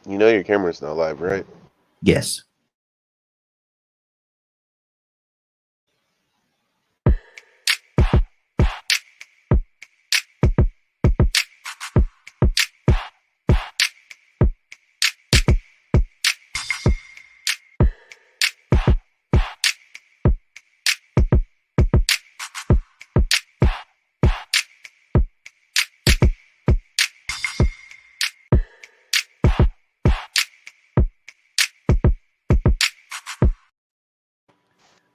You know your camera's not live, right? Yes.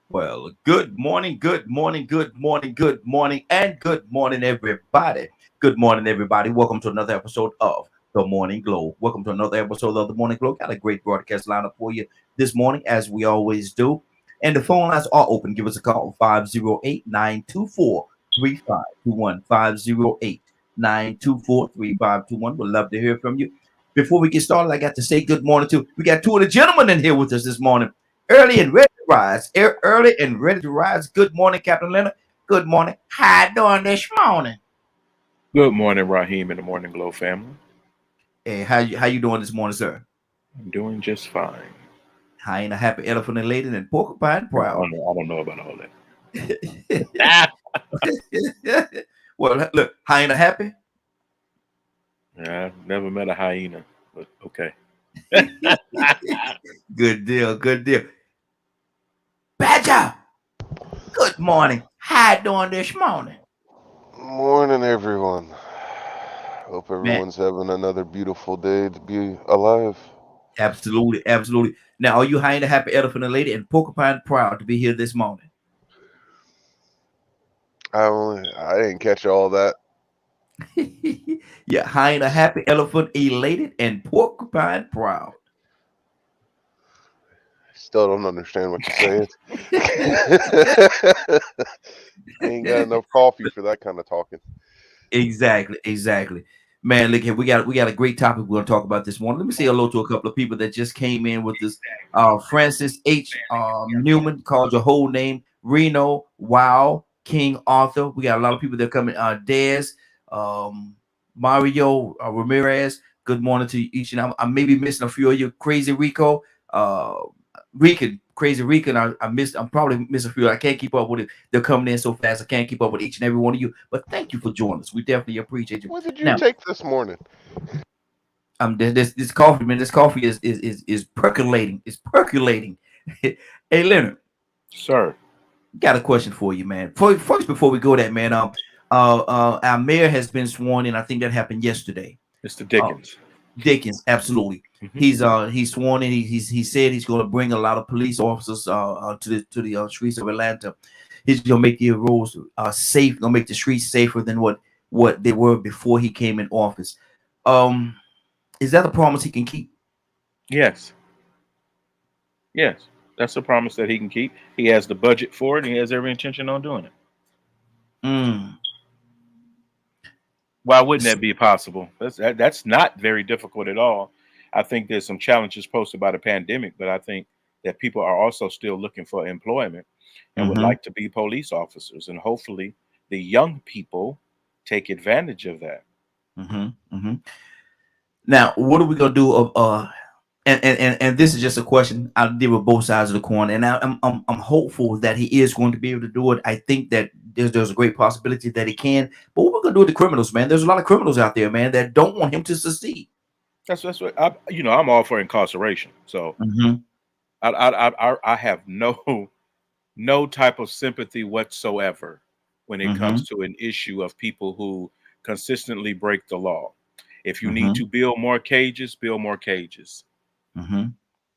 Well, good morning, good morning, good morning, good morning, and good morning, everybody. Good morning, everybody. Welcome to another episode of The Morning Glow. Welcome to another episode of The Morning Glow. Got a great broadcast lineup for you this morning, as we always do. And the phone lines are open. Give us a call, 508-924-3521, 508-924-3521. We'd love to hear from you. Before we get started, I got to say good morning to, we got two of the gentlemen in here with us this morning. Early and ready to rise. Early and ready to rise. Good morning, Captain Leonard. Good morning. How you doing this morning? Good morning, Raheem and the Morning Glow family. Hey, how you doing this morning, sir? I'm doing just fine. I ain't a happy elephant and lady and porcupine proud. I don't know about all that. Well, look, I ain't a happy. I've never met a hyena, but okay. Good deal. Good deal. Badger. Good morning. How you doing this morning, Morning, everyone. Hope man? everyone's having another beautiful day to be alive. Absolutely, absolutely. Now, are you high a happy elephant and lady and porcupine proud to be here this morning? I didn't catch all that. Yeah, high a happy elephant elated and porcupine proud. Still don't understand what you're saying. I ain't got enough coffee for that kind of talking. Exactly. Man, look here, we got a great topic we're gonna talk about this morning. Let me say hello to a couple of people that just came in with this. Francis H. Newman called your whole name. Reno, Wow, King Arthur. We got a lot of people that are coming. Dez, um, Mario Ramirez. Good morning to each and I may be missing a few of you. Crazy Rico, uh, Rican, Crazy Rican. I missed. I'm probably missing a few. I can't keep up with it. They're coming in so fast. I can't keep up with each and every one of you. But thank you for joining us. We definitely appreciate you. What did you Now, take this morning? this coffee, man. This coffee is percolating. It's percolating. Hey, Leonard, Sir, got a question for you, man. First, before we go there, man. Our mayor has been sworn in. I think that happened yesterday. Mr. Uh, Dickens. Dickens, absolutely. Hmm. He's sworn in. He said he's going to bring a lot of police officers to the streets of Atlanta. He's going to make the roads safe. Going to make the streets safer than what they were before he came in office. Um, is that a promise he can keep? Yes, yes. That's a promise that he can keep. He has the budget for it, and he has every intention on doing it. Mm. Why wouldn't that be possible? That's not very difficult at all. I think there's some challenges posed by the pandemic, but I think that people are also still looking for employment and would Mm-hmm. like to be police officers, and hopefully the young people take advantage of that. Mm-hmm. Mm-hmm. Now, what are we gonna do? And this is just a question. I'll deal with both sides of the coin, and I'm hopeful that he is going to be able to do it. I think that there's a great possibility that he can. But what we're gonna do with the criminals, man? There's a lot of criminals out there, man, that don't want him to succeed. That's what I'm all for incarceration. So Mm-hmm. I have no type of sympathy whatsoever when it Mm-hmm. comes to an issue of people who consistently break the law. If you need Mm-hmm. to build more cages, build more cages. Mm-hmm.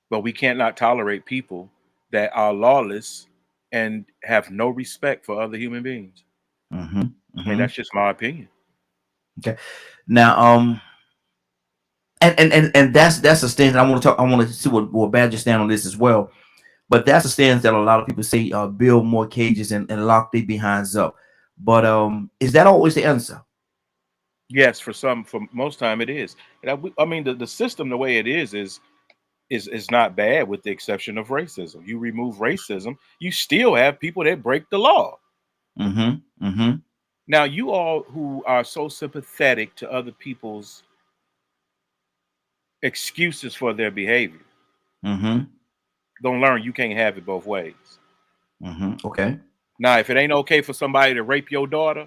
But we cannot tolerate people that are lawless and have no respect for other human beings. Mm-hmm. I mean, Mm-hmm. that's just my opinion. Okay. Now, and that's a stance. I want to talk. I want to see what Badger stand on this as well. But that's a stance that a lot of people say, build more cages and lock their behinds up. But is that always the answer? Yes, for most time it is. And I mean, the system, the way it is not bad, with the exception of racism. You remove racism, you still have people that break the law. Mm-hmm. Mm-hmm. Now, you all who are so sympathetic to other people's excuses for their behavior. Mm-hmm. Gonna learn you can't have it both ways. Mm-hmm. Okay. Now, if it ain't okay for somebody to rape your daughter,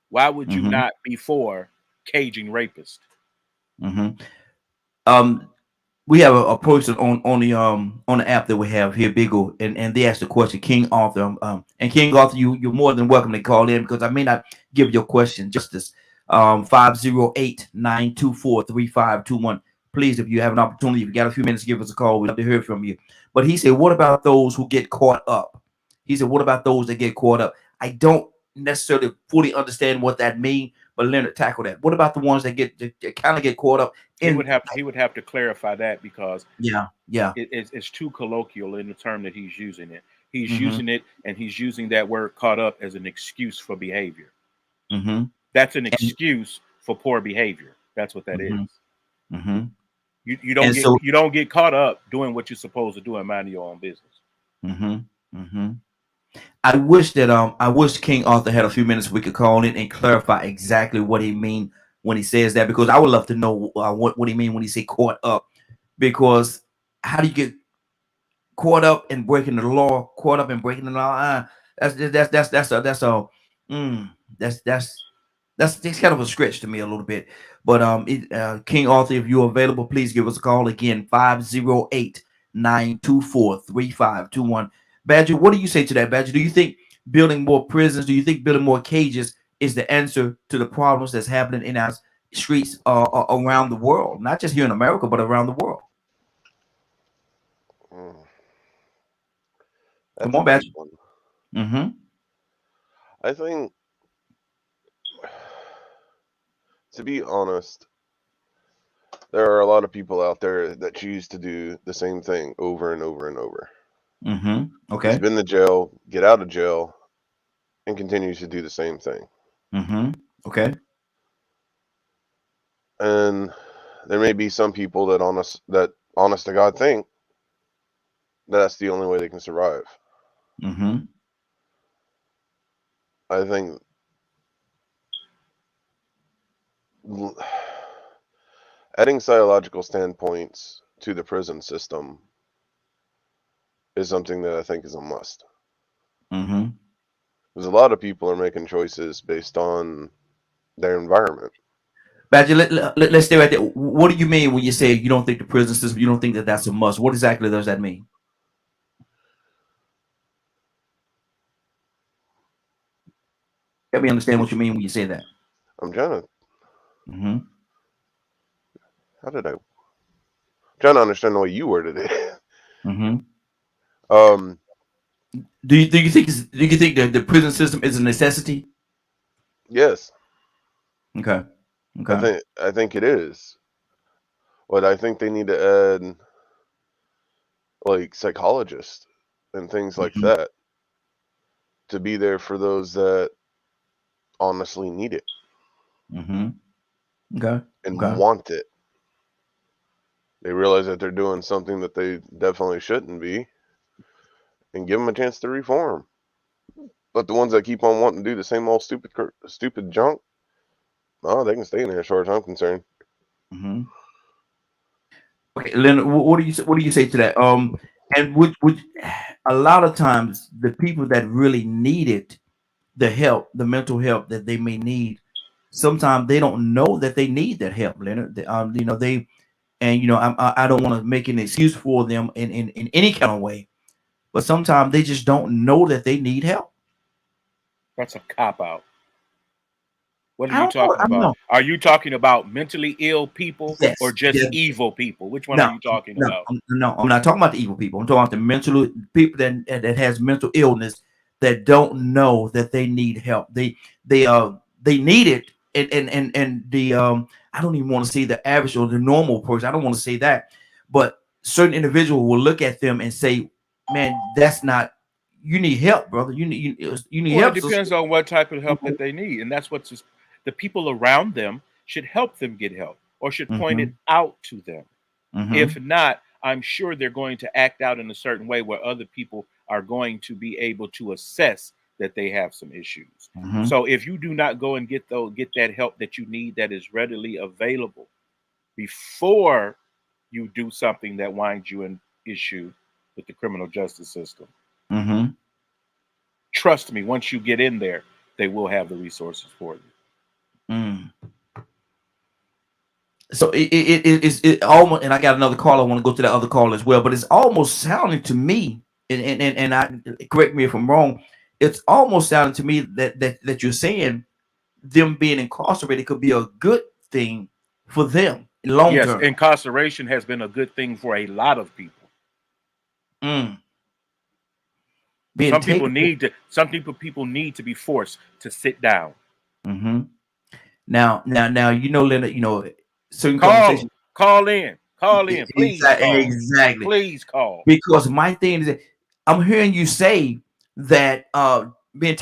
why would you Mm-hmm. not be for caging rapists? Mm-hmm. We have a person on the app that we have here, Bigo, and they asked the question, King Arthur. And King Arthur, you're more than welcome to call in because I may not give your question justice. 508-924-3521. Please, if you have an opportunity, if you got a few minutes, give us a call. We'd love to hear from you. But he said, what about those who get caught up? He said, what about those that get caught up? I don't necessarily fully understand what that means, but Leonard, tackle that. What about the ones that kind of get caught up He in? would have to clarify that because Yeah. it's too colloquial in the term that he's using it. He's Mm-hmm. using it, and he's using that word "caught up" as an excuse for behavior. Mm-hmm. That's an excuse for poor behavior. That's what that Mm-hmm. is. Mm-hmm. You And so, don't get caught up doing what you're supposed to do and minding your own business. mm-hmm. Mm-hmm. I wish King Arthur had a few minutes we could call in and clarify exactly what he mean when he says that, because I would love to know what he mean when he say caught up. Because how do you get caught up in breaking the law? Caught up in breaking the law? That's kind of a stretch to me a little bit. But King Arthur, if you're available, please give us a call again, 508-924-3521. Badger, what do you say to that, Badger? Do you think building more prisons, do you think building more cages is the answer to the problems that's happening in our streets around the world? Not just here in America, but around the world. That's Come on, a deep Badger. one. Mm-hmm. I think, to be honest, there are a lot of people out there that choose to do the same thing over and over and over. Mm-hmm. Okay. He's been to jail, get out of jail, and continues to do the same thing. Mm-hmm. Okay. And there may be some people that honest to God think that's the only way they can survive. Mm-hmm. I think adding psychological standpoints to the prison system is something that I think is a must. Mm-hmm. Because a lot of people are making choices based on their environment. Badger, let's stay right there. What do you mean when you say you don't think the prison system, you don't think that that's a must? What exactly does that mean? Let me understand what you mean when you say that. I'm trying to. Mm-hmm. How did I? Trying to understand the way you worded it. Mm-hmm. Um. Do you think the prison system is a necessity? Yes. Okay. Okay. I think it is. But I think they need to add like psychologists and things like Mm-hmm. that to be there for those that honestly need it Mm-hmm. Okay. and Okay. want it. They realize that they're doing something that they definitely shouldn't be, and give them a chance to reform. But the ones that keep on wanting to do the same old stupid junk, oh, they can stay in there as far as I'm concerned. Mm-hmm. Okay, Leonard, what do you say to that? And would a lot of times the people that really needed the help, the mental help that they may need, sometimes they don't know that they need that help, Leonard. I don't want to make an excuse for them in any kind of way, but sometimes they just don't know that they need help. That's a cop out. What are I you don't know. talking I don't about? know. Are you talking about mentally ill people or Yes. just Yes. evil people? Which one No. are you talking No. about? No. I'm not talking about the evil people. I'm talking about the mental people that has mental illness that don't know that they need help. They need it, and the I don't even want to say the average or the normal person. I don't want to say that, but certain individual will look at them and say, "Man, that's not. You need help, brother. You need Well, it help." depends on what type of help that they need, and that's what's the people around them should help them get help or should point it out to them. If not, I'm sure they're going to act out in a certain way where other people are going to be able to assess that they have some issues. So if you do not go and get that help that you need that is readily available before you do something that winds you in issue with the criminal justice system. Mm-hmm. Trust me, once you get in there, they will have the resources for you. Mm. So it almost, and I got another call. I want to go to that other call as well, but it's almost sounding to me, and I correct me if I'm wrong. It's almost sounding to me that you're saying them being incarcerated could be a good thing for them long Yes, term. incarceration has been a good thing for a lot of people. Mm. Some people need to be forced to sit down. Mm-hmm. Now, Leonard, certain Call conversations. in, please call. Exactly. Please call. Because my thing is that I'm hearing you say that being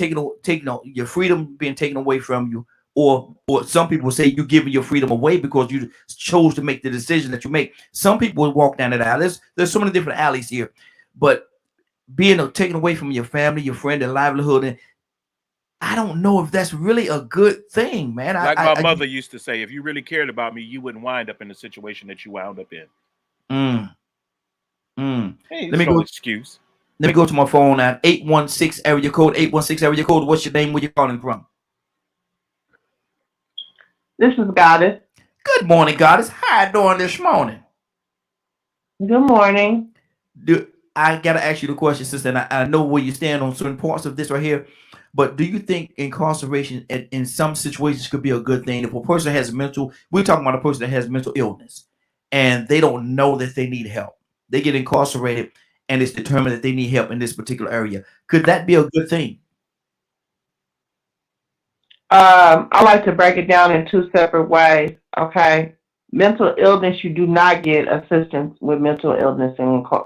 your freedom being taken away from you, or some people say you giving your freedom away because you chose to make the decision that you make. Some people would walk down that alley. There's so many different alleys here, but being taken away from your family, your friend, their livelihood, and I don't know if that's really a good thing, man. Like my mother used to say, if you really cared about me, you wouldn't wind up in the situation that you wound up in. Hey, there's no excuse. Let me go to my phone now. 816 area code. 816 area code. What's your name? Where you calling from? This is Goddess. Good morning, Goddess. How you doing this morning? Good morning. I gotta ask you the question, sister, and I know where you stand on certain parts of this right here. But do you think incarceration in some situations could be a good thing? If a person has we're talking about a person that has mental illness and they don't know that they need help. They get incarcerated and it's determined that they need help in this particular area. Could that be a good thing? I like to break it down in two separate ways. Okay. Mental illness, you do not get assistance with mental illness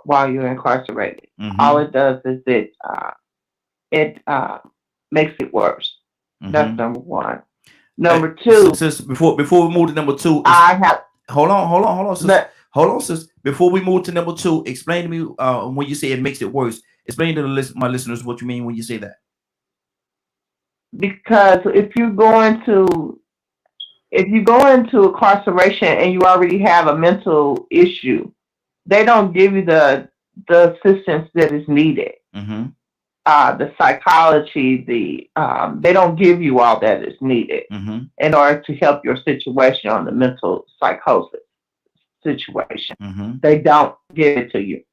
while you're incarcerated. Mm-hmm. All it does is it makes it worse. Mm-hmm. That's number one. Number two. Sis, before we move to number two, hold on, sis. Hold on, sis. Before we move to number two, explain to me when you say it makes it worse. Explain to my listeners what you mean when you say that. Because if you go into incarceration and you already have a mental issue, they don't give you the assistance that is needed. Mm-hmm. The psychology, they don't give you all that is needed mm-hmm. in order to help your situation on the mental psychosis situation. Mm-hmm. They don't give it to you.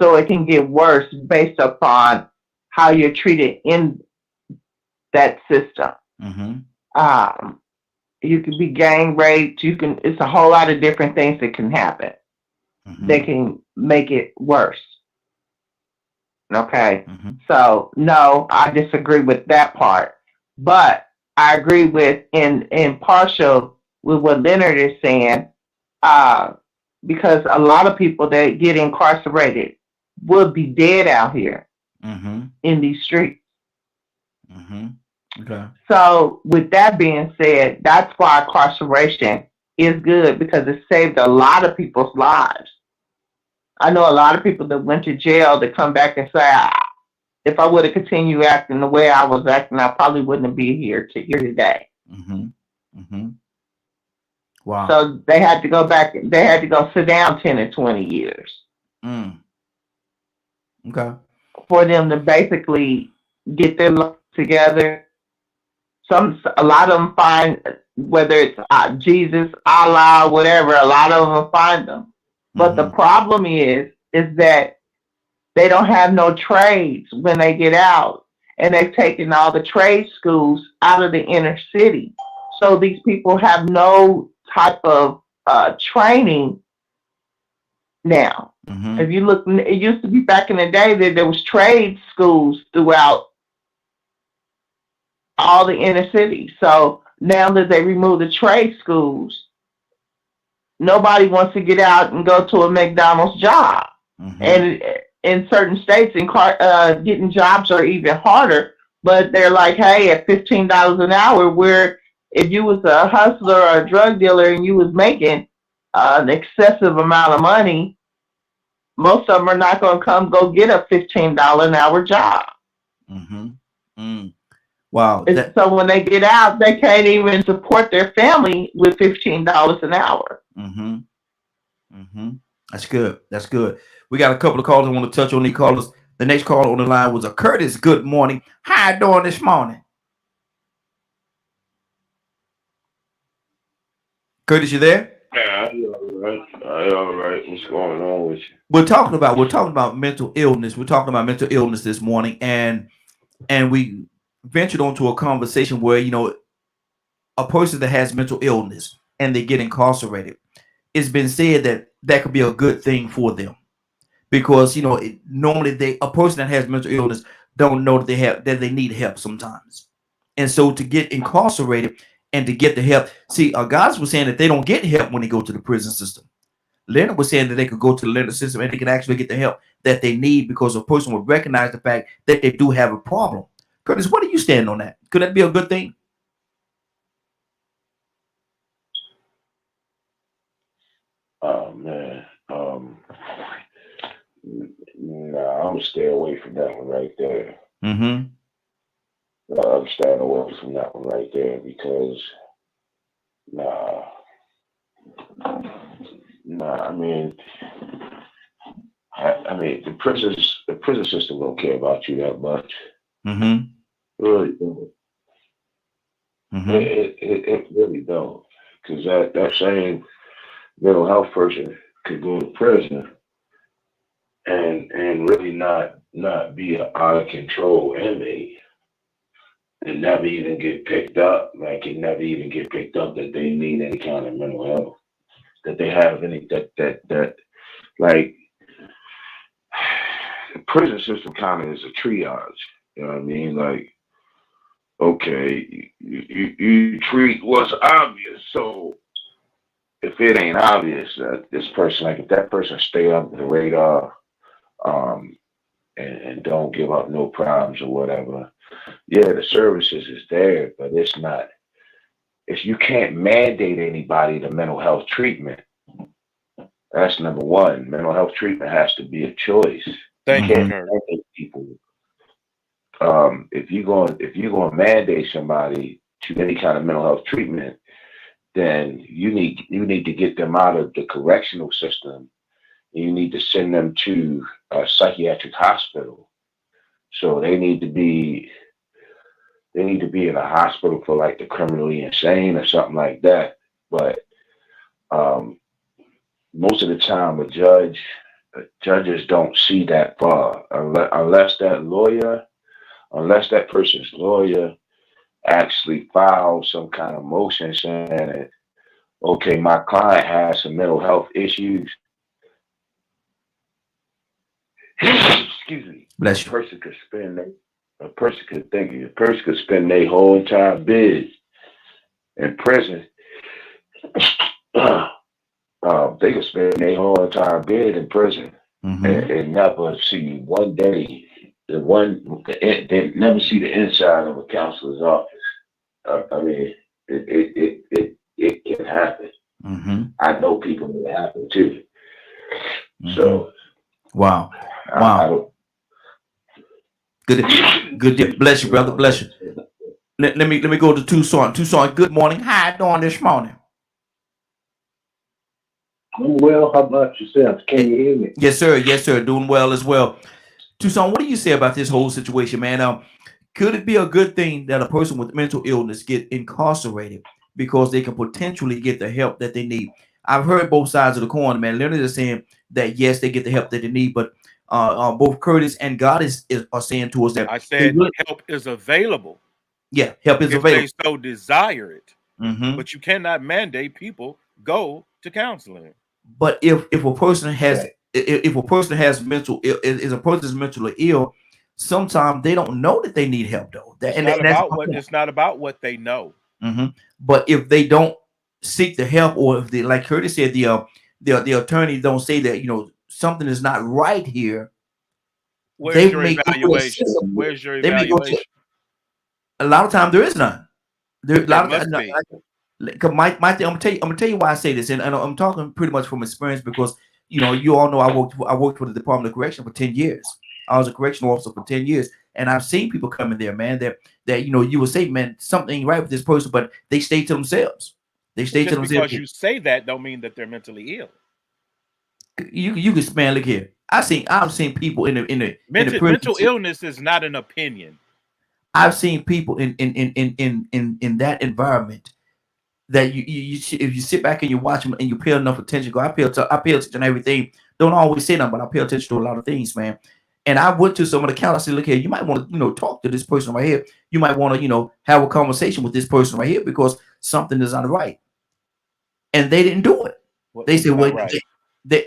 So it can get worse based upon how you're treated in that system. Mm-hmm. You can be gang raped. It's a whole lot of different things that can happen. Mm-hmm. They can make it worse. Okay. Mm-hmm. So no, I disagree with that part. But I agree with in partial with what Leonard is saying, because a lot of people that get incarcerated would be dead out here mm-hmm. in these streets. Mm-hmm. Okay. So with that being said, that's why incarceration is good, because it saved a lot of people's lives. I know a lot of people that went to jail that come back and say, if I would have continued acting the way I was acting, I probably wouldn't be here today. Mm-hmm. Mm-hmm. Wow. So they had to go back. They had to go sit down 10 or 20 years. Okay. For them to basically get their life together. A lot of them find, whether it's Jesus, Allah, whatever, a lot of them find them. But the problem is that they don't have no trades when they get out, and they've taken all the trade schools out of the inner city. So these people have no type of training now. Mm-hmm. If you look, it used to be back in the day that there was trade schools throughout all the inner city. So now that they remove the trade schools, nobody wants to get out and go to a McDonald's job. Mm-hmm. And in certain states, getting jobs are even harder. But they're like, hey, at $15 an hour, where if you was a hustler or a drug dealer and you was making an excessive amount of money, most of them are not going to go get a $15 an hour job. Mm-hmm. Mm. Wow. So when they get out, they can't even support their family with $15 an hour. Mm-hmm. Mm-hmm. That's good. That's good. We got a couple of callers I want to touch on. These callers. The next caller on the line was a Curtis. Good morning. How you doing this morning? Curtis, you there? Yeah, all right. What's going on with you? We're talking about mental illness. We're talking about mental illness this morning, and we ventured onto a conversation where a person that has mental illness and they get incarcerated. It's been said that that could be a good thing for them because normally a person that has mental illness don't know that they need help sometimes, and so to get incarcerated and to get the help. See, guys were saying that they don't get help when they go to the prison system. Leonard was saying that they could go to the Leonard system and they can actually get the help that they need because a person would recognize the fact that they do have a problem. Curtis, what do you stand on that? Could that be a good thing? Oh man, nah, I'm gonna stay away from that one right there. Mm-hmm. I'm staying away from that one right there because nah. I mean, the prison system don't care about you that much. Mm-hmm. Really don't. Mm-hmm. It really don't. Because that same mental health person could go to prison and really not be an out of control inmate and never even get picked up. Like it never even get picked up that they need any kind of mental health. That they have any that like the prison system kind of is a triage. You know what I mean? Like, okay, you treat what's obvious. So if it ain't obvious that this person, like if that person stay under the radar, and don't give up no problems or whatever, yeah, the services is there, but it's not. If you can't mandate anybody to mental health treatment, that's number one. Mental health treatment has to be a choice. Thank You you, can't Kurt. mandate people. If you're going to mandate somebody to any kind of mental health treatment, then you need to get them out of the correctional system. You need to send them to a psychiatric hospital. So they need to be in a hospital for like the criminally insane or something like that. But most of the time, judges don't see that far unless that person's lawyer actually files some kind of motion saying that, okay, my client has some mental health issues. Excuse me. Bless you. A person could spend their whole entire bid in prison. They could spend their whole entire bid in prison and never see one day. They never see the inside of a counselor's office. I mean, it can happen. Mm-hmm. I know people that happen too. Mm-hmm. So, wow. Good. Bless you, brother. Bless you. Let me go to Tucson. Tucson, good morning. How you doing this morning? I'm well. How about yourself? Can you hear me? Yes, sir. Yes, sir. Doing well as well. Tucson, what do you say about this whole situation, man? Could it be a good thing that a person with mental illness get incarcerated because they can potentially get the help that they need? I've heard both sides of the coin, man. Leonard is saying that yes, they get the help that they need, but both Curtis and God are saying to us that I said help is available. Yeah, help is if available. They so desire it. Mm-hmm. But you cannot mandate people go to counseling. But if a person has mental is a person is mentally ill, sometimes they don't know that they need help though. It's not about what they know. Mm-hmm. But if they don't seek the help, or if they, like Curtis said, the attorney don't say that something is not right here. Where's your evaluation? Where's your evaluation? A lot of times there is none. There must be. My thing, I'm gonna tell you why I say this, and I'm talking pretty much from experience because you all know I worked for the Department of Correction for 10 years. I was a correctional officer for 10 years, and I've seen people come in there, man, that you would say, man, something ain't right with this person, but they stay to themselves. They stay to themselves. Because you say that don't mean that they're mentally ill. You can man, look here. I've seen people in the mental illness is not an opinion. I've seen people in that environment that you if you sit back and you watch them and you pay enough attention. I pay attention to everything. Don't always say nothing, but I pay attention to a lot of things, man. And I went to some of the counts. I said, look here, you might want to, talk to this person right here. You might want to, have a conversation with this person right here because something is not right. And they didn't do it. They said, well, right. It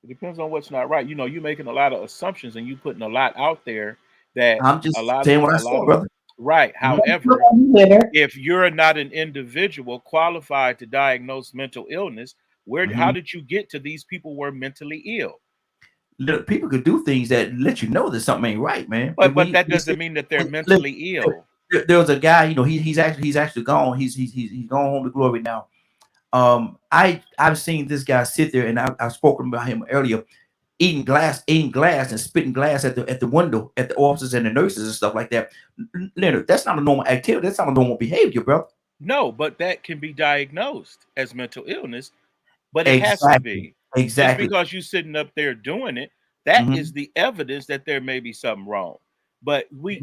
depends on what's not right. You're making a lot of assumptions and you putting a lot out there that I'm just saying what I saw, brother. Right. However, if you're not an individual qualified to diagnose mental illness, how did you get to these people who are mentally ill? People could do things that let you know that something ain't right, man. But that doesn't mean that they're mentally ill. There was a guy, he's actually gone. He's gone home to glory now. I've seen this guy sit there, and I've spoken about him earlier, eating glass and spitting glass at the window at the officers and the nurses and stuff like that. Leonard, that's not a normal activity. That's not a normal behavior, bro. No, but that can be diagnosed as mental illness, but it has to be. Exactly. Just because you're sitting up there doing it, that is the evidence that there may be something wrong. But you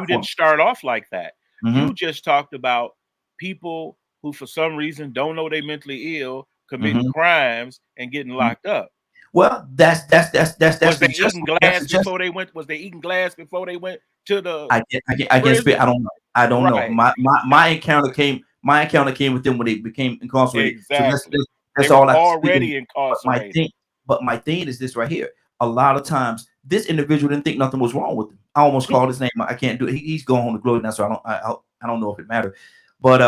didn't start off like that. You just talked about people who for some reason don't know they're mentally ill, committing crimes and getting locked up. Well, that's was they eating glass before they went? Was they eating glass before they went to the? I don't know. My encounter came with them when they became incarcerated. Exactly. So that's all I already incarcerated. But my thing is this right here. A lot of times, this individual didn't think nothing was wrong with him. I almost called his name. I can't do it. He's going home to glory now, so I don't know if it mattered. But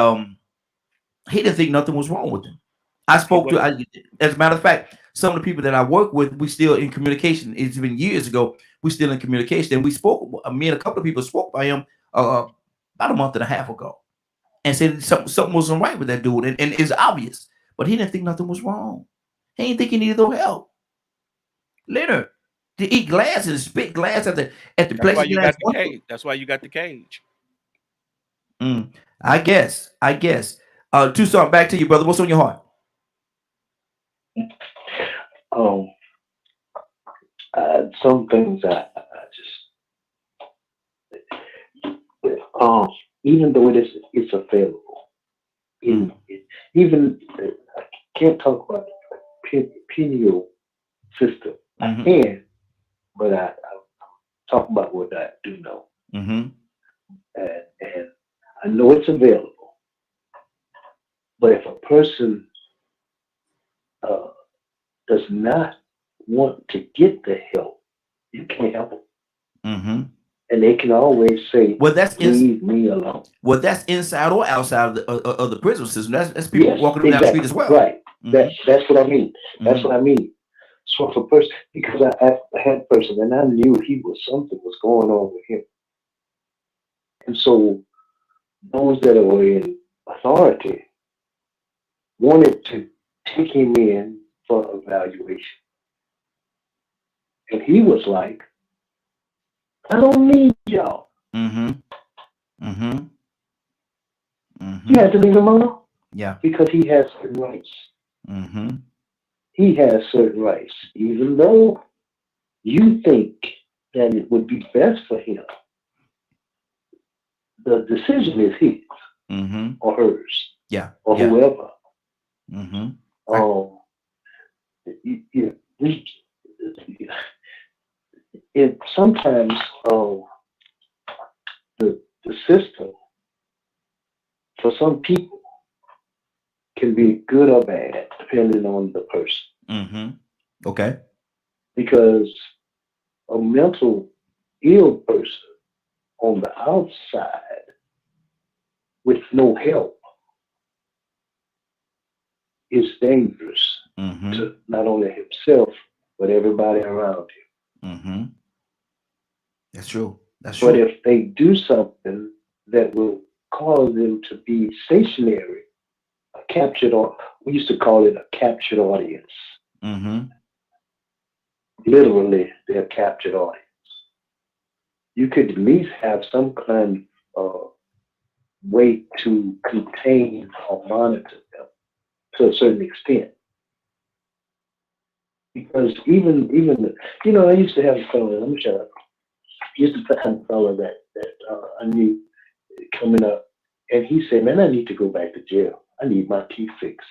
he didn't think nothing was wrong with him. I spoke to, as a matter of fact, some of the people that I work with, we still in communication. It's been years ago. We still in communication. And we spoke, me and a couple of people spoke by him about a month and a half ago and said something wasn't right with that dude. And it's obvious, but he didn't think nothing was wrong. He didn't think he needed no help. Later, to eat glass and spit glass at the place. That's why you got the cage. I guess. Tucson, back to you, brother. What's on your heart? Some things I just even though it's available, even I can't talk about the pineal system. I can, but I talk about what I do know, and I know it's available. But if a person does not want to get the help, you can't help them. And they can always say, "Well, leave me alone." Well, that's inside or outside of the prison system. That's people walking down the street as well. Right. That's what I mean. That's what I mean. So if a person, because I had a person and I knew something was going on with him, and so those that were in authority wanted to take him in for evaluation. And he was like, I don't need y'all. You have to leave him alone. Yeah. Because he has certain rights. He has certain rights. Even though you think that it would be best for him, the decision is his or hers. Yeah. Or whoever. Sometimes the system for some people can be good or bad depending on the person. Okay. Because a mental ill person on the outside with no help is dangerous to not only himself but everybody around him. That's true. But if they do something that will cause them to be stationary, we used to call it a captured audience. Literally, they're a captured audience. You could at least have some kind of way to contain or monitor them to a certain extent. Because even you know, I used to have a fellow. Let me shut up. Used to have a fellow that I knew coming up, and he said, "Man, I need to go back to jail. I need my teeth fixed."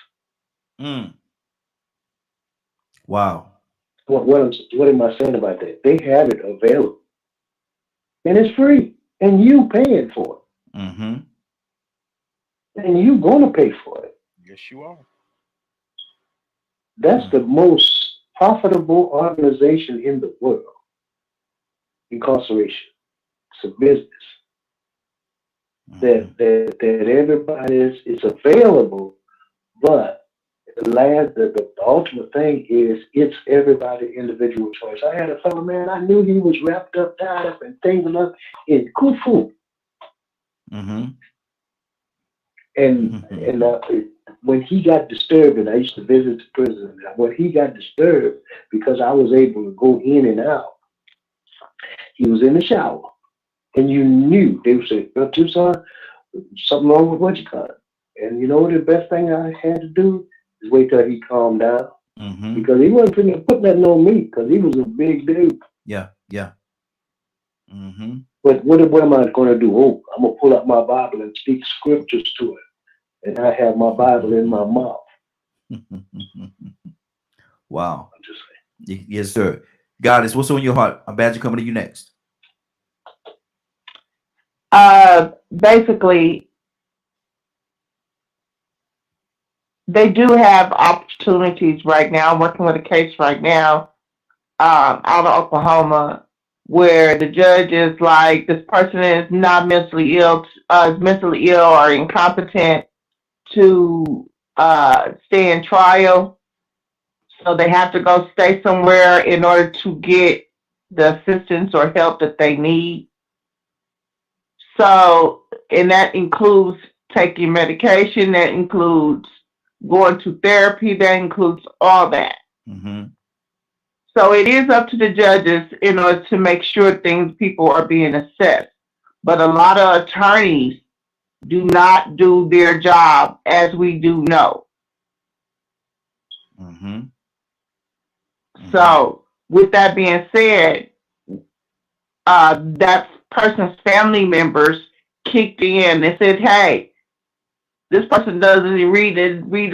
Wow. What am I saying about that? They have it available, and it's free, and you paying for it, and you gonna pay for it. Yes, you are. That's the most profitable organization in the world. Incarceration. It's a business that everybody is available, but the ultimate thing is it's everybody individual choice. I had a fellow, man, I knew he was wrapped up, tied up, and things in kufu. And when he got disturbed, and I used to visit the prison, when he got disturbed, because I was able to go in and out, he was in the shower, and you knew they would say, Tucson, something wrong with what you call it. And you know the best thing I had to do is wait till he calmed down, because he wasn't putting that on me, because he was a big dude. Yeah. But what am I going to do? Oh, I'm going to pull up my Bible and speak scriptures to it. And I have my Bible in my mouth. Wow. I'm just saying. Yes, sir. Goddess, what's on your heart? I'm Badger coming to you next. Basically, they do have opportunities right now. I'm working with a case right now out of Oklahoma, where the judge is like, this person is not mentally ill, or incompetent to stay in trial. So they have to go stay somewhere in order to get the assistance or help that they need. So, and that includes taking medication, that includes going to therapy, that includes all that. So it is up to the judges in order to make sure people are being assessed. But a lot of attorneys do not do their job, as we do know. So with that being said, that person's family members kicked in and said, hey, this person doesn't read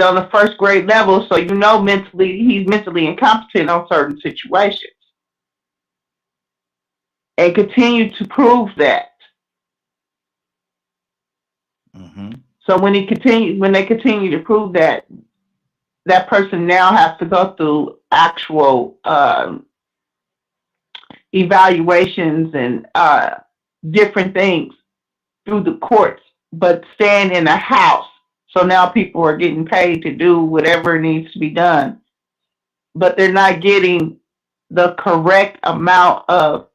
on the first grade level, so you know he's mentally incompetent on certain situations. And continue to prove that. So when they continue to prove that, that person now has to go through actual evaluations and different things through the courts, but staying in a house. So now people are getting paid to do whatever needs to be done, but they're not getting the correct amount of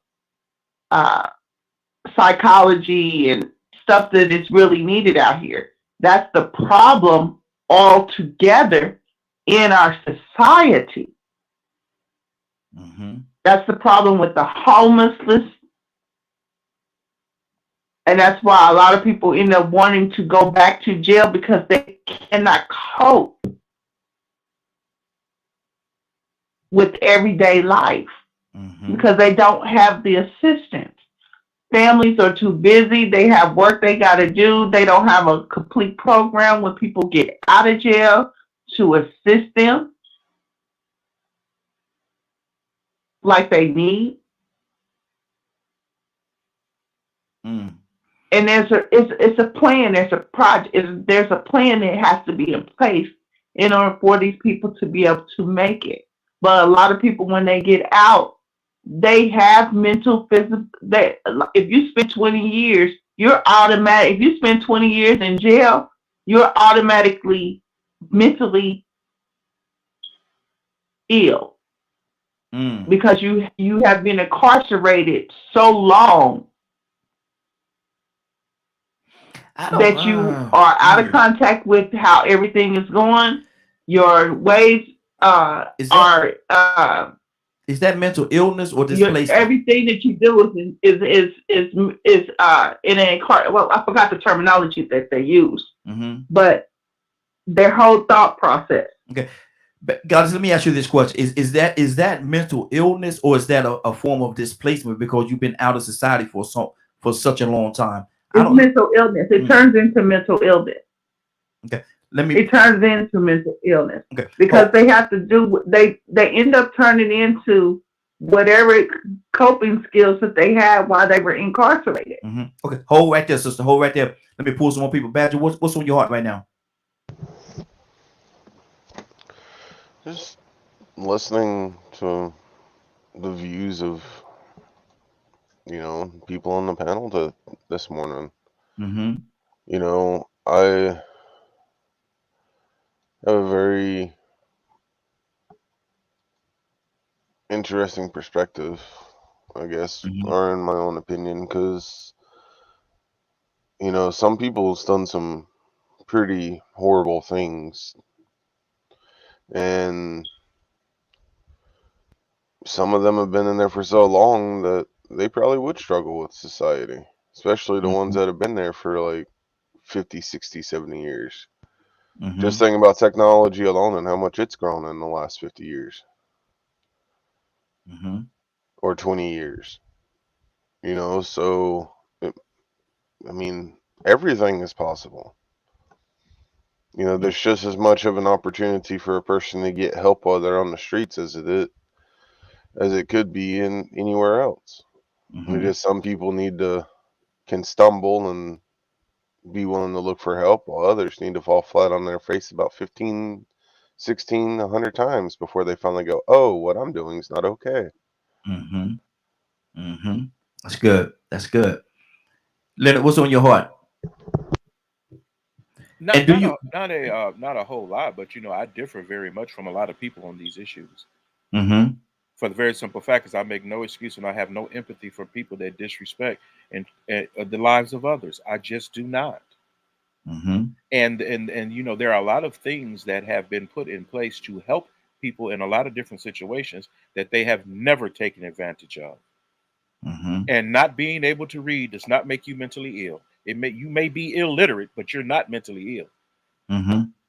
psychology and stuff that is really needed out here. That's the problem altogether in our society. That's the problem with the homelessness. And that's why a lot of people end up wanting to go back to jail, because they cannot cope with everyday life, because they don't have the assistance. Families are too busy. They have work they got to do. They don't have a complete program when people get out of jail to assist them like they need. And it's a plan. There's a project. There's a plan that has to be in place in order for these people to be able to make it. But a lot of people, when they get out, they have mental, physical. If you spend 20 years, you're automatic. If you spend 20 years in jail, you're automatically mentally ill, because you have been incarcerated so long that you are out of contact with how everything is going. Your ways is that mental illness or displacement? Everything that you do is in a well, I forgot the terminology that they use, but their whole thought process. Okay, But guys, let me ask you this question: is that mental illness, or is that a form of displacement because you've been out of society for such a long time? I It's don't. mental illness. It turns into mental illness. Okay, let me. It turns into mental illness Okay, because they have to do. They end up turning into whatever coping skills that they had while they were incarcerated. Okay, hold right there, sister. Hold right there. Let me pull some more people. Badger, what's on your heart right now? Just listening to the views of people on the panel this morning. I have a very interesting perspective, I guess, or in my own opinion, because some people's done some pretty horrible things, and some of them have been in there for so long that they probably would struggle with society, especially the ones that have been there for like 50, 60, 70 years. Just thinking about technology alone and how much it's grown in the last 50 years or 20 years. So, I mean, everything is possible. There's just as much of an opportunity for a person to get help while they're on the streets as it could be in anywhere else. Just some people can stumble and be willing to look for help, while others need to fall flat on their face about 15, 16, 100 times before they finally go, oh, what I'm doing is not okay. That's good. That's good. Leonard, what's on your heart? Not a whole lot, but I differ very much from a lot of people on these issues. For the very simple fact is I make no excuse and I have no empathy for people that disrespect and the lives of others. I just do not. And there are a lot of things that have been put in place to help people in a lot of different situations that they have never taken advantage of. And not being able to read does not make you mentally ill. You may be illiterate, but you're not mentally ill.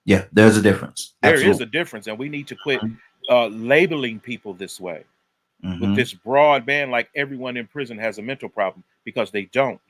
Yeah, there's a difference. There is a difference, and we need to quit labeling people this way with this broad band, like everyone in prison has a mental problem, because they don't.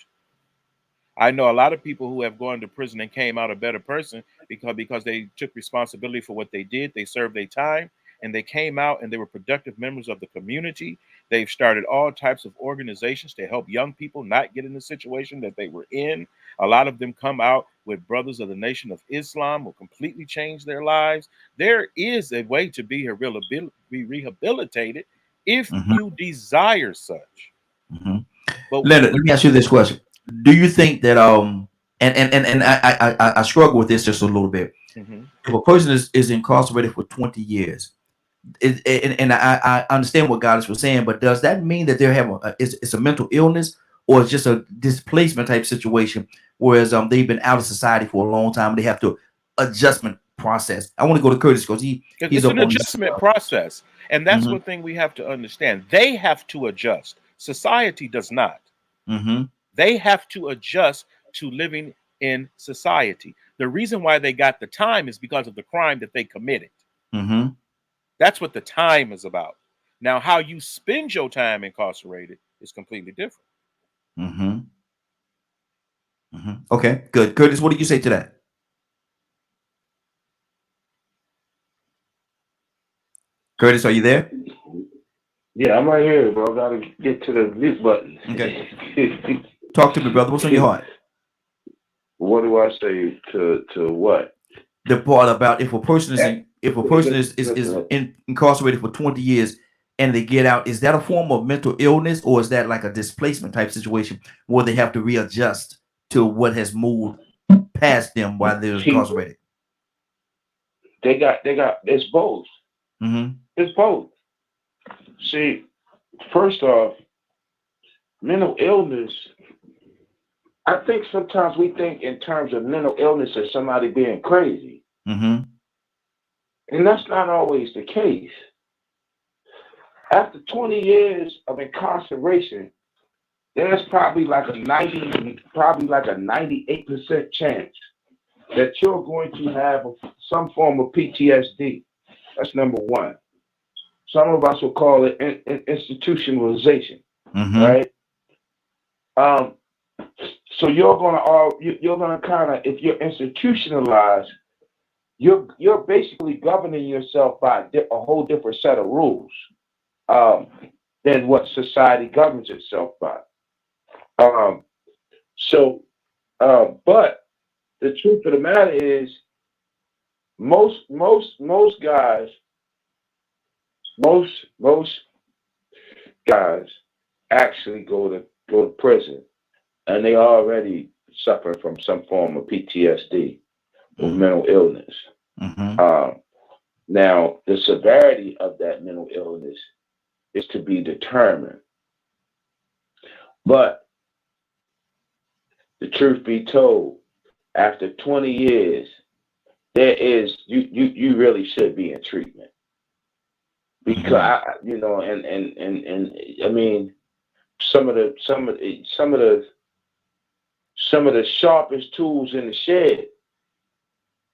I know a lot of people who have gone to prison and came out a better person because they took responsibility for what they did. They served their time and they came out and they were productive members of the community. They've started all types of organizations to help young people not get in the situation that they were in. A lot of them come out with Brothers of the Nation of Islam, will completely change their lives. There is a way to be rehabilitated if you desire such. But Leonard, let me ask you this question. Do you think that and I struggle with this just a little bit. If a person is incarcerated for 20 years, and I understand what God was saying, but does that mean that they have it's a mental illness, or it's just a displacement type situation, whereas they've been out of society for a long time and they have to adjustment process? I want to go to Curtis because he's an adjustment process, and that's one thing we have to understand. They have to adjust. Society does not. They have to adjust to living in society. The reason why they got the time is because of the crime that they committed. That's what the time is about. Now, how you spend your time incarcerated is completely different. Okay, good. Curtis, what did you say to that? Curtis, are you there? Yeah, I'm right here, bro. Gotta get to the mute button. Okay. Talk to me, brother. What's on your heart? What do I say to what? The part about if a person is incarcerated for 20 years and they get out, is that a form of mental illness, or is that like a displacement type situation where they have to readjust to what has moved past them while they're incarcerated? They got it's both. It's both. See, first off, mental illness, I think sometimes we think in terms of mental illness as somebody being crazy. And that's not always the case. After 20 years of incarceration, there's probably like a 98% chance that you're going to have some form of PTSD. That's number one. Some of us will call it institutionalization, right? So you're gonna kind of, if you're institutionalized, you're basically governing yourself by a whole different set of rules than what society governs itself by. But the truth of the matter is, most guys actually go to prison, and they already suffer from some form of PTSD or mental illness. Now, the severity of that mental illness is to be determined. But the truth be told, after 20 years, you really should be in treatment. Because I mean, some of the sharpest tools in the shed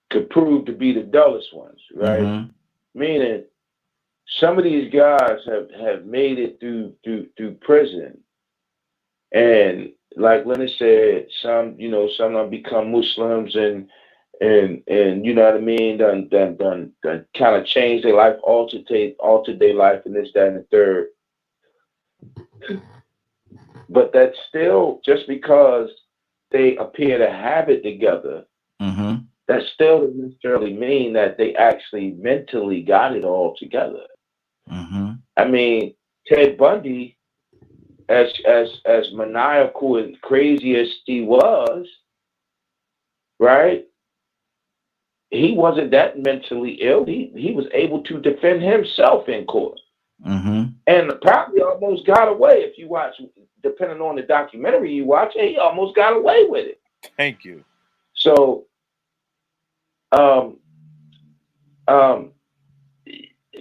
could prove to be the dullest ones, right? Meaning, some of these guys have made it through prison, and like Leonard said, some have become Muslims and you know what I mean, done kind of changed their life, altered their life, and this, that, and the third. But that's still, just because they appear to have it together, that still doesn't necessarily mean that they actually mentally got it all together. I mean, Ted Bundy, as maniacal and crazy as he was, right? He wasn't that mentally ill. He was able to defend himself in court, and probably almost got away. If you watch, depending on the documentary you watch, he almost got away with it. Thank you. So,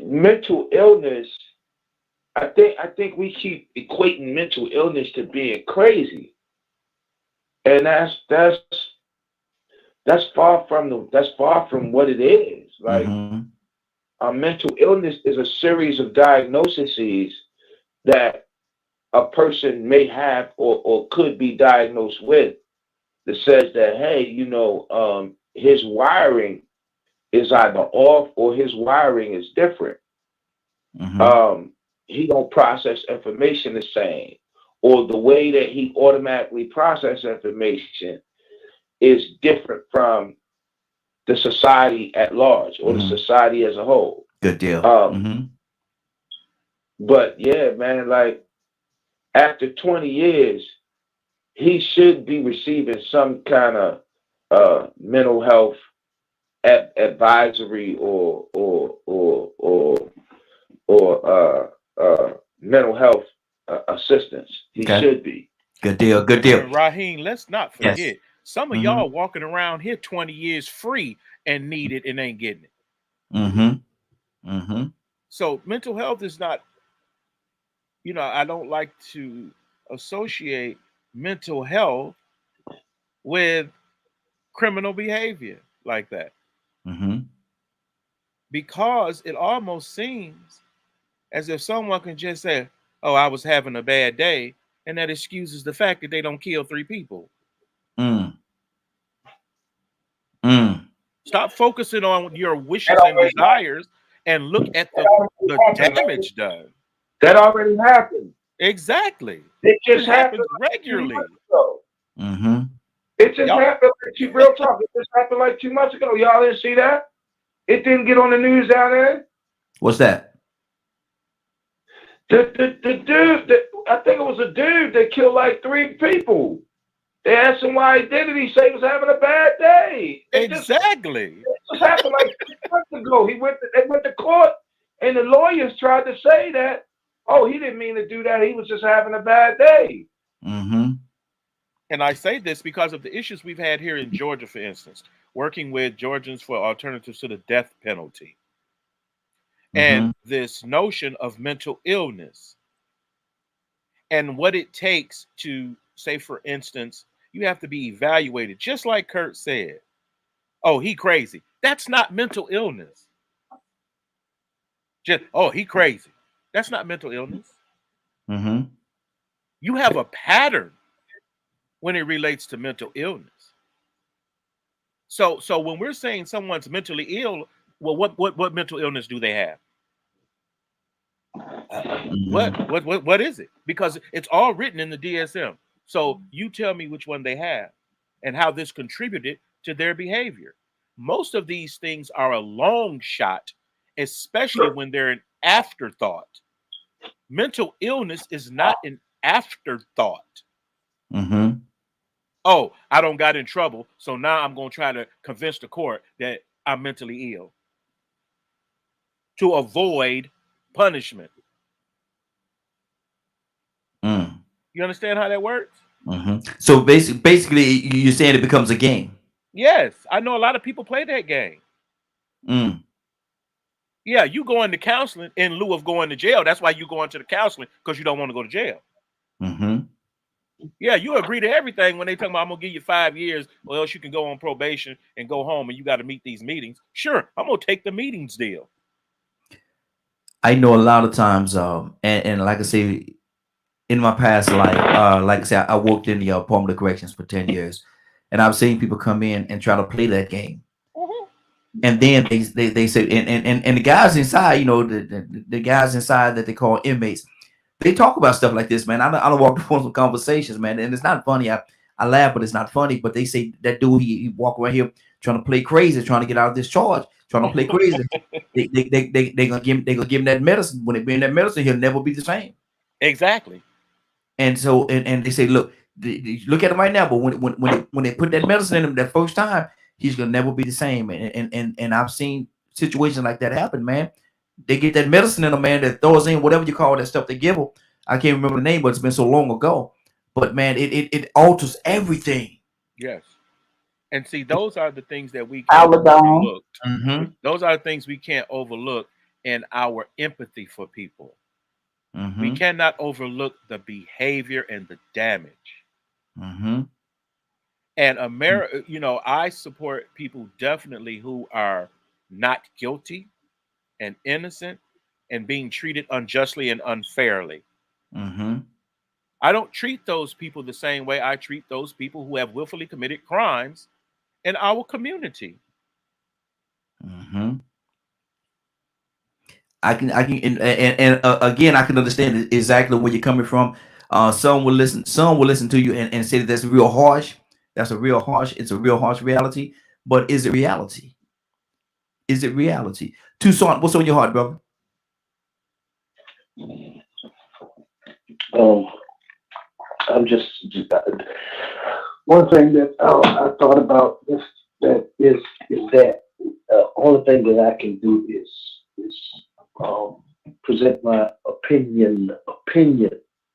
mental illness. I think we keep equating mental illness to being crazy, and that's far from what it is. Like, mental illness is a series of diagnoses that a person may have or could be diagnosed with, that says that, hey, his wiring is either off or his wiring is different. He don't process information the same, or the way that he automatically processes information is different from the society at large, or the society as a whole. Good deal. But yeah, man, like, after 20 years, he should be receiving some kind of mental health advisory or mental health assistance. He should be. Good deal. Good deal. And Raheem, let's not forget, some of y'all walking around here 20 years free and need it and ain't getting it. So mental health is not, I don't like to associate mental health with criminal behavior like that. Because it almost seems as if someone can just say, oh, I was having a bad day, and that excuses the fact that they don't kill 3 people. Stop focusing on your wishes and desires and look at the damage done. That already happened. Exactly. It just happens regularly. It just happened. Real talk. It just happened like 2 months ago. Y'all didn't see that? It didn't get on the news down there. What's that? The dude, I think it was a dude that killed like 3 people. They asked him why he did it. He said he was having a bad day. It just happened like 6 months ago. They went to court, and the lawyers tried to say that, oh, he didn't mean to do that. He was just having a bad day. And I say this because of the issues we've had here in Georgia, for instance, working with Georgians for alternatives to the death penalty. And this notion of mental illness and what it takes to, say, for instance, you have to be evaluated, just like Kurt said. Oh, he crazy. That's not mental illness. Just, oh, he crazy. That's not mental illness. Mm-hmm. You have a pattern when it relates to mental illness. So when we're saying someone's mentally ill, well, what mental illness do they have? What is it? Because it's all written in the DSM. So you tell me which one they have and how this contributed to their behavior. Most of these things are a long shot, especially when they're an afterthought. Mental illness is not an afterthought. Mm-hmm. Oh, I don't got in trouble, so now I'm going to try to convince the court that I'm mentally ill to avoid punishment. Mm. You understand how that works? Mm-hmm. So basically, you're saying it becomes a game. Yes, I know a lot of people play that game. Mm. Yeah, you go into counseling in lieu of going to jail. That's why you go into the counseling, because you don't want to go to jail. Mm-hmm. Yeah, you agree to everything when they talk about I'm gonna give you 5 years, or else you can go on probation and go home, and you got to meet these meetings. Sure, I'm gonna take the meetings deal. I know a lot of times, and like I say, in my past life, like I said, I worked in the Department of Corrections for 10 years, and I've seen people come in and try to play that game. And then they say, and the guys inside, you know, the guys inside that they call inmates, they talk about stuff like this, man. I don't walk through some conversations, man, and it's not funny. I laugh, but it's not funny. But they say that dude, he walk around here trying to play crazy, trying to get out of this charge, trying to play crazy. they gonna give him that medicine. When they bring that medicine, he'll never be the same. Exactly. And so, and they say, look at him right now. But when they put that medicine in him that first time, he's gonna never be the same. And I've seen situations like that happen, man. They get that medicine in a man that throws in whatever you call that stuff they give them. I can't remember the name, but it's been so long ago. But man, it alters everything. Yes. And see, those are the things that we can't overlook. Mm-hmm. Those are the things we can't overlook in our empathy for people. Mm-hmm. We cannot overlook the behavior and the damage. Mm-hmm. And America, you know, I support people definitely who are not guilty and innocent and being treated unjustly and unfairly. Mm-hmm. I don't treat those people the same way I treat those people who have willfully committed crimes in our community. Mm-hmm. I can, and again, I can understand exactly where you're coming from. Some will listen to you and say that that's real harsh. It's a real harsh reality. But is it reality? Is it reality? Tucson, what's on your heart, brother? I'm just one thing that I thought about this, that is that only thing that I can do is present my opinion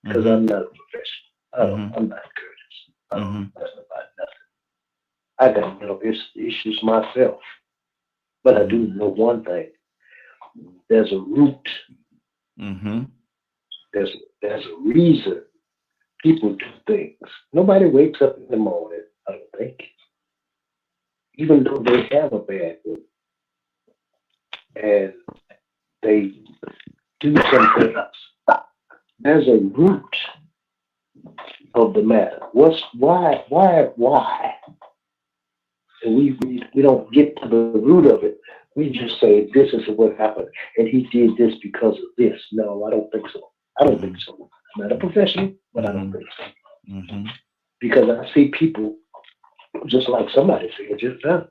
because I'm not a professional. I'm not Curtis. I don't know nothing about nothing. I got mental issues myself, but I do know one thing: there's a root. There's a reason people do things. Nobody wakes up in the morning, I don't think, even though they have a bad mood, and they do something else. There's a root of the matter. Why? And we don't get to the root of it. We just say this is what happened, and he did this because of this. No, I don't think so. I'm not a professional, but I don't think so. Because I see people, just like somebody said just now,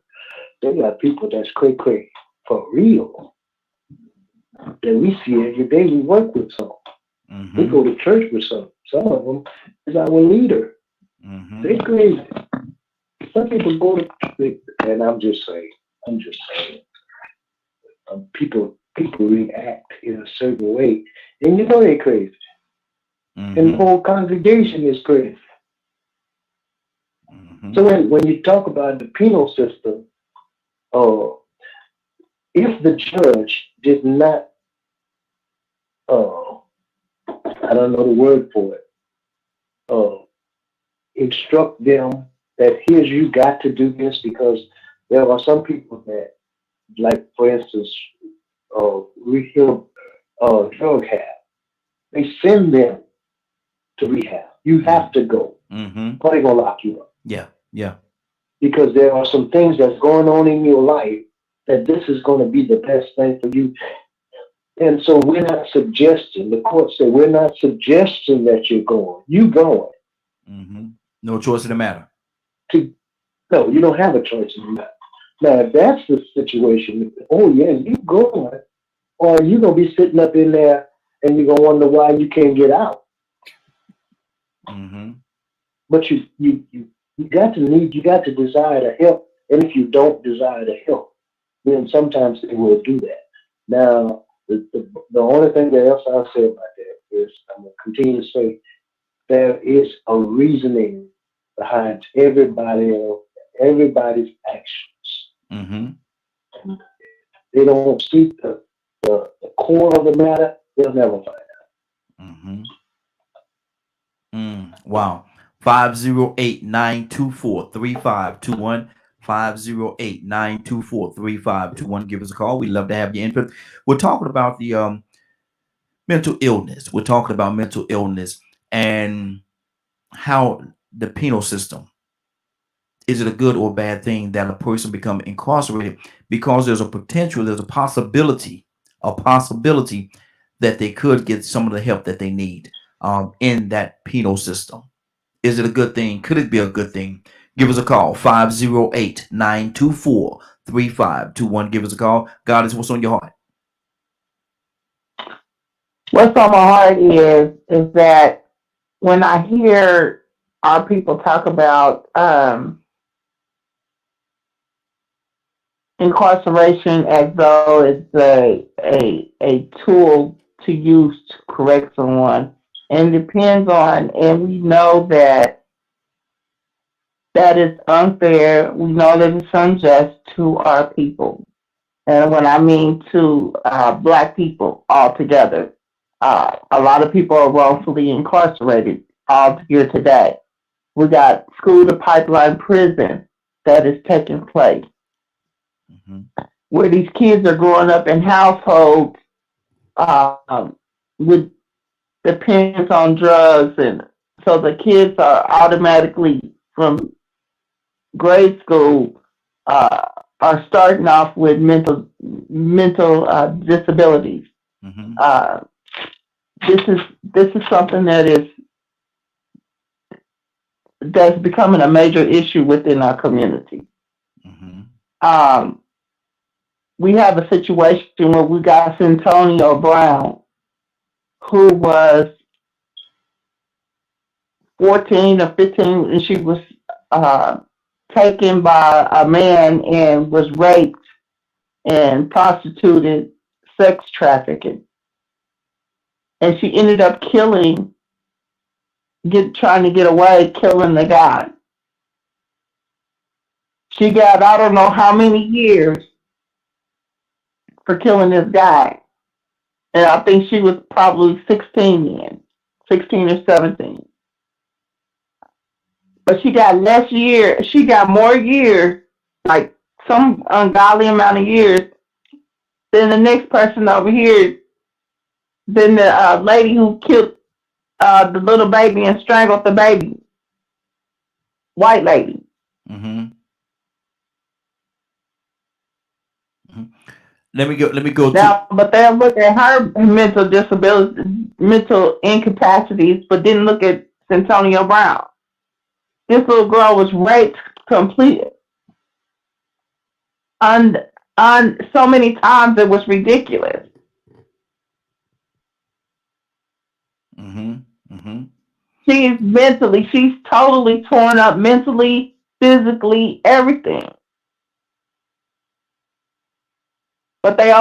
they got people that's cray for real that we see every day. We work with some. We go to church with some. Some of them is our leader. They crazy. Some people go to church, and I'm just saying, people react in a certain way, and you know they're crazy. And the whole congregation is crazy. So when you talk about the penal system, if the judge did not, I don't know the word for it, instruct them that here's you got to do this, because there are some people that, like for instance, drug have. They send them to rehab. You have to go, Mm-hmm. or they're gonna lock you up Yeah. Yeah. because there are some things that's going on in your life that this is going to be the best thing for you. And so we're not suggesting. The court said we're not suggesting that you're going. You going Mm-hmm. No choice in the matter. to no. You don't have a choice in that. Now, if that's the situation, oh yeah, you going, or you gonna be sitting up in there and you're gonna wonder why you can't get out. Mm-hmm. But you got to desire to help, and if you don't desire to help, then sometimes they will do that. Now, the only thing that else I'll say about that is I'm gonna continue to say there is a reasoning behind everybody's actions. Mm-hmm. They don't see the core of the matter, they'll never find out. Mm-hmm. Wow. 508-924-3521. 508-924-3521. Give us a call. We'd love to have your input. We're talking about the mental illness. We're talking about mental illness and how the penal system, is it a good or bad thing that a person become incarcerated because there's a potential, there's a possibility that they could get some of the help that they need in that penal system. Is it a good thing? Could it be a good thing? Give us a call, 508-924-3521. Give us a call. God, is what's on your heart? What's on my heart is that when I hear our people talk about incarceration as though it's a tool to use to correct someone, and it depends on, and we know that is unfair. We know that it's unjust to our people, and when I mean to Black people altogether. A lot of people are wrongfully incarcerated all here today. We got school to pipeline prison that is taking place, Mm-hmm. where these kids are growing up in households with dependence on drugs, and so the kids are automatically from grade school are starting off with mental disabilities. Mm-hmm. This is something that's becoming a major issue within our community. Mm-hmm. We have a situation where we got Santonio Brown, who was 14 or 15, and she was taken by a man and was raped and prostituted, sex trafficking. And she ended up trying to get away, killing the guy. She got, I don't know how many years for killing this guy. And I think she was probably 16 then, 16 or 17. But she got less years, she got more years, like some ungodly amount of years, than the next person over here, than the lady who killed the little baby and strangled the baby. White lady. Mm-hmm. Mm-hmm. Let me go now, but they'll look at her mental disabilities, mental incapacities, but didn't look at Santonio Brown. This little girl was raped completely. On so many times it was ridiculous. Mm-hmm. Mm-hmm. She's totally torn up mentally, physically, everything. But they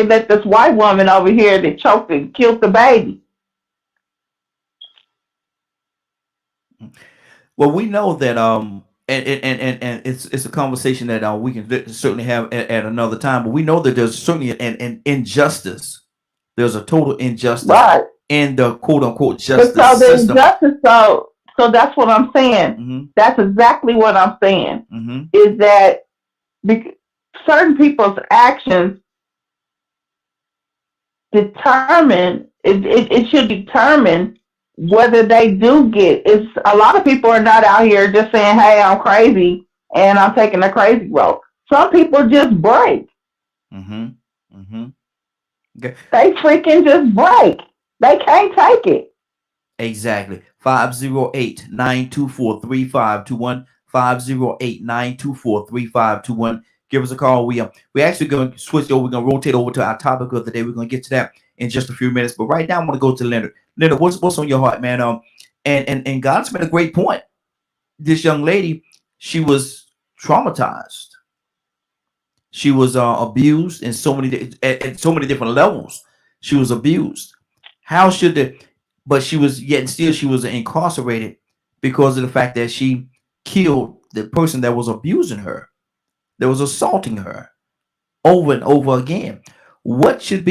let this white woman over here that choked and killed the baby. Well, we know that and it's a conversation that we can certainly have at another time. But we know that there's certainly an injustice. There's a total injustice in the quote unquote justice system. So that's what I'm saying. Mm-hmm. That's exactly what I'm saying. Mm-hmm. Is that certain people's actions determine it should determine whether they do get. It's a lot of people are not out here just saying, "Hey, I'm crazy and I'm taking a crazy road." Some people just break. Mm-hmm. Mm-hmm. Okay. They freaking just break. They can't take it. Exactly. 508-924-3521. 508-924-3521. Give us a call. We actually going to switch over. We're going to rotate over to our topic of the day. We're going to get to that in just a few minutes. But right now, I want to go to Leonard. Leonard, what's on your heart, man? And God's made a great point. This young lady, she was traumatized. She was abused in so many at so many different levels. She was abused. How should the but she was yet and still she was incarcerated because of the fact that she killed the person that was abusing her, that was assaulting her over and over again. What would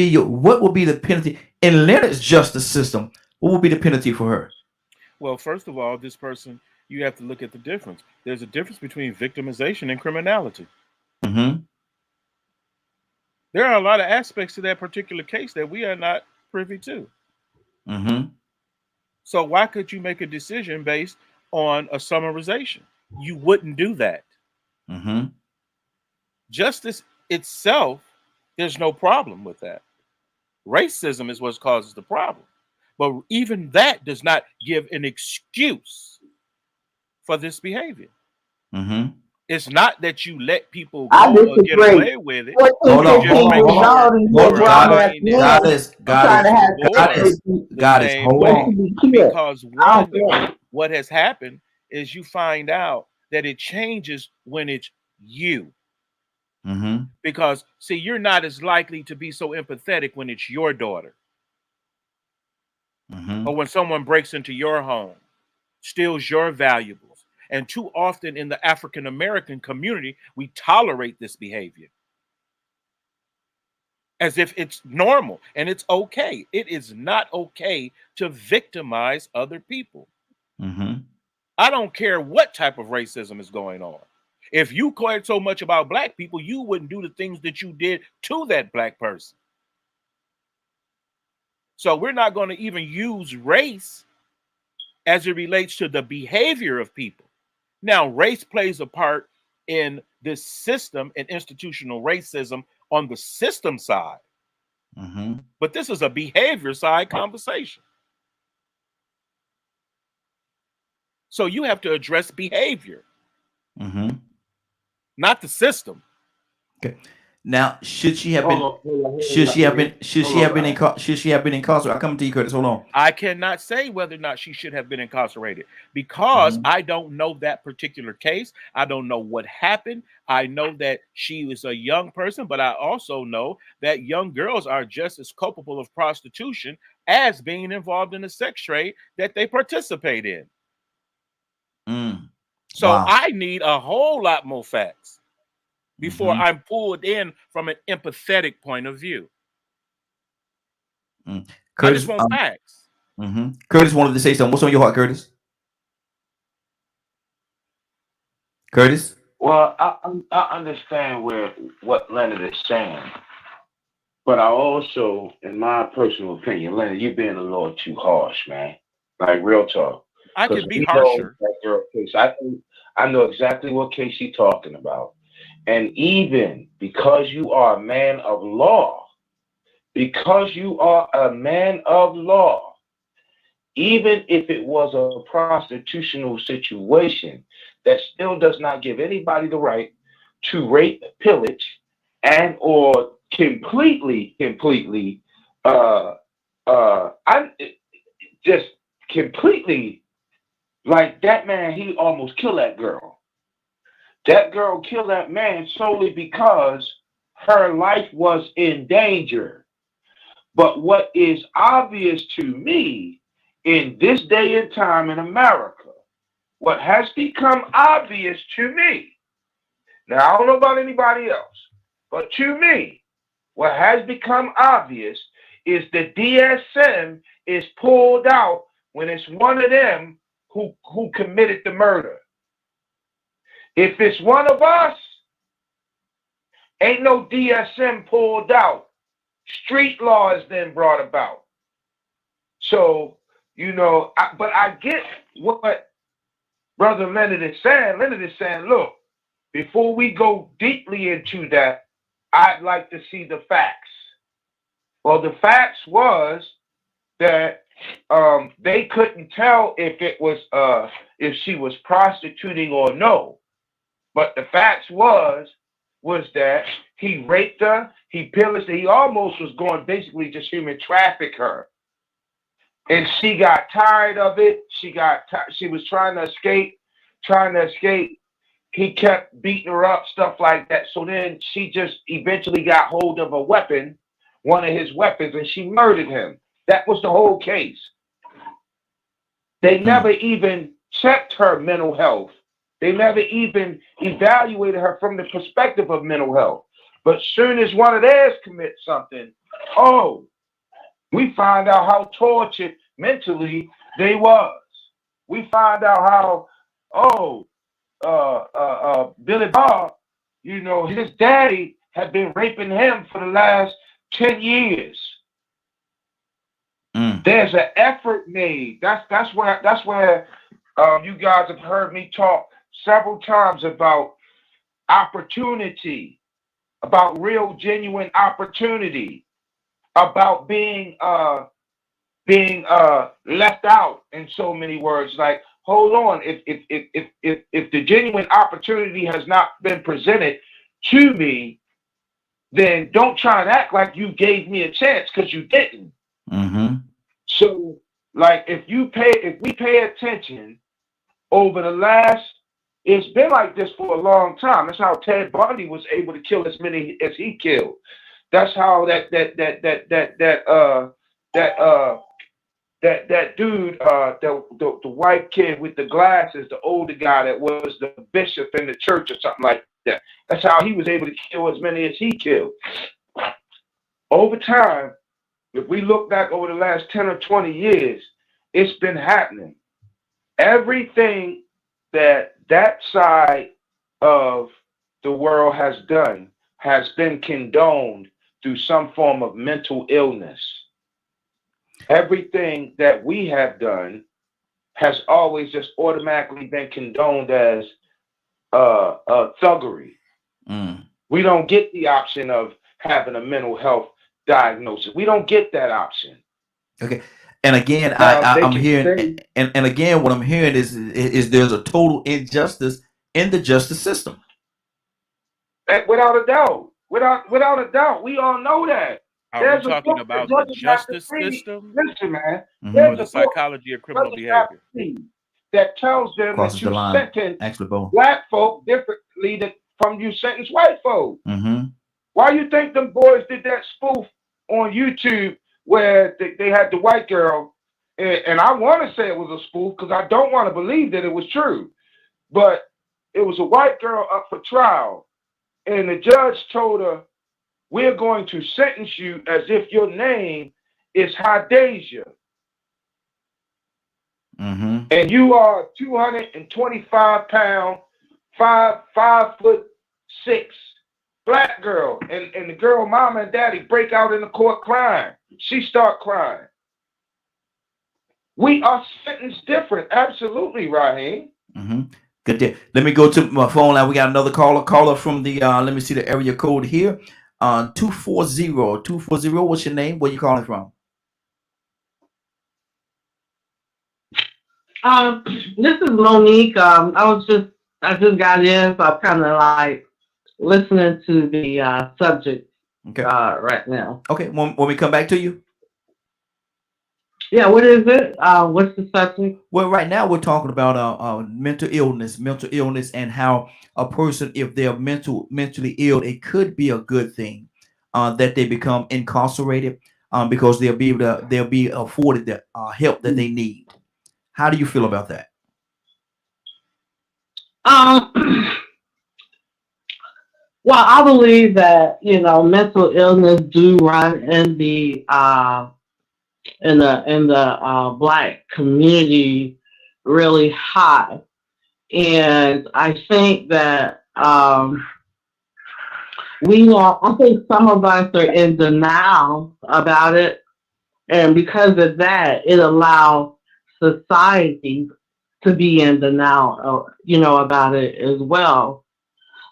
be the penalty in Leonard's justice system? What would be the penalty for her? Well, first of all, this person, you have to look at the difference. There's a difference between victimization and criminality. Mm-hmm. There are a lot of aspects to that particular case that we are not privy to. Mm-hmm. So why could you make a decision based on a summarization? You wouldn't do that. Mm-hmm. Justice itself, there's no problem with that. Racism is what causes the problem. But even that does not give an excuse for this behavior. Mm-hmm. It's not that you let people I go or get disagree. away with it. 14, Hold on, 15 Just make years sure old and you're you're grown ass applying men. it Trying to have across sex the Goddess, same hold just way. to on. be killed. Because I one, don't care. what has happened is you find out that it changes when it's you. Mm-hmm. Because see, you're not as likely to be so empathetic when it's your daughter Mm-hmm. or when someone breaks into your home, steals your valuables. And too often in the African American community, we tolerate this behavior as if it's normal and it's okay. It is not okay to victimize other people. Mm-hmm. I don't care what type of racism is going on. If you cared so much about black people, you wouldn't do the things that you did to that black person. So we're not going to even use race as it relates to the behavior of people. Now, race plays a part in this system and institutional racism on the system side. Mm-hmm. But this is a behavior side conversation. So you have to address behavior, Mm-hmm. not the system. Okay. Now, should she have been? Hold on, Should she have been? Should she have been? Ryan. Should she have been incarcerated? I'll come to you, Curtis. Hold on. I cannot say whether or not she should have been incarcerated because Mm-hmm. I don't know that particular case. I don't know what happened. I know that she was a young person, but I also know that young girls are just as culpable of prostitution as being involved in the sex trade that they participate in. Mm. So Wow. I need a whole lot more facts before Mm-hmm. I'm pulled in from an empathetic point of view. Mm. I just Curtis. want facts. Mm-hmm. Curtis wanted to say something. What's on your heart, Curtis? Curtis. Well, I understand what Leonard is saying, but I also, in my personal opinion, Leonard, you're being a little too harsh, man. Like real talk, I because can be we know harsher. that girl case. I know exactly what case she's talking about, and even because you are a man of law, because you are a man of law, even if it was a prostitutional situation, that still does not give anybody the right to rape, pillage, and or completely, I just completely like that man. He almost killed that girl. That girl killed that man solely because her life was in danger. But what is obvious to me in this day and time in America, what has become obvious to me, now I don't know about anybody else, but to me, what has become obvious is the DSM is pulled out when it's one of them who committed the murder. If it's one of us, ain't no DSM pulled out street law is then brought about. So, but I get what Brother Leonard is saying. Leonard is saying, look, before we go deeply into that, I'd like to see the facts. Well, the facts was that they couldn't tell if it was if she was prostituting or no. But the facts was that he raped her, he pillaged her, he almost was going basically just human traffic her. And she got tired of it. She was trying to escape. He kept beating her up, stuff like that. So then she just eventually got hold of a weapon, one of his weapons, and she murdered him. That was the whole case. They never even checked her mental health. They never even evaluated her from the perspective of mental health. But soon as one of theirs commits something, we find out how tortured mentally they was. We find out how, Billy Bob, his daddy had been raping him for the last 10 years. There's an effort made. That's where you guys have heard me talk several times about opportunity, about real genuine opportunity, about being left out in so many words. Like, hold on, if the genuine opportunity has not been presented to me, then don't try and act like you gave me a chance, because you didn't. So, like, if we pay attention over the last, it's been like this for a long time. That's how Ted Bundy was able to kill as many as he killed. That's how that dude, the white kid with the glasses, the older guy that was the bishop in the church or something like that. That's how he was able to kill as many as he killed. Over time, if we look back over the last 10 or 20 years, it's been happening. Everything that side of the world has done has been condoned through some form of mental illness. Everything that we have done has always just automatically been condoned as thuggery. We don't get the option of having a mental health diagnosis. We don't get that option. Okay. And again, I'm hearing, and again, what I'm hearing is there's a total injustice in the justice system. Without a doubt. Without a doubt. We all know that. Are we talking about the justice system? Listen, man. Or the psychology of criminal behavior? That tells them that you sentence both black folk differently from you sentence white folk. Why you think them boys did that spoof on YouTube where they had the white girl, and I want to say it was a spoof because I don't want to believe that it was true, but it was a white girl up for trial, and the judge told her, "We're going to sentence you as if your name is Hadeja. And you are 225 pound, 5'6" black girl." And the girl mama and daddy break out in the court crying. She start crying. We are sentenced different. Absolutely, Raheem. Good day. Let me go to my phone line. We got another caller from the let me see the area code here. 240. What's your name? Where you calling from? This is Monique. I just got in, so I'm kind of like listening to the subject right now. Okay, when we come back to you. Yeah, what is it? What's the subject? Well, right now we're talking about mental illness, and how a person, if they're mentally ill, it could be a good thing that they become incarcerated because they'll be afforded the help that they need. How do you feel about that? Well, I believe that mental illness do run in the Black community really high, and I think that I think some of us are in denial about it, and because of that, it allows society to be in denial, about it as well.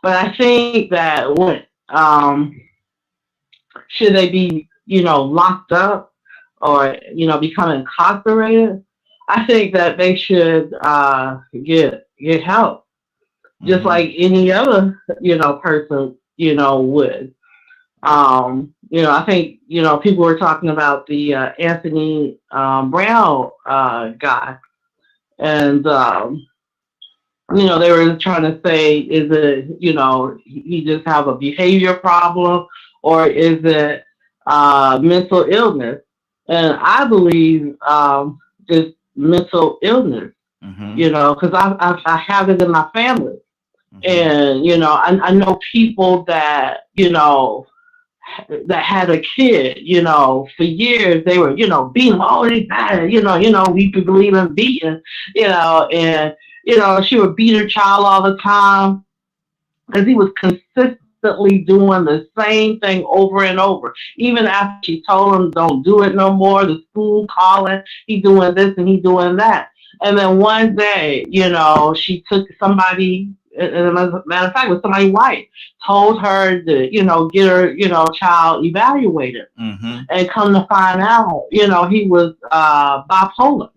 But I think that should they be, locked up or, become incarcerated? I think that they should get help, just like any other, person, would. I think, people were talking about the Anthony Brown guy, and they were trying to say, is it, he just have a behavior problem, or is it mental illness? And I believe it's mental illness, because I have it in my family. And, I know people that, that had a kid, for years they were, beating all these bad, we could believe in beating, and, she would beat her child all the time because he was consistently doing the same thing over and over. Even after she told him don't do it no more, the school calling, he doing this and he doing that. And then one day, she took somebody, and as a matter of fact, it was somebody white, told her to, get her, child evaluated. And come to find out, he was bipolar.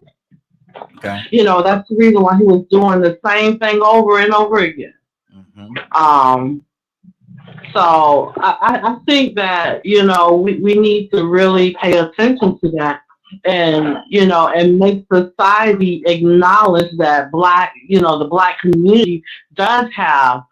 Okay. That's the reason why he was doing the same thing over and over again. So I think that, we need to really pay attention to that, and, and make society acknowledge that the Black community does have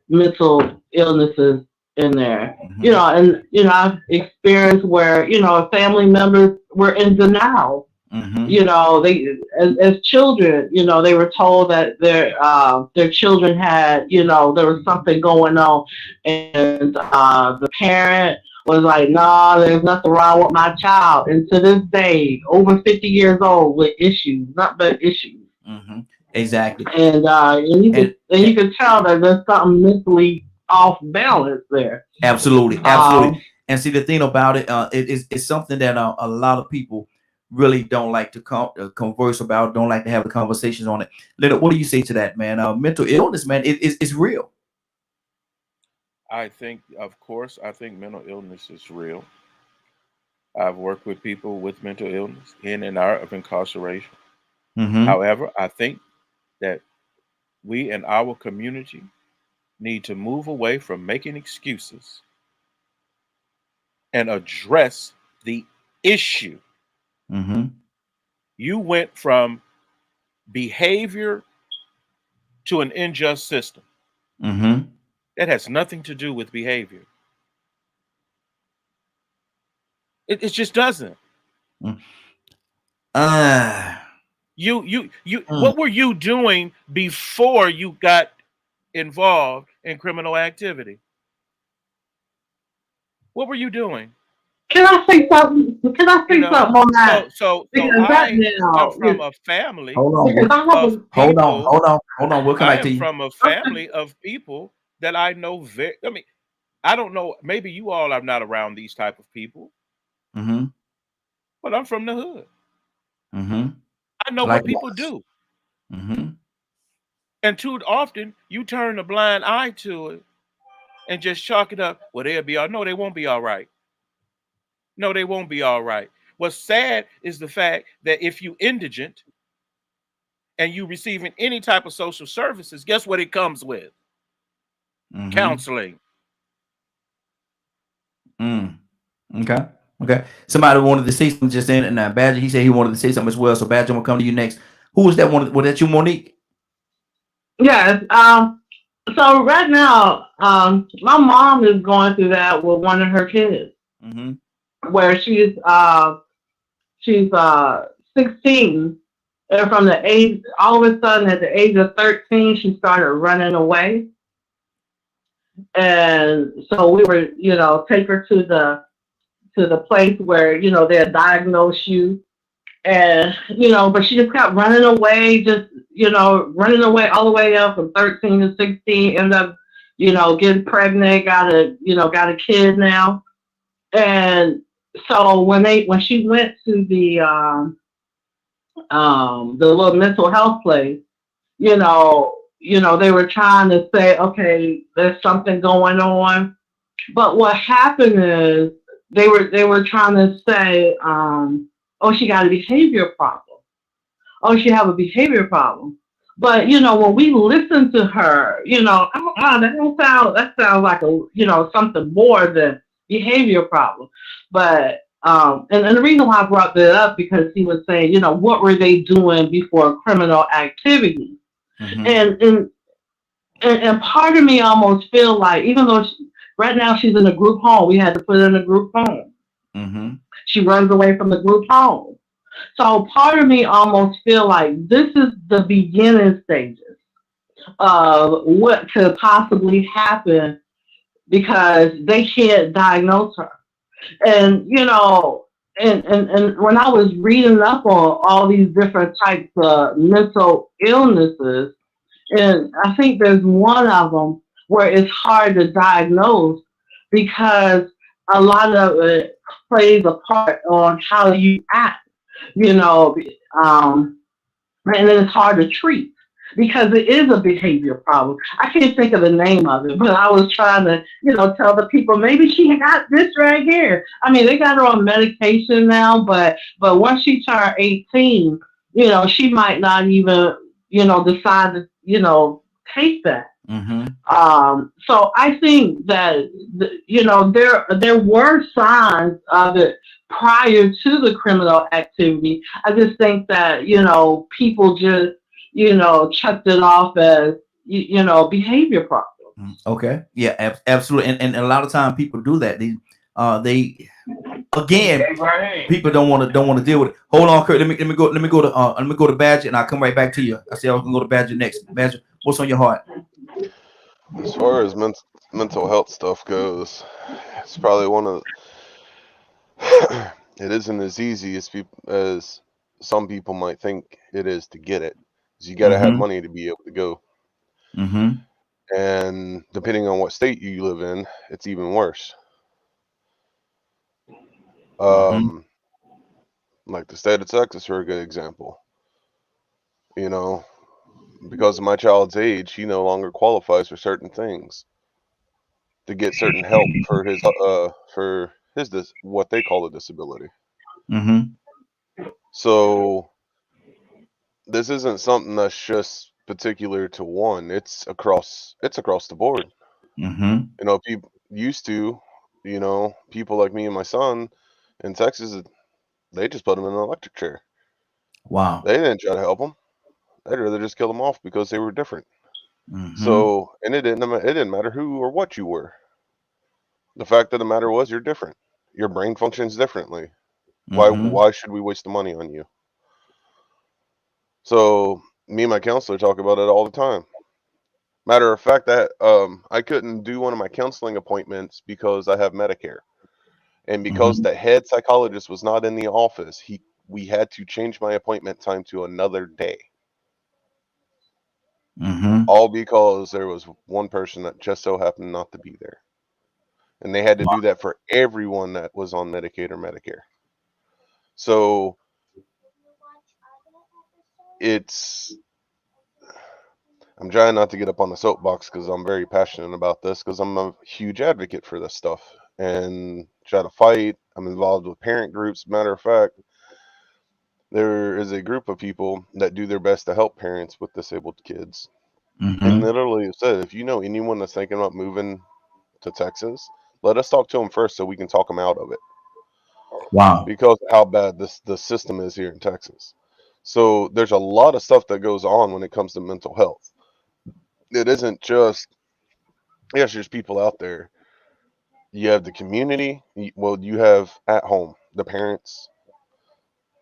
mental illnesses in there. And, I've experienced where, family members were in denial. They, as children, they were told that their children had, there was something going on, and the parent was like, "No, there's nothing wrong with my child." And to this day, over 50 years old, with issues, not but issues. Exactly. And you can tell that there's something mentally off balance there. Absolutely. And see, the thing about it, it's something that a lot of people really don't like to converse about, don't like to have the conversations on it. Leonard, what do you say to that, man? Mental illness, man, it's real. I think, of course, mental illness is real. I've worked with people with mental illness in and out of incarceration. However, I think that we in our community need to move away from making excuses and address the issue. You went from behavior to an unjust system. That has nothing to do with behavior. It just doesn't. What were you doing before you got involved in criminal activity? What were you doing? Can I say something? Something on that? So I'm from a family. Hold on. We'll come back to you. From a family of people that I know I don't know. Maybe you all are not around these type of people. But I'm from the hood. I know what people do. And too often you turn a blind eye to it and just chalk it up. Well, they'll be all. No, they won't be all right. No, they won't be all right. What's sad is the fact that if you indigent and you receiving any type of social services, guess what it comes with? Counseling. Okay. Somebody wanted to say something just in, and Badger, he said he wanted to say something as well. So Badger, I'm gonna come to you next. Who was that one? Was that you, Monique? Yes. So right now, my mom is going through that with one of her kids, where she's 16, and from the age, all of a sudden at the age of 13, she started running away, and so we were, take her to the place where they'll diagnose you, and but she just kept running away, running away all the way up from 13 to 16, ended up getting pregnant, got a kid now. And so when she went to the little mental health place, they were trying to say, okay, there's something going on. But what happened is they were trying to say, oh, she got a behavior problem. Oh, she have a behavior problem. But when we listen to her, that sounds like something more than behavior problem. But and the reason why I brought that up because he was saying, what were they doing before criminal activity? Mm-hmm. And part of me almost feel like even though right now she's in a group home, we had to put her in a group home. Mm-hmm. She runs away from the group home. So part of me almost feel like this is the beginning stages of what could possibly happen because they can't diagnose her. And and when I was reading up on all these different types of mental illnesses, and I think there's one of them where it's hard to diagnose because a lot of it plays a part on how you act, you know, and then it's hard to treat because it is a behavior problem. I can't think of the name of it, but I was trying to, tell the people maybe she got this right here. I mean, they got her on medication now, but once she turned 18, she might not even, decide to, take that. Mm-hmm. So I think that there were signs of it prior to the criminal activity. I just think that people just chucked it off as behavior problems. Okay, yeah, absolutely, and a lot of time people do that. They again, people don't want to deal with it. Hold on, Kurt. Let me go to Badger, and I'll come right back to you. I say I was gonna go to Badger next. Badger, what's on your heart? As far as mental health stuff goes, it's probably one of it isn't as easy as some people might think it is to get it. 'Cause you got to have Mm-hmm. money to be able to go, Mm-hmm. and depending on what state you live in, it's even worse. Mm-hmm. Like the state of Texas, for a good example. Because of my child's age, he no longer qualifies for certain things to get certain help for what they call a disability. Mm-hmm. So this isn't something that's just particular to one. It's across the board. Mm-hmm. People used to, people like me and my son in Texas, they just put him in an electric chair. Wow. They didn't try to help him. They'd rather just kill them off because they were different. Mm-hmm. So, and it didn't matter who or what you were. The fact of the matter was you're different. Your brain functions differently. Mm-hmm. Why should we waste the money on you? So me and my counselor talk about it all the time. Matter of fact, that I couldn't do one of my counseling appointments because I have Medicare, and because Mm-hmm. the head psychologist was not in the office, we had to change my appointment time to another day. Mm-hmm. All because there was one person that just so happened not to be there, and they had to do that for everyone that was on Medicaid or Medicare. So I'm trying not to get up on the soapbox because I'm very passionate about this because I'm a huge advocate for this stuff and try to fight. I'm involved with parent groups. Matter of fact, there is a group of people that do their best to help parents with disabled kids. Mm-hmm. And literally it said, if you know anyone that's thinking about moving to Texas, let us talk to them first so we can talk them out of it. Wow. Because of how bad the system is here in Texas. So there's a lot of stuff that goes on when it comes to mental health. It isn't just, yes, there's people out there. You have the community. You have at home the parents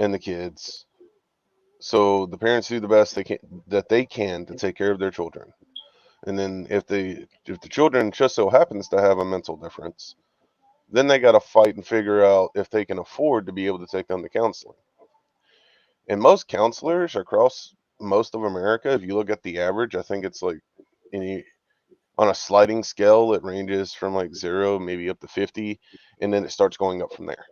and the kids. So the parents do the best they can to take care of their children. And then if the children just so happens to have a mental difference, then they got to fight and figure out if they can afford to be able to take them to counseling. And most counselors across most of America, if you look at the average, I think it's like On a sliding scale, it ranges from like 0 maybe up to 50, and then it starts going up from there,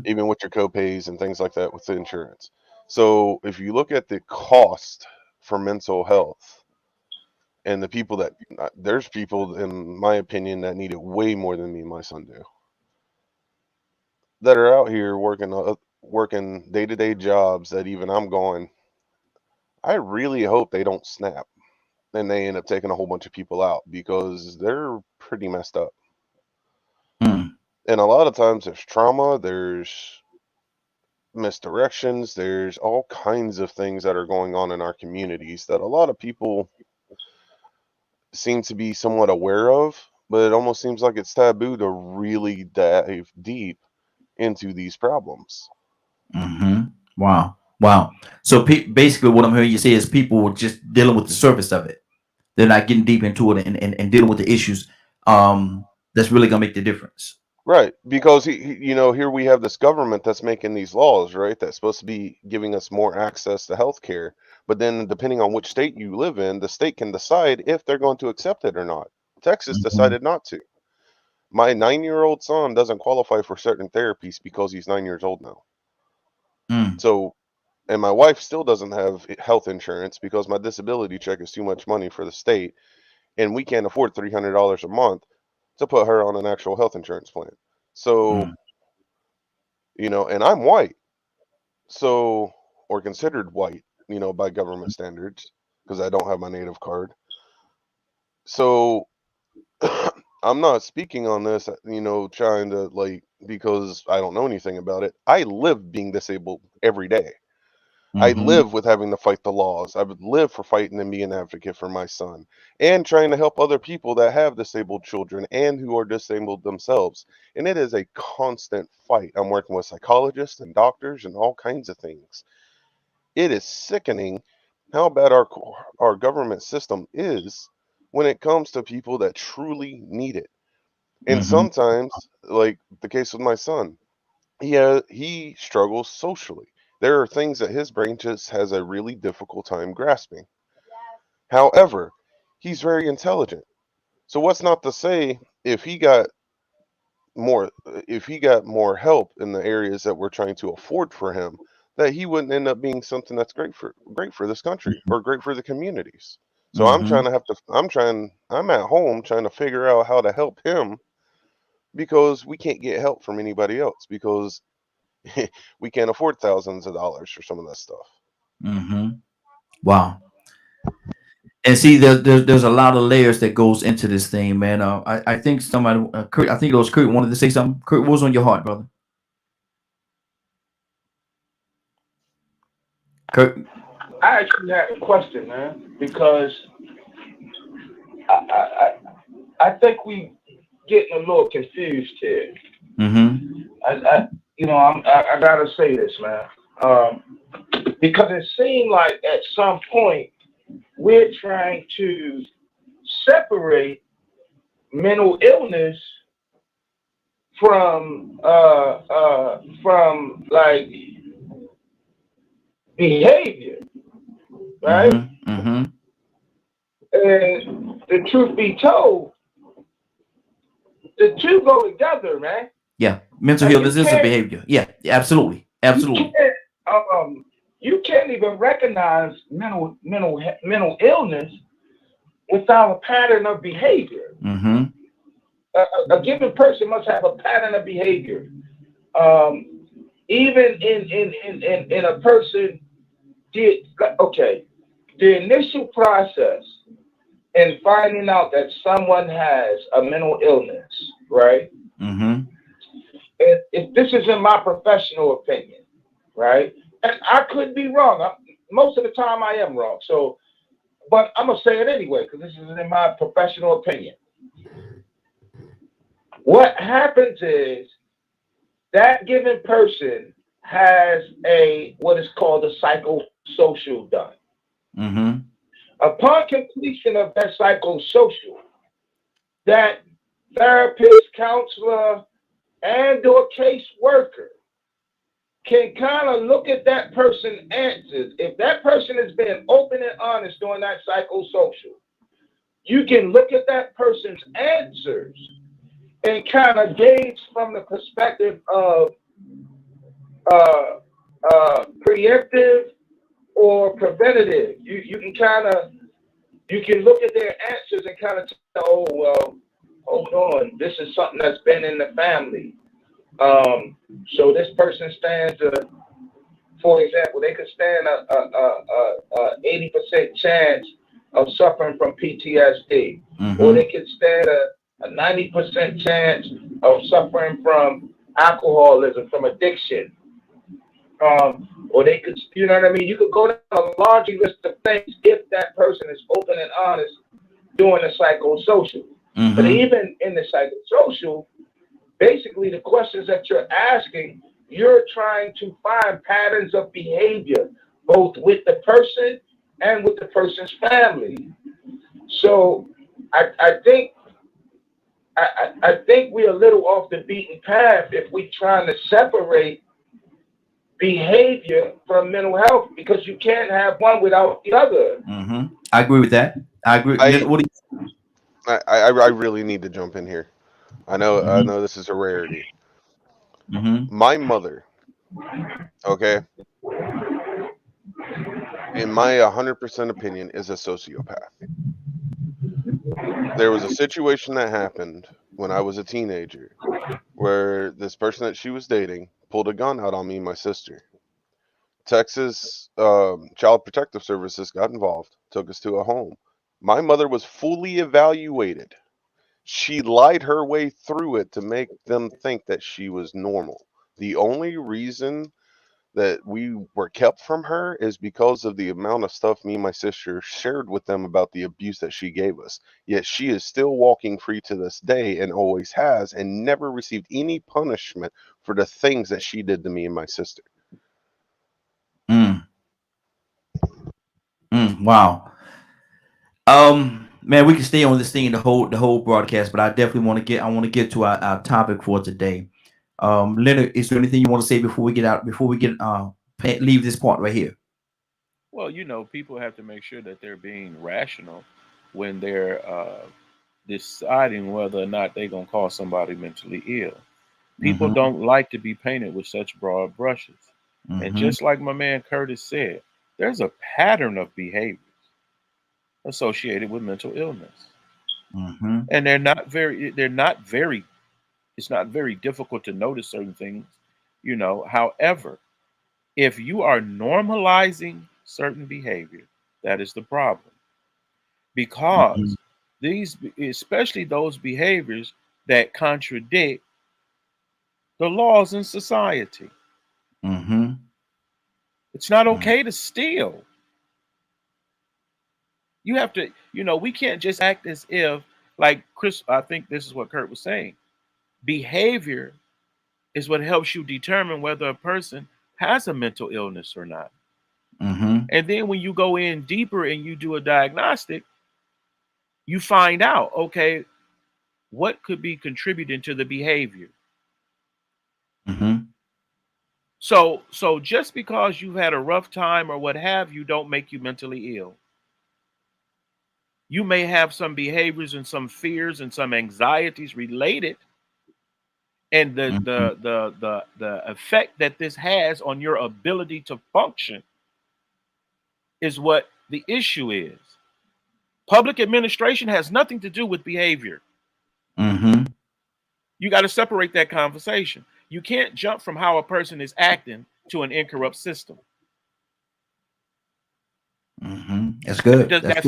even with your copays and things like that with the insurance. So if you look at the cost for mental health and the people that there's people, in my opinion, that need it way more than me and my son do, that are out here working day-to-day jobs that even I'm going, I really hope they don't snap and they end up taking a whole bunch of people out, because they're pretty messed up. And a lot of times there's trauma, there's misdirections, there's all kinds of things that are going on in our communities that a lot of people seem to be somewhat aware of, but it almost seems like it's taboo to really dive deep into these problems. Wow. So basically what I'm hearing you say is people are just dealing with the surface of it. They're not getting deep into it and dealing with the issues that's really gonna make the difference. Right, because here we have this government that's making these laws, right? That's supposed to be giving us more access to health care. But then depending on which state you live in, the state can decide if they're going to accept it or not. Texas decided not to. My 9-year-old son doesn't qualify for certain therapies because he's 9 years old now. So, and my wife still doesn't have health insurance because my disability check is too much money for the state, and we can't afford $300 a month to put her on an actual health insurance plan. So, and I'm white, so, or considered white, by government standards, because I don't have my native card. So, I'm not speaking on this, trying to because I don't know anything about it. I live being disabled every day. I live with having to fight the laws. I would live for fighting and being an advocate for my son, and trying to help other people that have disabled children and who are disabled themselves. And it is a constant fight. I'm working with psychologists and doctors and all kinds of things. It is sickening how bad our government system is when it comes to people that truly need it. And sometimes, like the case with my son, he struggles socially. There are things that his brain just has a really difficult time grasping. However, he's very intelligent. So what's not to say if he got more help in the areas that we're trying to afford for him, that he wouldn't end up being something that's great for this country or great for the communities. So I'm at home trying to figure out how to help him, because we can't get help from anybody else, because we can't afford thousands of dollars for some of that stuff. Wow. And see, there's a lot of layers that goes into this thing, man. I think somebody, Kurt, I think it was Kurt, wanted to say something. Kurt, what was on your heart, brother? Kurt, I actually had a question, man, because I think we getting a little confused here. I gotta say this, man, because it seemed like at some point we're trying to separate mental illness from like behavior, right? And the truth be told, the two go together, man. Yeah, mental illness is a behavior. Yeah, absolutely. You can't even recognize mental illness without a pattern of behavior. A given person must have a pattern of behavior. Even in a person the initial process in finding out that someone has a mental illness, right? If this is in my professional opinion, right? And I could be wrong. Most of the time I am wrong. So, but I'm going to say it anyway, because this is in my professional opinion. What happens is that given person has what is called a psychosocial done. Upon completion of that psychosocial, that therapist, counselor, and/or caseworker can kind of look at that person's answers. If that person has been open and honest during that psychosocial, you can look at that person's answers and kind of gauge from the perspective of preemptive or preventative. You can look at their answers and kind of tell, oh well, hold on, this is something that's been in the family. So this person stands for example, they could stand a 80% chance of suffering from PTSD, or they could stand a 90% chance of suffering from alcoholism, from addiction. Or they could, you know what I mean? You could go down a large list of things if that person is open and honest doing the psychosocial. But even in the psychosocial, basically the questions that you're asking, you're trying to find patterns of behavior, both with the person and with the person's family. So I think we're a little off the beaten path if we're trying to separate behavior from mental health, because you can't have one without the other. I agree with that. I agree. What do you? I really need to jump in here. I know this is a rarity. My mother, okay, in my 100% opinion, is a sociopath. There was a situation that happened when I was a teenager where this person that she was dating pulled a gun out on me and my sister. Texas Child Protective Services got involved, took us to a home. My mother was fully evaluated. She lied her way through it to make them think that she was normal. The only reason that we were kept from her is because of the amount of stuff me and my sister shared with them about the abuse that she gave us. Yet she is still walking free to this day and always has, and never received any punishment for the things that she did to me and my sister. Wow. Man, we can stay on this thing the whole broadcast, but I definitely want to get to our topic for today. Leonard, is there anything you want to say before we leave this part right here? Well, people have to make sure that they're being rational when they're deciding whether or not they're going to call somebody mentally ill. People don't like to be painted with such broad brushes. And just like my man Curtis said, there's a pattern of behaviors associated with mental illness. And it's not very difficult to notice certain things, However, if you are normalizing certain behavior, that is the problem. Because especially those behaviors that contradict the laws in society. It's not okay to steal. You have to, we can't just act as if, like Chris, I think this is what Kurt was saying. Behavior is what helps you determine whether a person has a mental illness or not. And then when you go in deeper and you do a diagnostic, you find out, okay, what could be contributing to the behavior. So just because you've had a rough time or what have you, don't make you mentally ill. You may have some behaviors and some fears and some anxieties related, and the effect that this has on your ability to function is what the issue is. Public administration has nothing to do with behavior. You got to separate that conversation. You can't jump from how a person is acting to an incorrupt system. That's good. That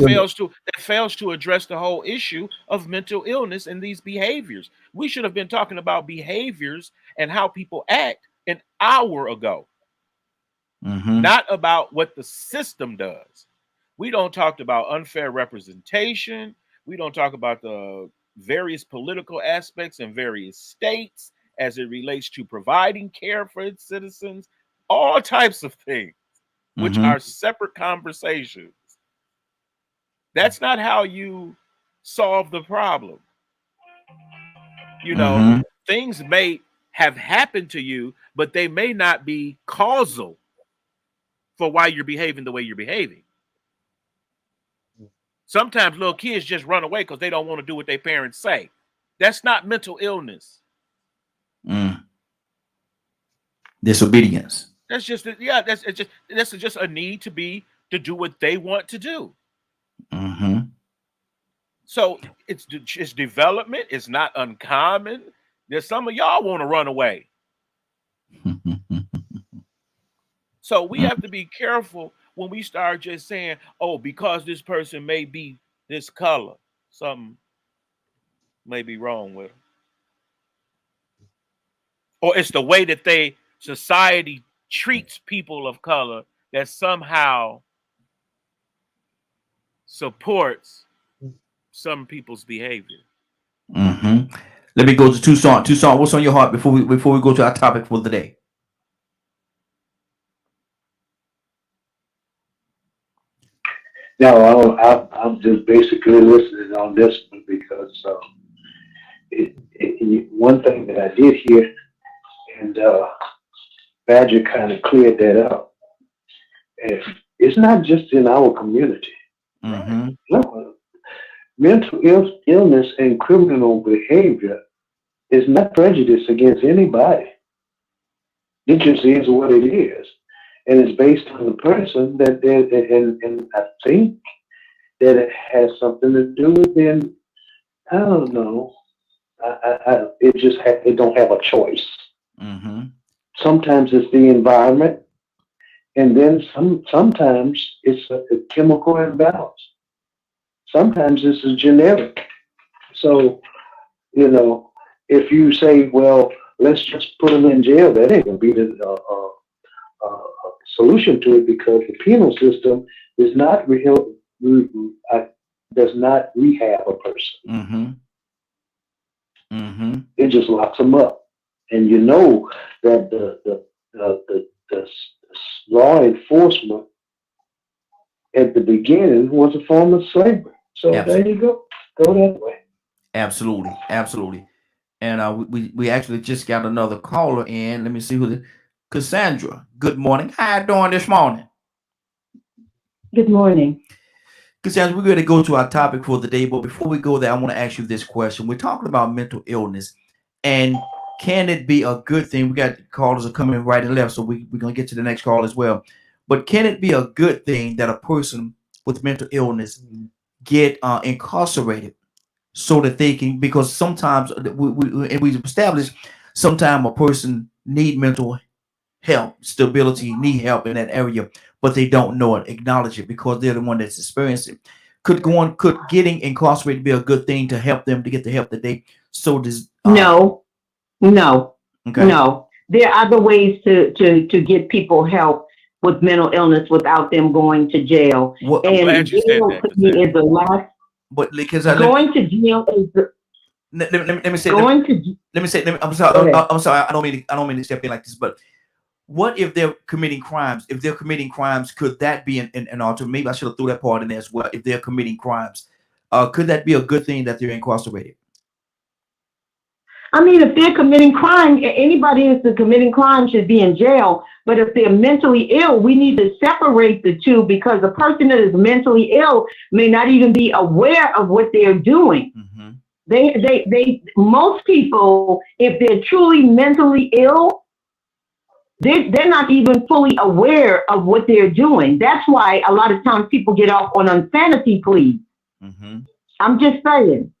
fails to address the whole issue of mental illness and these behaviors. We should have been talking about behaviors and how people act an hour ago, not about what the system does. We don't talk about unfair representation. We don't talk about the various political aspects in various states as it relates to providing care for its citizens, all types of things, which are separate conversations. That's not how you solve the problem. Things may have happened to you, but they may not be causal for why you're behaving the way you're behaving. Sometimes little kids just run away because they don't want to do what their parents say. That's not mental illness. Disobedience. That's just that's just a need to do what they want to do. So it's development. It's not uncommon. There's some of y'all want to run away. So we have to be careful when we start just saying, oh, because this person may be this color, something may be wrong with them. Or it's the way that society treats people of color that somehow supports some people's behavior. Let me go to Tucson. Tucson, what's on your heart before we go to our topic for the day? No, I'm just basically listening on this one because one thing that I did hear, and Badger kind of cleared that up. And it's not just in our community. No, mental illness and criminal behavior is not prejudice against anybody. It just is what it is. And it's based on the person and I think that it has something to do with them. I don't know. It don't have a choice. Sometimes it's the environment, and then sometimes it's a chemical imbalance. Sometimes this is generic. So, if you say, well, let's just put them in jail, that ain't gonna be the solution to it, because the penal system does not rehab a person. It just locks them up, and that the law enforcement at the beginning was a form of slavery. So there you go that way. Absolutely. And we actually just got another caller in. Let me see who Cassandra. Good morning. How you doing this morning? Good morning. Cassandra, we're going to go to our topic for the day, but before we go there, I want to ask you this question. We're talking about mental illness, and can it be a good thing? We got callers are coming right and left, so we're going to get to the next call as well. But can it be a good thing that a person with mental illness get incarcerated so that they can, because sometimes we established sometimes a person need mental help, stability, need help in that area, but they don't know it, acknowledge it, because they're the one that's experiencing it. Could getting incarcerated be a good thing to help them to get the help that they No. Okay. No. There are other ways to get people help with mental illness without them going to jail. And jail to me is the last. But because going to jail is the. Let me say. I'm sorry. I don't mean to step in like this, but what if they're committing crimes? If they're committing crimes, could that be an alternative? Maybe I should have threw that part in there as well. If they're committing crimes, could that be a good thing that they're incarcerated? I mean, if they're committing crime, anybody who's committing crime should be in jail. But if they're mentally ill, we need to separate the two, because a person that is mentally ill may not even be aware of what they're doing. Most people, if they're truly mentally ill, they're not even fully aware of what they're doing. That's why a lot of times people get off on insanity pleas. I'm just saying.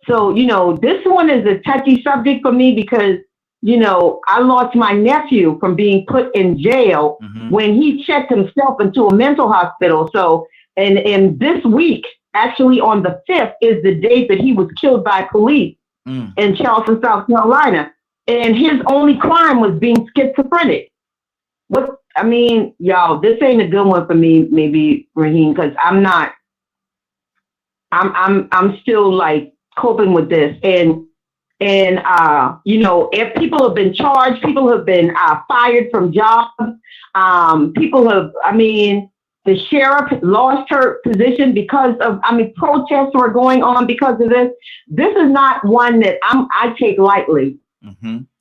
So, this one is a touchy subject for me because, I lost my nephew from being put in jail when he checked himself into a mental hospital. So, and this week, actually on the 5th, is the date that he was killed by police in Charleston, South Carolina. And his only crime was being schizophrenic. Y'all, this ain't a good one for me, maybe, Raheem, because I'm still like coping with this. And if people have been charged, people have been fired from jobs. The sheriff lost her position because of, protests were going on because of this. This is not one that I take lightly.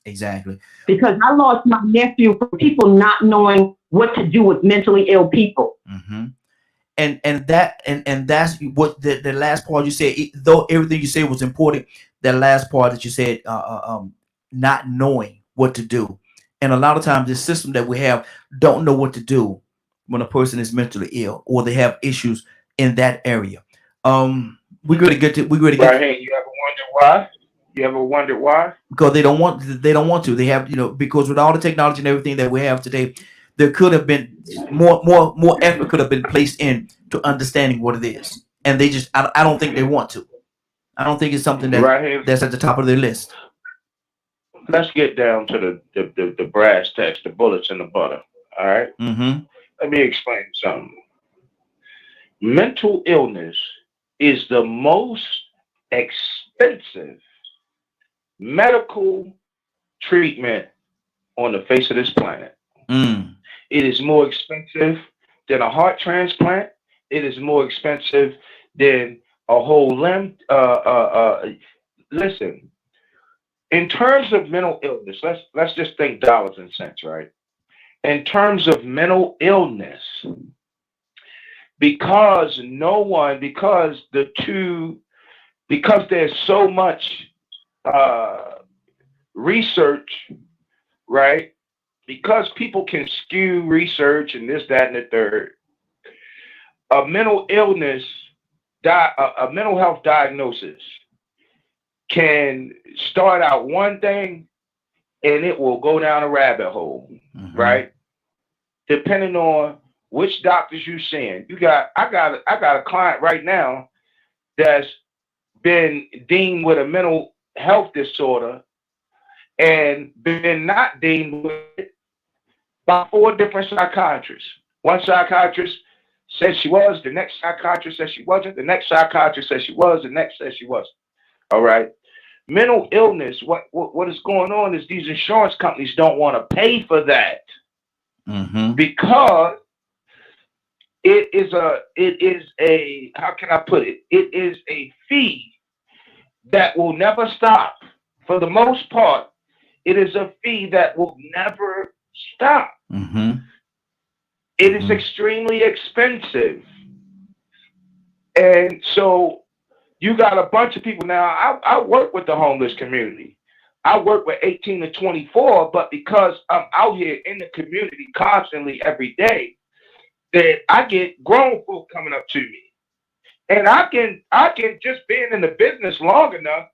Exactly. Because I lost my nephew for people not knowing what to do with mentally ill people. and that's what the last part you said. Though everything you said was important, that last part that you said, not knowing what to do, and a lot of times the system that we have don't know what to do when a person is mentally ill or they have issues in that area. We're going to get to Right. Hey, you ever wonder why? You ever wondered why? because they don't want to. They have, because with all the technology and everything that we have today, there could have been more effort could have been placed in to understanding what it is, and they just I don't think they want to. I don't think it's something Right here. that's at the top of their list. Let's get down to the brass tacks, the bullets in the butter. All right. Mm-hmm. Let me explain something. Mental illness is the most expensive medical treatment on the face of this planet. Mm. It is more expensive than a heart transplant. It is more expensive than a whole limb. Listen, in terms of mental illness, let's just think dollars and cents, right? In terms of mental illness, because there's so much research, right? Because people can skew research and this, that, and the third. A mental illness, a mental health diagnosis can start out one thing and it will go down a rabbit hole, right? Depending on which doctors you're seeing. I got a client right now that's been deemed with a mental health disorder and been not deemed with it by 4 different psychiatrists. One psychiatrist said she was, the next psychiatrist said she wasn't, the next psychiatrist said she was, the next said she wasn't. All right. Mental illness, what is going on is these insurance companies don't want to pay for that because it is a how can I put it? It is a fee that will never stop. For the most part, it is a fee that will never stop. It is extremely expensive. And so you got a bunch of people now. I work with the homeless community. I work with 18 to 24, but because I'm out here in the community constantly every day, that I get grown folk coming up to me. And I can just being in the business long enough,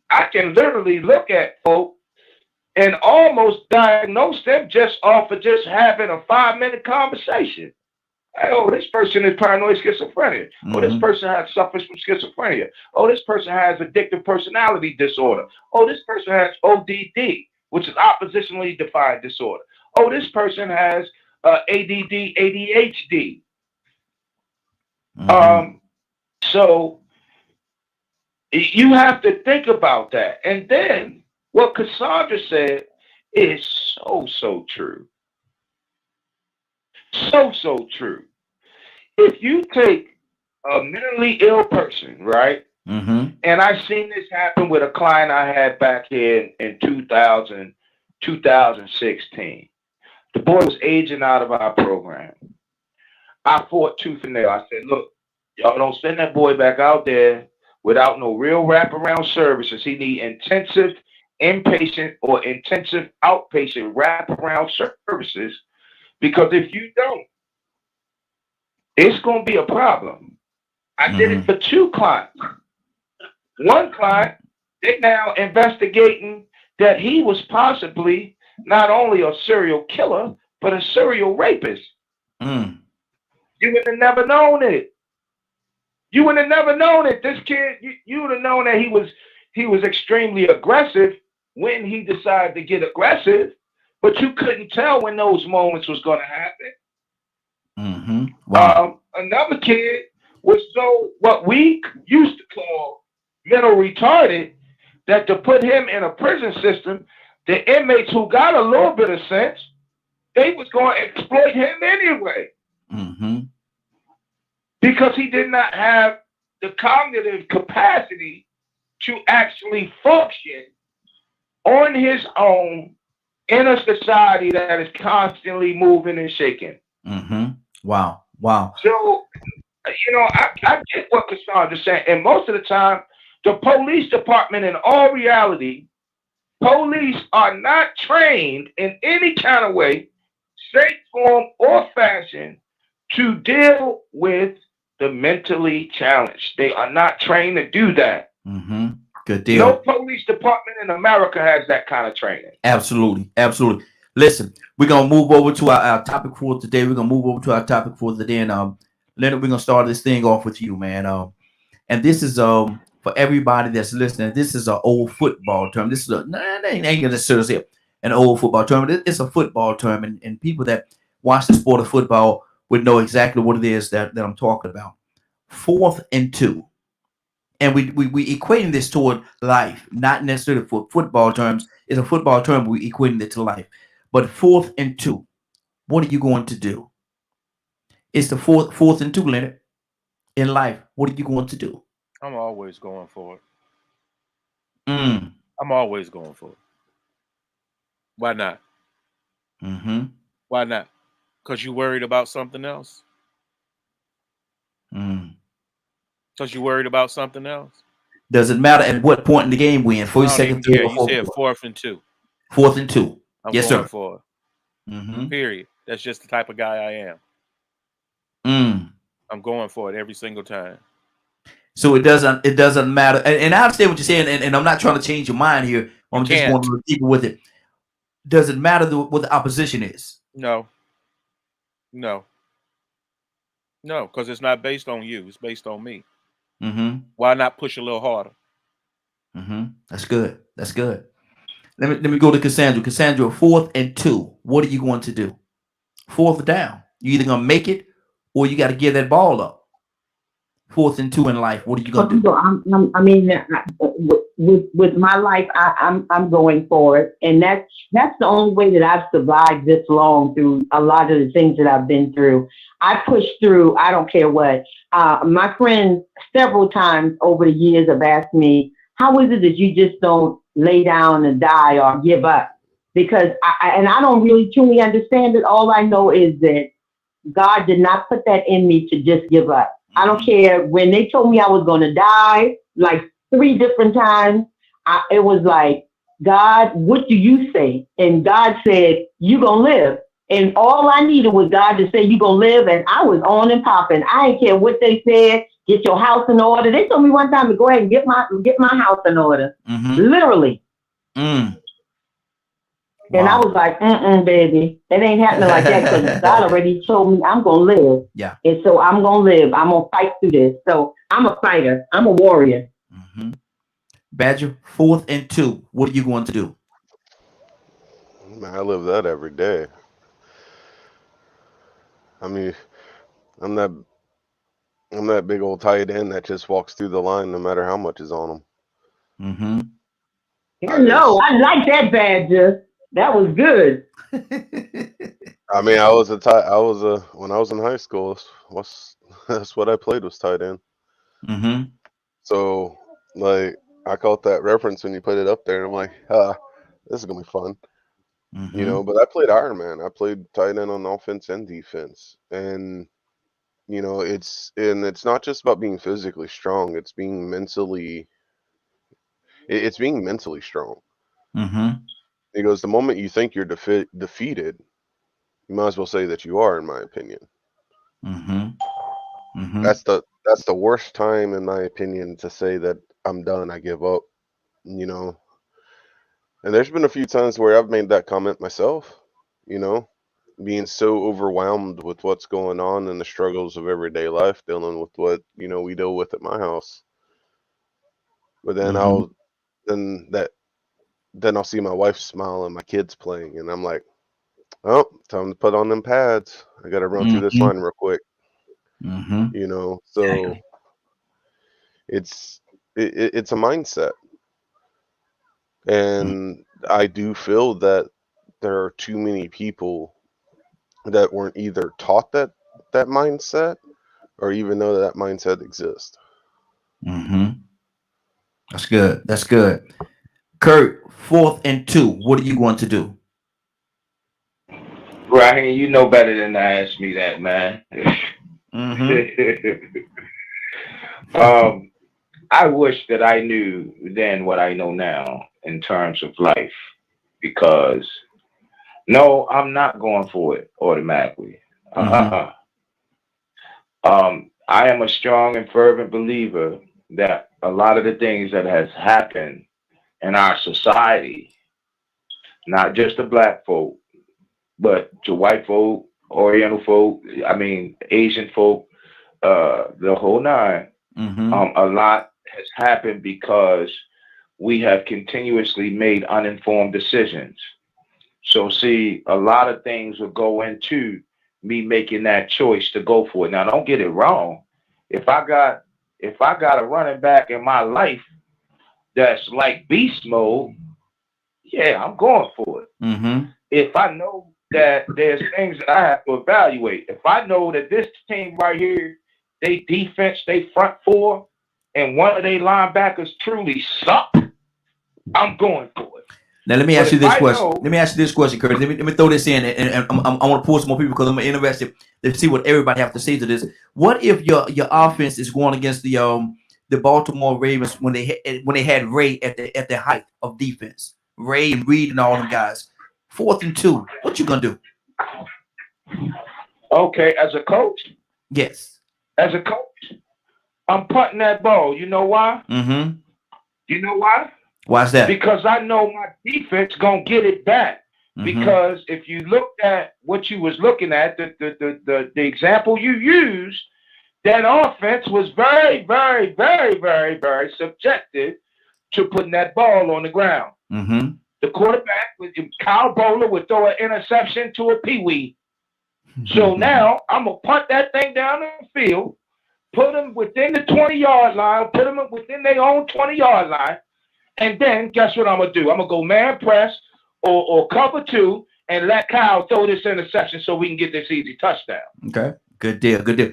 I can literally look at folk and almost diagnose them just off of just having a 5-minute conversation. Oh, this person is paranoid schizophrenia. Oh, this person suffers from schizophrenia. Oh, this person has addictive personality disorder. Oh, this person has ODD, which is oppositionally defined disorder. Oh, this person has ADD, ADHD. So you have to think about that. And then what Cassandra said is so true. So true. If you take a mentally ill person, right? And I've seen this happen with a client I had back in 2016. The boy was aging out of our program. I fought tooth and nail. I said, look, y'all don't send that boy back out there without no real wraparound services. He need intensive inpatient or intensive outpatient wraparound services, because if you don't, it's going to be a problem. I did it for 2 clients. One client, they're now investigating that he was possibly not only a serial killer, but a serial rapist. You would have never known it. You would have never known it. This kid, you would have known that he was extremely aggressive when he decided to get aggressive, but you couldn't tell when those moments was going to happen. Wow. Another kid was what we used to call mental retarded, that to put him in a prison system, the inmates who got a little bit of sense, they was going to exploit him anyway. Because he did not have the cognitive capacity to actually function on his own in a society that is constantly moving and shaking. Wow. So I get what Cassandra's saying, and most of the time, the police department, in all reality, police are not trained in any kind of way, shape, form, or fashion to deal with the mentally challenged. They are not trained to do that. Mm-hmm. Good deal. No police department in America has that kind of training. Absolutely. Absolutely. Listen, we're going to move over to our topic for today. We're going to move over to our topic for today. And Leonard, we're going to start this thing off with you, man. And this is for everybody that's listening. This is an old football term. This is ain't going to necessarily say an old football term. It's a football term. And people that watch the sport of football would know exactly what it is that I'm talking about. 4th and 2. And we equating this toward life, not necessarily for football terms. It's a football term, but we equating it to life. But 4th and 2, what are you going to do? It's the fourth and 2, Leonard, in life. What are you going to do? I'm always going for it. Mm. I'm always going for it. Why not? Mm-hmm. Why not? Because you worried about something else? Mm. Because you worried about something else? Does it matter at what point in the game we in? 42nd, 3rd, You said 4th and 2. 4th and 2. I'm yes, going sir. for it. Mm-hmm. Period. That's just the type of guy I am. Mm. I'm going for it every single time. So it doesn't matter. And I understand what you're saying, and I'm not trying to change your mind here. I'm just wanting to keep with it. Does it matter what the opposition is? No, because it's not based on you. It's based on me. Mm-hmm. Why not push a little harder? Mm-hmm. That's good. That's good. Let me go to Cassandra. Cassandra, 4th and 2. What are you going to do? 4th down. You either gonna make it or you got to give that ball up. 4th and 2 in life. What are you gonna do? I mean, with my life, I'm going for it, and that's the only way that I've survived this long through a lot of the things that I've been through. I push through. I don't care what. My friends several times over the years have asked me, "How is it that you just don't lay down and die or give up?" Because I don't really truly understand it. All I know is that God did not put that in me to just give up. I don't care. When they told me I was going to die, like 3 different times, it was like, God, what do you say? And God said, you're going to live. And all I needed was God to say, you're going to live. And I was on and popping. I didn't care what they said. Get your house in order. They told me one time to go ahead and get my house in order. Mm-hmm. Literally. Mm. And I was like, baby, it ain't happening like that because God already told me I'm going to live. Yeah. And so I'm going to live. I'm going to fight through this. So I'm a fighter. I'm a warrior. Mm-hmm. Badger, 4th and 2. What are you going to do? Man, I live that every day. I mean, I'm that big old tight end that just walks through the line no matter how much is on him. Mm-hmm. I like that, Badger. That was good. I mean, when I was in high school, that's what I played, was tight end. Mm-hmm. So, like, I caught that reference when you put it up there, and I'm like, this is gonna be fun. Mm-hmm. You know, but I played Iron Man. I played tight end on offense and defense, and you know, it's not just about being physically strong. It's being mentally. It's being mentally strong. Mm-hmm. Because the moment you think you're defeated, you might as well say that you are, in my opinion. Mm-hmm. Mm-hmm. That's the worst time, in my opinion, to say that I'm done, I give up. You know, and there's been a few times where I've made that comment myself. You know, being so overwhelmed with what's going on and the struggles of everyday life, dealing with what we deal with at my house. But then then I'll see my wife smile and my kids playing, and I'm like, oh, time to put on them pads. I got to run through this line real quick. Mm-hmm. You know, so it's a mindset. And I do feel that there are too many people that weren't either taught that mindset or even know that mindset exists. Mm-hmm. That's good. That's good. Kurt, 4th and 2. What are you going to do? Raheem, you know better than to ask me that, man. I wish that I knew then what I know now in terms of life, because no, I'm not going for it automatically. I am a strong and fervent believer that a lot of the things that has happened in our society, not just the black folk, but to white folk, Oriental folk, I mean Asian folk, the whole nine. A lot has happened because we have continuously made uninformed decisions. So see, a lot of things will go into me making that choice to go for it. Now, don't get it wrong. If I got a running back in my life that's like beast mode, yeah, I'm going for it. If I know that there's things that I have to evaluate, if I know that this team right here, they defense, they front four, and one of their linebackers truly suck, I'm going for it. Now let me ask you this question. Let me ask you this question, Curtis. Let me throw this in, and I want to pull some more people because I'm interested to see what everybody have to say to this. What if your offense is going against the Baltimore Ravens when they had Ray at the height of defense, Ray and Reed and all them guys, 4th and 2? What you gonna do? Okay, as a coach. Yes. As a coach, I'm punting that ball. You know why? You know why? Why's that? Because I know my defense gonna get it back. Because if you looked at what you was looking at, the example you used, that offense was very, very, very, very, very subjective to putting that ball on the ground. The quarterback, Kyle Bowler, would throw an interception to a peewee. So now I'm gonna punt that thing down the field, put them within the 20-yard line, put them within their own 20-yard line, and then guess what I'm gonna do? I'm gonna go man press or cover 2 and let Kyle throw this interception so we can get this easy touchdown. Okay, good deal, good deal.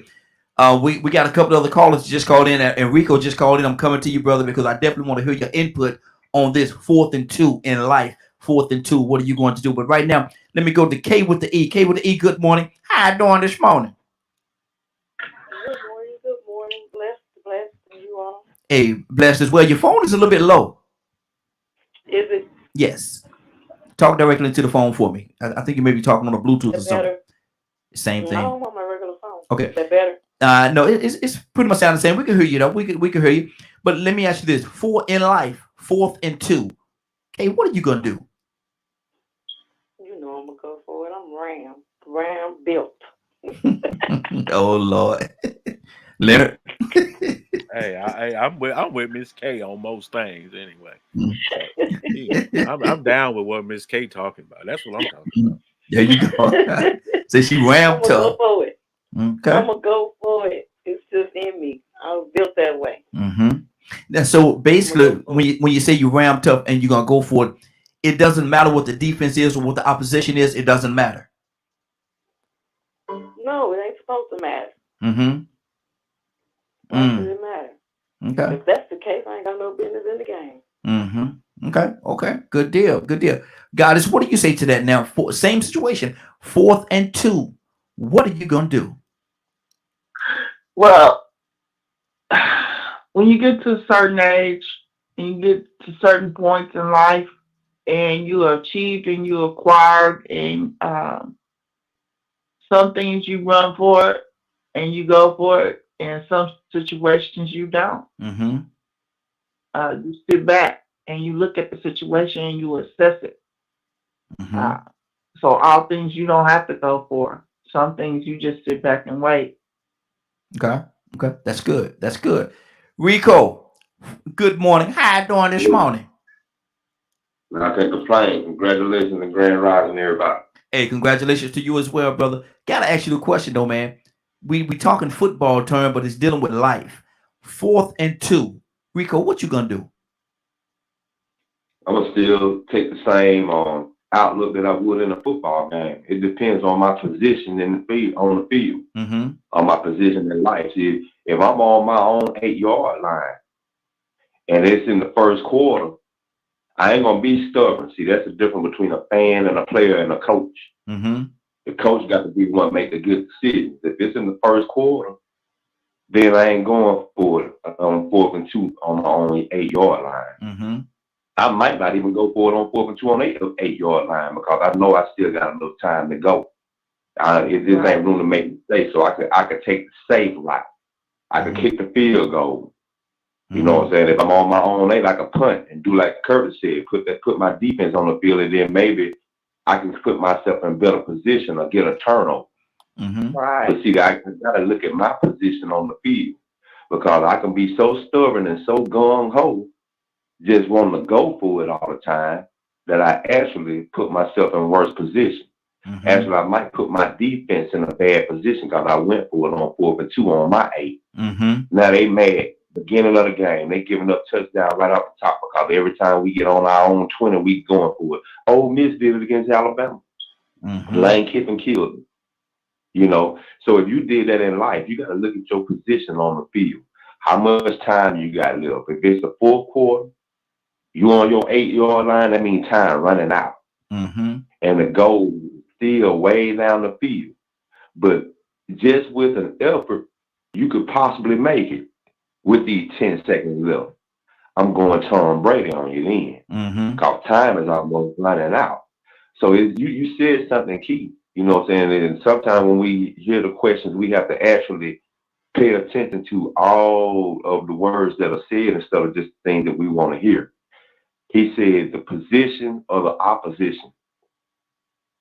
We got a couple of other callers just called in. Enrico just called in. I'm coming to you, brother, because I definitely want to hear your input on this 4th and 2 in life. 4th and 2. What are you going to do? But right now, let me go to K with the E. K with the E. Good morning. How you doing this morning? Good morning. Good morning. Blessed, and you all. Hey, blessed as well. Your phone is a little bit low. Is it? Yes. Talk directly into the phone for me. I think you may be talking on a Bluetooth or something. Same thing. I don't want my regular phone. Okay. Is that better? No, it's pretty much sound the same. We can hear you though. We can hear you. But let me ask you this: 4 in life, 4th and 2. Hey, what are you gonna do? You know I'm gonna go for it. I'm Ram built. Oh Lord, Leonard. Hey, I'm with Miss K on most things anyway. Yeah, I'm down with what Miss K talking about. That's what I'm talking about. There you go. So she ramped up. Go for it. Okay. I'm gonna go for it. It's just in me. I was built that way. Now, so basically, when you say you ramped up and you're gonna go for it, it doesn't matter what the defense is or what the opposition is. It doesn't matter. No, it ain't supposed to matter. Why should it matter? Okay. If that's the case, I ain't got no business in the game. Okay. Good deal. Goddess, what do you say to that now? Same situation, 4th and 2. What are you gonna do? Well, when you get to a certain age and you get to certain points in life and you achieved and you acquired and some things you run for it and you go for it, and some situations you don't. You sit back and you look at the situation and you assess it. So all things you don't have to go for. Some things you just sit back and wait. Okay. That's good. Rico, good morning. How you doing this morning? I can't complain. Congratulations and grand rising, everybody. Hey, congratulations to you as well, brother. Gotta ask you the question though, man. We talking football term, but it's dealing with life. 4th and 2. Rico, what you gonna do? I'm gonna still take the same outlook that I would in a football game. It depends on my position in the field, on the field. On my position in life. See, if I'm on my own 8-yard line and it's in the first quarter, I ain't gonna be stubborn. See, that's the difference between a fan and a player and a coach. The coach got to be the one to make the good decisions. If it's in the first quarter, then I ain't going for it on 4th and 2 on my only 8-yard line. I might not even go for it on 4th and 2 on 8-yard line because I know I still got enough time to go. It just ain't room to make mistakes, so I could take the safe route. I could kick the field goal. You know what I'm saying? If I'm on my own, they like a punt and do like Curtis said, put my defense on the field, and then maybe I can put myself in better position or get a turnover. Right. But see, I gotta look at my position on the field because I can be so stubborn and so gung ho, just wanting to go for it all the time, that I actually put myself in worse position. Actually, I might put my defense in a bad position because I went for it on 4th and 2 on my 8. Now they mad. Beginning of the game, they giving up touchdown right off the top because every time we get on our own 20, we going for it. Ole Miss did it against Alabama. Lane Kiffin killed it. You know, so if you did that in life, you got to look at your position on the field. How much time you got left? If it's the 4th quarter, you on your 8-yard line, that means time running out. And the goal is still way down the field. But just with an effort, you could possibly make it with these 10 seconds left. I'm going Tom Brady on you then. Because time is almost running out. So you said something key. You know what I'm saying? And sometimes when we hear the questions, we have to actually pay attention to all of the words that are said instead of just the things that we want to hear. He said the position of the opposition.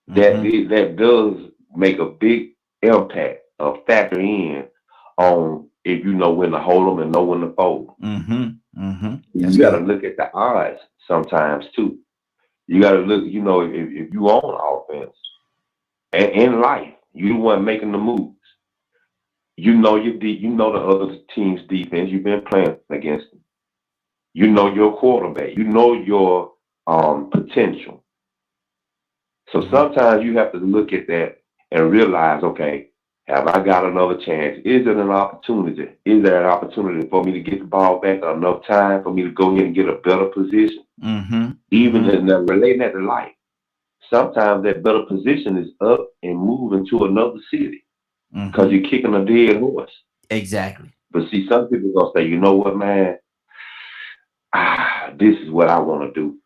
That does make a big impact, a factor in on if you know when to hold them and know when to fold. You got to look at the odds sometimes too. You got to look, you know, if you own offense and in life, you the one making the moves. You know you know the other team's defense. You've been playing against them. You know your quarterback. You know your potential. So sometimes you have to look at that and realize, okay, have I got another chance? Is it an opportunity? Is there an opportunity for me to get the ball back enough time for me to go in and get a better position? Even in relating that to life, sometimes that better position is up and moving to another city because you're kicking a dead horse. Exactly. But see, some people are going to say, you know what, man? This is what I want to do.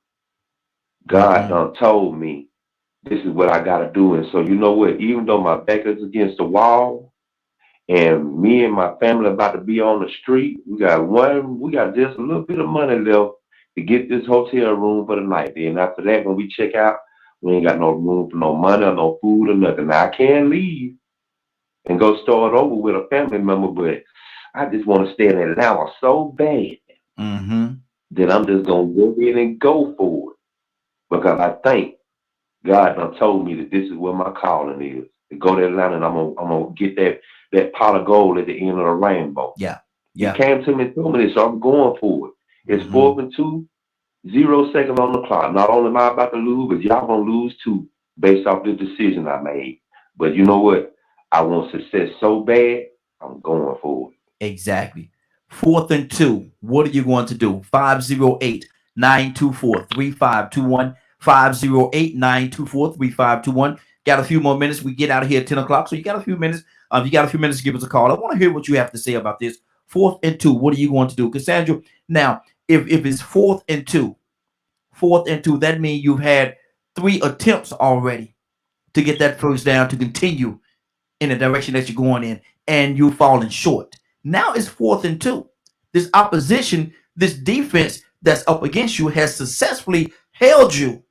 God done told me this is what I got to do. And so, you know what? Even though my back is against the wall and me and my family about to be on the street, we got just a little bit of money left to get this hotel room for the night. Then after that, when we check out, we ain't got no room for no money or no food or nothing. Now, I can leave and go start over with a family member, but I just want to stay in Atlanta so bad that I'm just going to go in and go for it. Because I think God done told me that this is where my calling is. To go to Atlanta and I'm gonna get that pot of gold at the end of the rainbow. Yeah. He came to me and told me this, so I'm going for it. It's 4th and 2, 0 seconds on the clock. Not only am I about to lose, but y'all gonna lose too, based off the decision I made. But you know what? I want success so bad, I'm going for it. Exactly. 4th and 2. What are you going to do? 508-924-3521. 508-924-3521. Got a few more minutes. We get out of here at 10 o'clock. So you got a few minutes. If you got a few minutes, give us a call. I want to hear what you have to say about this. 4th and 2. What are you going to do? Cassandra, now, if it's 4th and 2, that means you've had 3 attempts already to get that first down to continue in the direction that you're going in, and you've fallen short. Now it's 4th and 2. This opposition, this defense that's up against you has successfully held you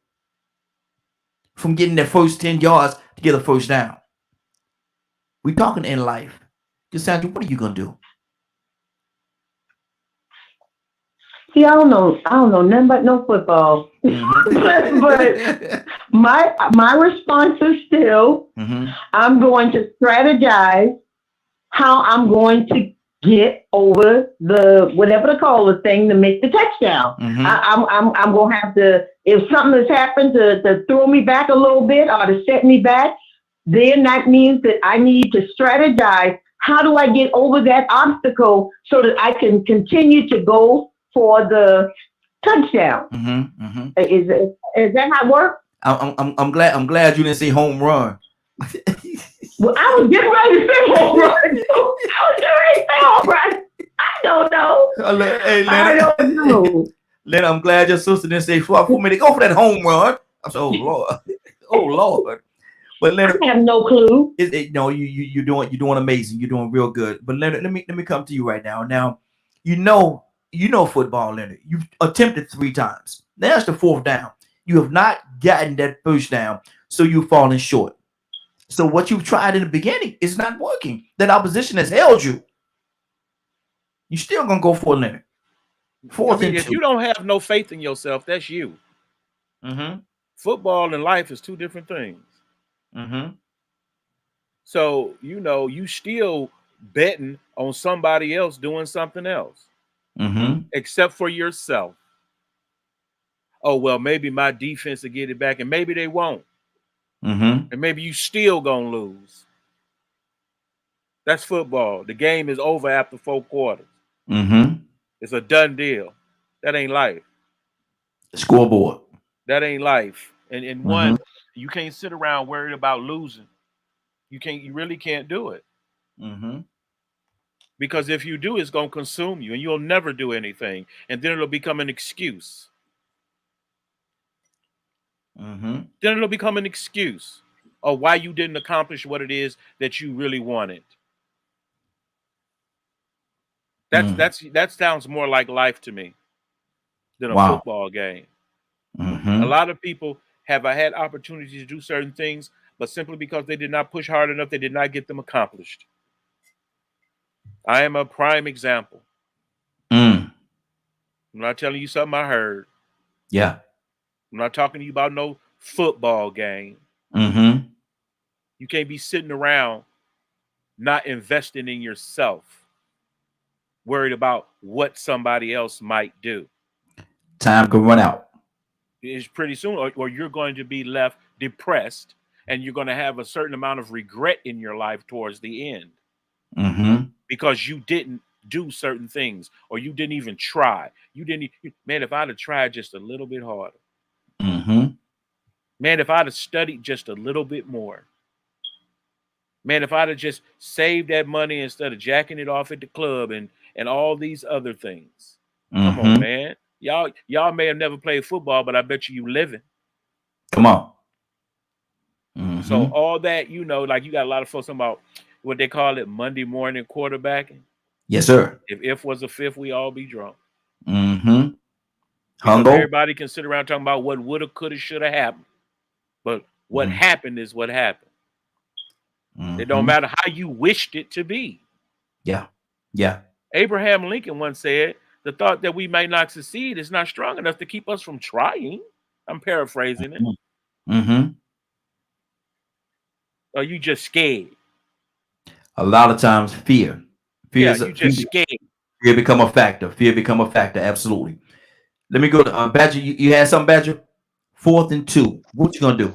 from getting their first 10 yards to get a first down. We're talking in life. Cassandra, what are you going to do? See, I don't know nothing about no football. But my response is still, I'm going to strategize how I'm going to get over the whatever to call the thing to make the touchdown. I'm gonna have to, if something has happened to throw me back a little bit or to set me back, then that means that I need to strategize. How do I get over that obstacle so that I can continue to go for the touchdown? Is that how it works? I'm glad you didn't say home run. Well, I was getting ready to say home run. I was getting ready to say home run. I don't know. Hey, I Leonard. don't know. Leonard, I'm glad your sister didn't say for me to go for that home run. I said, oh Lord, oh Lord. But Leonard, I have no clue. No, you're doing amazing. You're doing real good. But Leonard, let me come to you right now. Now, you know football, Leonard. You've attempted 3 times. Now that's the 4th down. You have not gotten that first down, so you've fallen short. So what you've tried in the beginning is not working. That opposition has held you. You're still gonna go for it, Leonard. 4th and 2. If you don't have no faith in yourself, that's you. Football and life is 2 different things. So you still betting on somebody else doing something else, except for yourself. Oh well, maybe my defense will get it back, and maybe they won't. And maybe you still gonna lose. That's football. The game is over after 4 quarters. It's a done deal. That ain't life. Scoreboard. That ain't life. And one, you can't sit around worried about losing. You really can't do it. Because if you do, it's gonna consume you, and you'll never do anything, and then it'll become an excuse. Then it'll become an excuse of why you didn't accomplish what it is that you really wanted. That sounds more like life to me than a football game. A lot of people have had opportunities to do certain things, but simply because they did not push hard enough, they did not get them accomplished. I am a prime example. I'm not telling you something I heard. Yeah. I'm not talking to you about no football game. You can't be sitting around not investing in yourself, worried about what somebody else might do. Time can run out. It's pretty soon, or you're going to be left depressed, and you're going to have a certain amount of regret in your life towards the end. Because you didn't do certain things, or you didn't even try. Man, if I'd have tried just a little bit harder. Man, if I'd have studied just a little bit more. Man, if I'd have just saved that money instead of jacking it off at the club and all these other things. Come on, man. Y'all may have never played football, but I bet you living. Come on. So all that, like you got a lot of folks talking about what they call it Monday morning quarterbacking. Yes, sir. If was a fifth, we all be drunk. Everybody can sit around talking about what woulda, coulda, shoulda happened. But what happened is what happened. It don't matter how you wished it to be. Yeah. Yeah. Abraham Lincoln once said, the thought that we might not succeed is not strong enough to keep us from trying. I'm paraphrasing it. Or you just scared? A lot of times fear. You just scared. Fear become a factor. Absolutely. Let me go to Badger. You had something, Badger? 4th and 2. What you gonna do?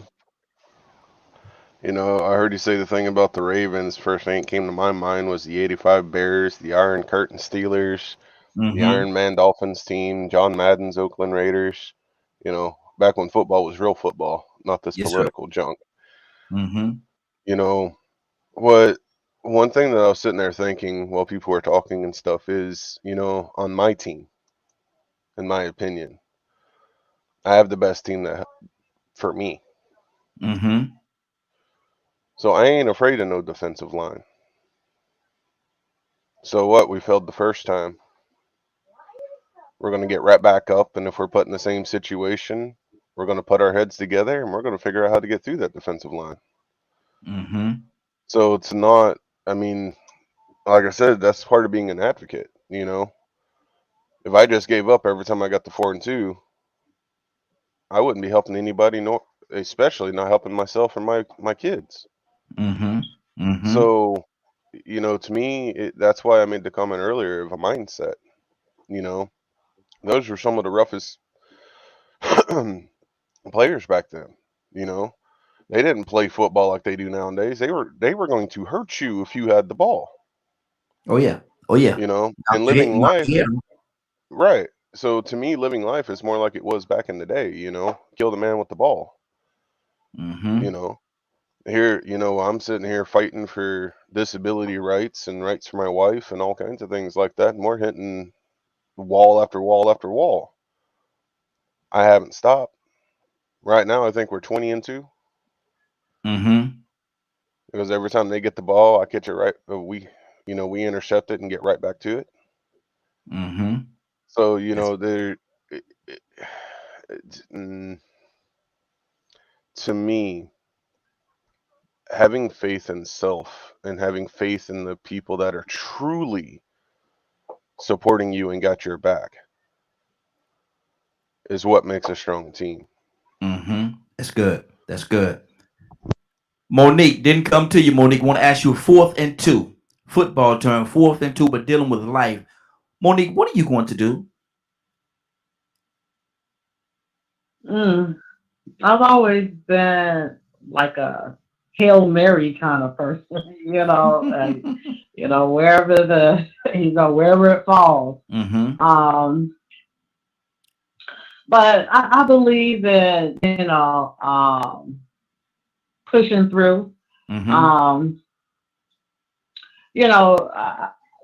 I heard you say the thing about the Ravens. First thing that came to my mind was the '85 Bears, the Iron Curtain Steelers, the Iron Man Dolphins team, John Madden's Oakland Raiders. Back when football was real football, not this political junk. One thing that I was sitting there thinking while people were talking and stuff is, on my team, in my opinion, I have the best team for me. So I ain't afraid of no defensive line. So what? We failed the first time. We're going to get right back up, and if we're put in the same situation, we're going to put our heads together, and we're going to figure out how to get through that defensive line. So it's not, like I said, that's part of being an advocate, If I just gave up every time I got to 4 and 2, I wouldn't be helping anybody, nor especially not helping myself and my kids. So, to me, that's why I made the comment earlier of a mindset. Those were some of the roughest players back then. They didn't play football like they do nowadays. They were going to hurt you if you had the ball. Oh yeah. And living life, right? So to me, living life is more like it was back in the day. Kill the man with the ball. here, I'm sitting here fighting for disability rights and rights for my wife and all kinds of things like that, and we're hitting wall after wall after wall. I haven't stopped. Right now, I think we're 20-2. Mm-hmm. Because every time they get the ball, I catch it right. We intercept it and get right back to it. Mm-hmm. So to me, having faith in self and having faith in the people that are truly supporting you and got your back is what makes a strong team. Mm-hmm. That's good. That's good. Monique didn't come to you. Monique want to ask you 4th and 2 football term, 4th and 2, but dealing with life. Monique, what are you going to do? I've always been like a Hail Mary kind of person, and wherever wherever it falls. Mm-hmm. But I believe in pushing through. Mm-hmm.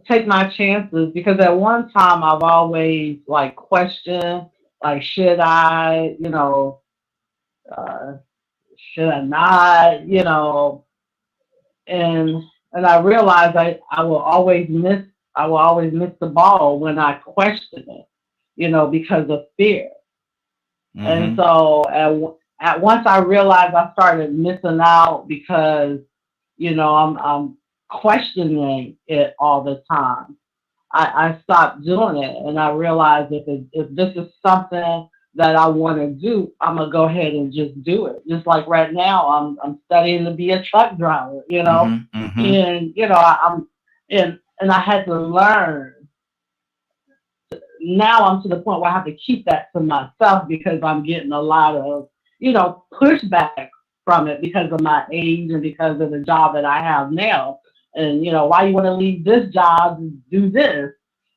Take my chances, because at one time I've always like questioned, like, should I, should I not, and I realized I will always miss the ball when I question it, because of fear. Mm-hmm. And so at once I realized I started missing out because, I'm questioning it all the time. I stopped doing it, and I realized if this is something that I want to do, I'm gonna go ahead and just do it. Just like right now, I'm studying to be a truck driver, Mm-hmm. Mm-hmm. and and I had to learn. Now I'm to the point where I have to keep that to myself because I'm getting a lot of pushback from it because of my age and because of the job that I have now. And why you want to leave this job and do this?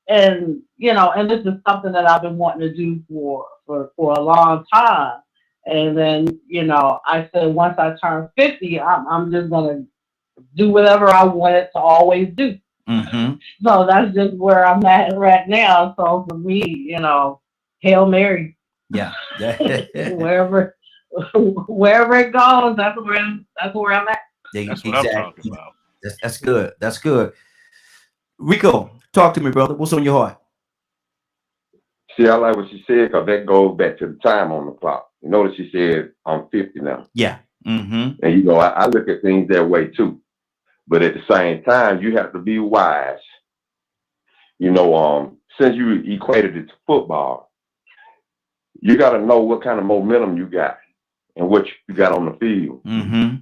And and this is something that I've been wanting to do for a long time. And then I said once I turn 50, I'm just gonna do whatever I wanted to always do. Mm-hmm. So that's just where I'm at right now. So for me, Hail Mary. Yeah. wherever it goes, that's where I'm at. That's what I'm talking about. That's good. That's good. Rico, talk to me, brother. What's on your heart? See, I like what she said because that goes back to the time on the clock. You notice she said I'm 50 now. Yeah. Mm-hmm. And I look at things that way too. But at the same time, you have to be wise. Since you equated it to football, you got to know what kind of momentum you got and what you got on the field. Mm-hmm.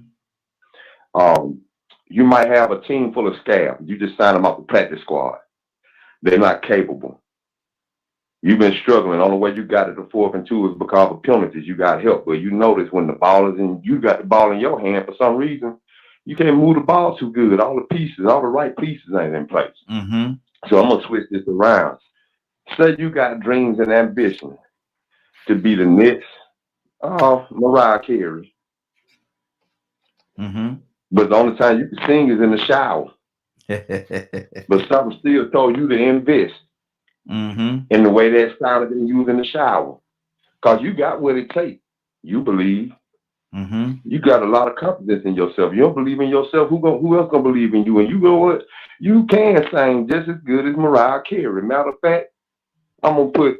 You might have a team full of scabs. You just sign them off the practice squad. They're not capable. You've been struggling. The only way you got it to 4th and 2 is because of penalties. You got help. But you notice when the ball is in, you got the ball in your hand for some reason, you can't move the ball too good. All the right pieces ain't in place. Mm-hmm. So I'm going to switch this around. Say you got dreams and ambition to be the next Mariah Carey. Mm-hmm. But the only time you can sing is in the shower. But something still told you to invest in the way that sounded in you in the shower. Because you got what it takes. You believe. Mm-hmm. You got a lot of confidence in yourself. You don't believe in yourself. Who else gonna believe in you? And you know what? You can sing just as good as Mariah Carey. Matter of fact, I'm gonna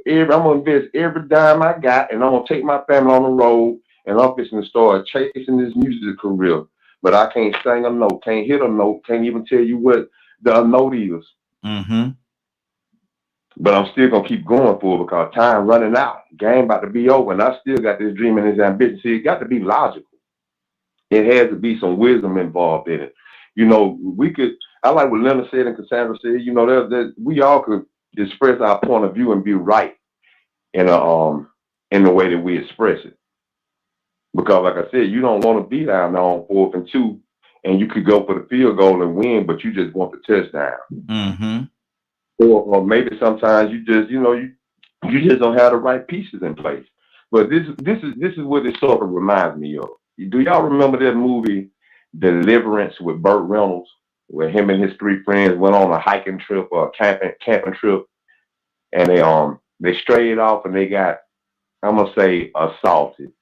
invest every dime I got, and I'm gonna take my family on the road, and I'm fixing to start chasing this music career. But I can't sing a note, can't hit a note, can't even tell you what the note is. Mm-hmm. But I'm still gonna keep going for it because time running out. Game about to be over, and I still got this dream and this ambition. See, it got to be logical. It has to be some wisdom involved in it. I like what Leonard said and Cassandra said. We all could express our point of view and be right in the way that we express it. Because, like I said, you don't want to be down on 4th and 2, and you could go for the field goal and win, but you just want the touchdown. Mm-hmm. Or maybe sometimes you just, you just don't have the right pieces in place. But this is what it sort of reminds me of. Do y'all remember that movie Deliverance with Burt Reynolds, where him and his 3 friends went on a hiking trip or a camping trip, and they strayed off and they got, I'm gonna say, assaulted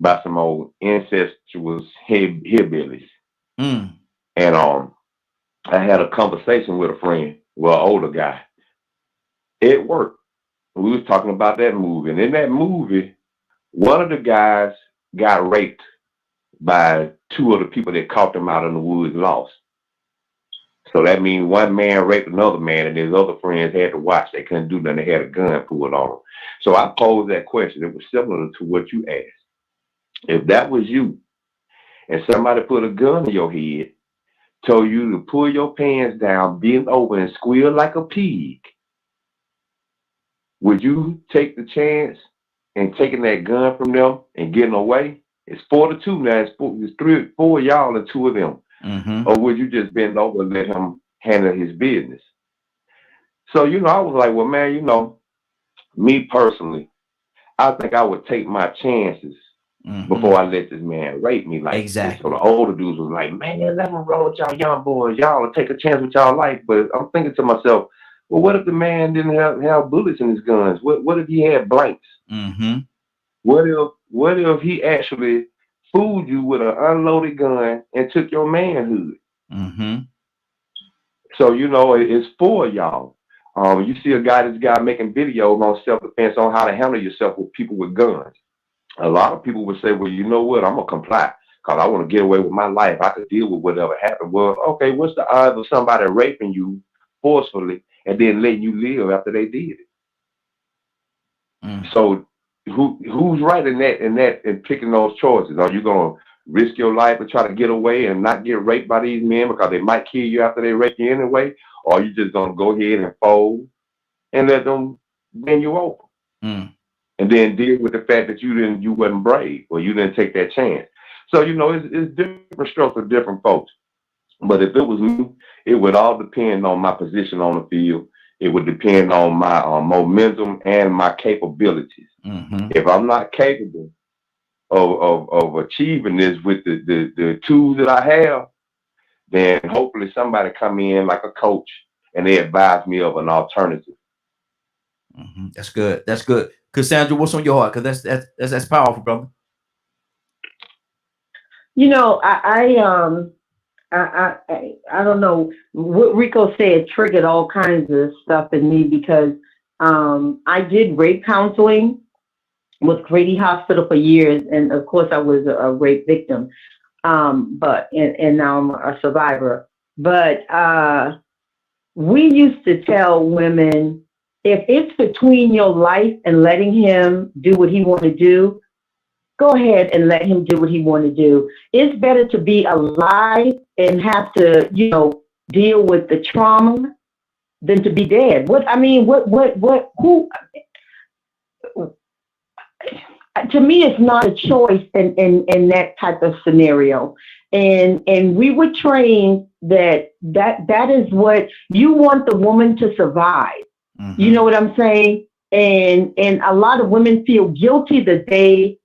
by some old incestuous hillbillies. Mm. And I had a conversation with a friend, well, an older guy. It worked. We was talking about that movie, and in that movie, one of the guys got raped by 2 of the people that caught them out in the woods lost. So that means one man raped another man, and his other friends had to watch. They couldn't do nothing. They had a gun pulled on them. So I posed that question. It was similar to what you asked. If that was you, and somebody put a gun in your head, told you to pull your pants down, bend over, and squeal like a pig, would you take the chance and taking that gun from them and getting away? It's 4-2 now. It's 4 of y'all and 2 of them. Mm-hmm. Or would you just bend over and let him handle his business? So, I was like, well, man, me personally, I think I would take my chances before I let this man rape me like exactly. So the older dudes was like, man, let him roll with y'all young boys. Y'all will take a chance with y'all life. But I'm thinking to myself, well, what if the man didn't have bullets in his guns? What if he had blanks? Mm-hmm. What if he actually fooled you with an unloaded gun and took your manhood? Mm-hmm. So it's for y'all. You see this guy making videos on self-defense on how to handle yourself with people with guns. A lot of people would say, well, you know what? I'm gonna comply because I want to get away with my life. I could deal with whatever happened. Well, okay, what's the odds of somebody raping you forcefully and then letting you live after they did it? So who's right in that and picking those choices? Are you gonna risk your life and try to get away and not get raped by these men because they might kill you after they rape you anyway? Or are you just gonna go ahead and fold and let them bend you over? And then deal with the fact that you wasn't brave or you didn't take that chance. So, it's different strokes for different folks. But if it was me, it would all depend on my position on the field. It would depend on my momentum and my capabilities. If I'm not capable of achieving this with the tools that I have, then hopefully somebody come in like a coach and they advise me of an alternative. That's good. That's good. Cassandra, what's on your heart? Because that's powerful, brother. I don't know what Rico said triggered all kinds of stuff in me because I did rape counseling with Grady Hospital for years, and of course I was a rape victim, but now I'm a survivor. But we used to tell women, if it's between your life and letting him do what he want to do, go ahead and let him do what he want to do. It's better to be alive and have to, deal with the trauma than to be dead. To me, it's not a choice in that type of scenario. And we were trained that is what you want the woman to survive. You know what I'm saying? And a lot of women feel guilty that they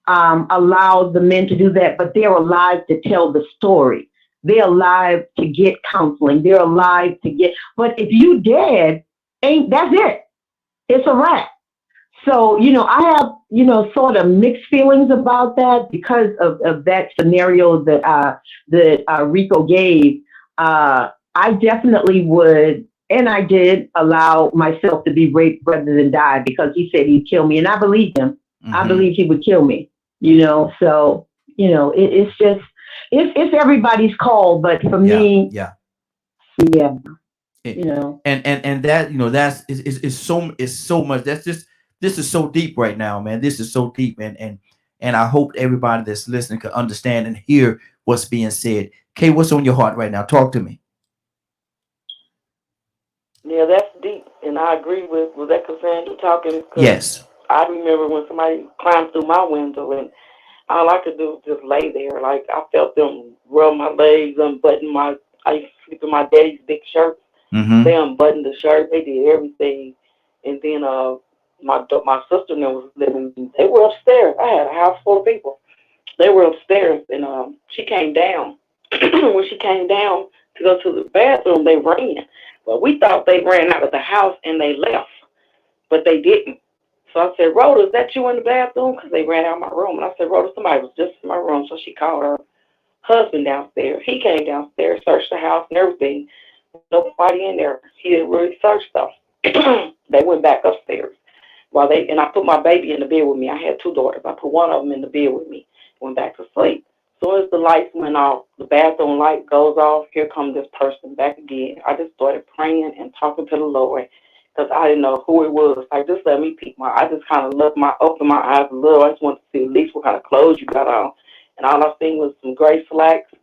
allow the men to do that, but they're alive to tell the story. They're alive to get counseling. They're alive to get, but if you dead, that's it. It's a wrap. So, I have, sort of mixed feelings about that because of that scenario that Rico gave. I definitely would, and I did allow myself to be raped rather than die because he said he'd kill me, and I believed him. I believed he would kill me, so, it's just, it's everybody's call, but for me, yeah. And that, that's is so much. This is so deep right now, man. This is so deep, and I hope everybody that's listening can understand and hear what's being said. Kay, what's on your heart right now? Talk to me. Yeah, that's deep, and I agree with that Cassandra talking. Yes. I remember when somebody climbed through my window, and all I could do was just lay there. Like, I felt them rub my legs, unbutton I used to sleep in my daddy's big shirts. They unbuttoned the shirt. They did everything. And then my sister and them was living. They were upstairs. I had a house full of people. they were upstairs, and she came down. When she came down to go to the bathroom, they ran. But we thought they ran out of the house and they left, but they didn't. So I said, Rhoda, is that you in the bathroom? Because they ran out of my room. And I said, Rhoda, somebody was just in my room. So she called her husband downstairs. He came downstairs, searched the house and everything. Nobody in there. He didn't really search stuff. They went back upstairs. And I put my baby in the bed with me. I had 2 daughters. I put one of them in the bed with me. Went back to sleep. As soon as the lights went off, the bathroom light goes off. Here comes this person back again. I just started praying and talking to the Lord because I didn't know who it was. Like, just let me peek my. I just kind of opened my eyes a little. I just wanted to see at least what kind of clothes you got on. And all I seen was some gray slacks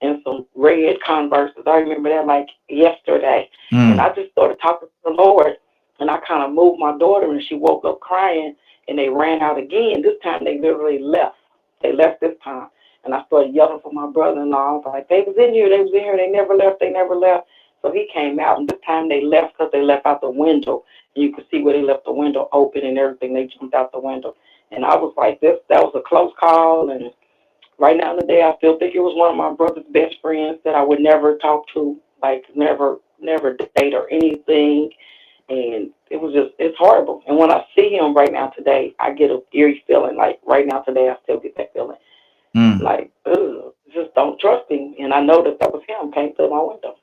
and some red Converses. I remember that like yesterday. And I just started talking to the Lord. And I kind of moved my daughter, and she woke up crying, and they ran out again. This time they literally left. They left this time. And I started yelling for my brother-in-law. I was like, they was in here. They never left. So he came out, and this time they left because they left out the window. And you could see where they left the window open and everything. They jumped out the window. And I was like, that was a close call. And right now in the day, I still think it was one of my brother's best friends that I would never talk to, like never date or anything. And it's horrible. And when I see him right now today, I get an eerie feeling. Like right now today, I still get that feeling. Like, just don't trust him. And I know that was him, came through my window.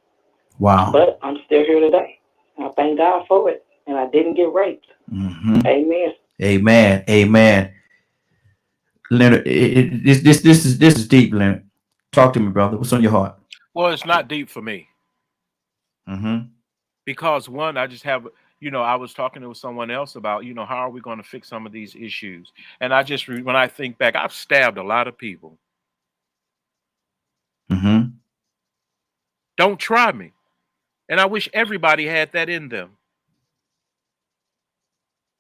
Wow. But I'm still here today. And I thank God for it. And I didn't get raped. Amen. Amen. Amen. Leonard, this is deep, Leonard. Talk to me, brother. What's on your heart? Well, it's not deep for me. Because one, I just have, I was talking to someone else about, how are we going to fix some of these issues? And I just, when I think back, I've stabbed a lot of people. Don't try me. And I wish everybody had that in them.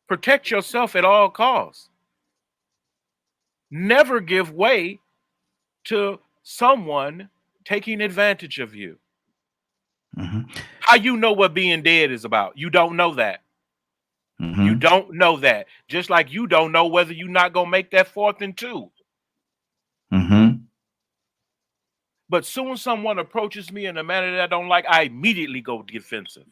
Protect yourself at all costs. Never give way to someone taking advantage of you. How you know what being dead is about? You don't know that. You don't know that. Just like you don't know whether you're not going to make that 4th and 2. But soon someone approaches me in a manner that I don't like, I immediately go defensive.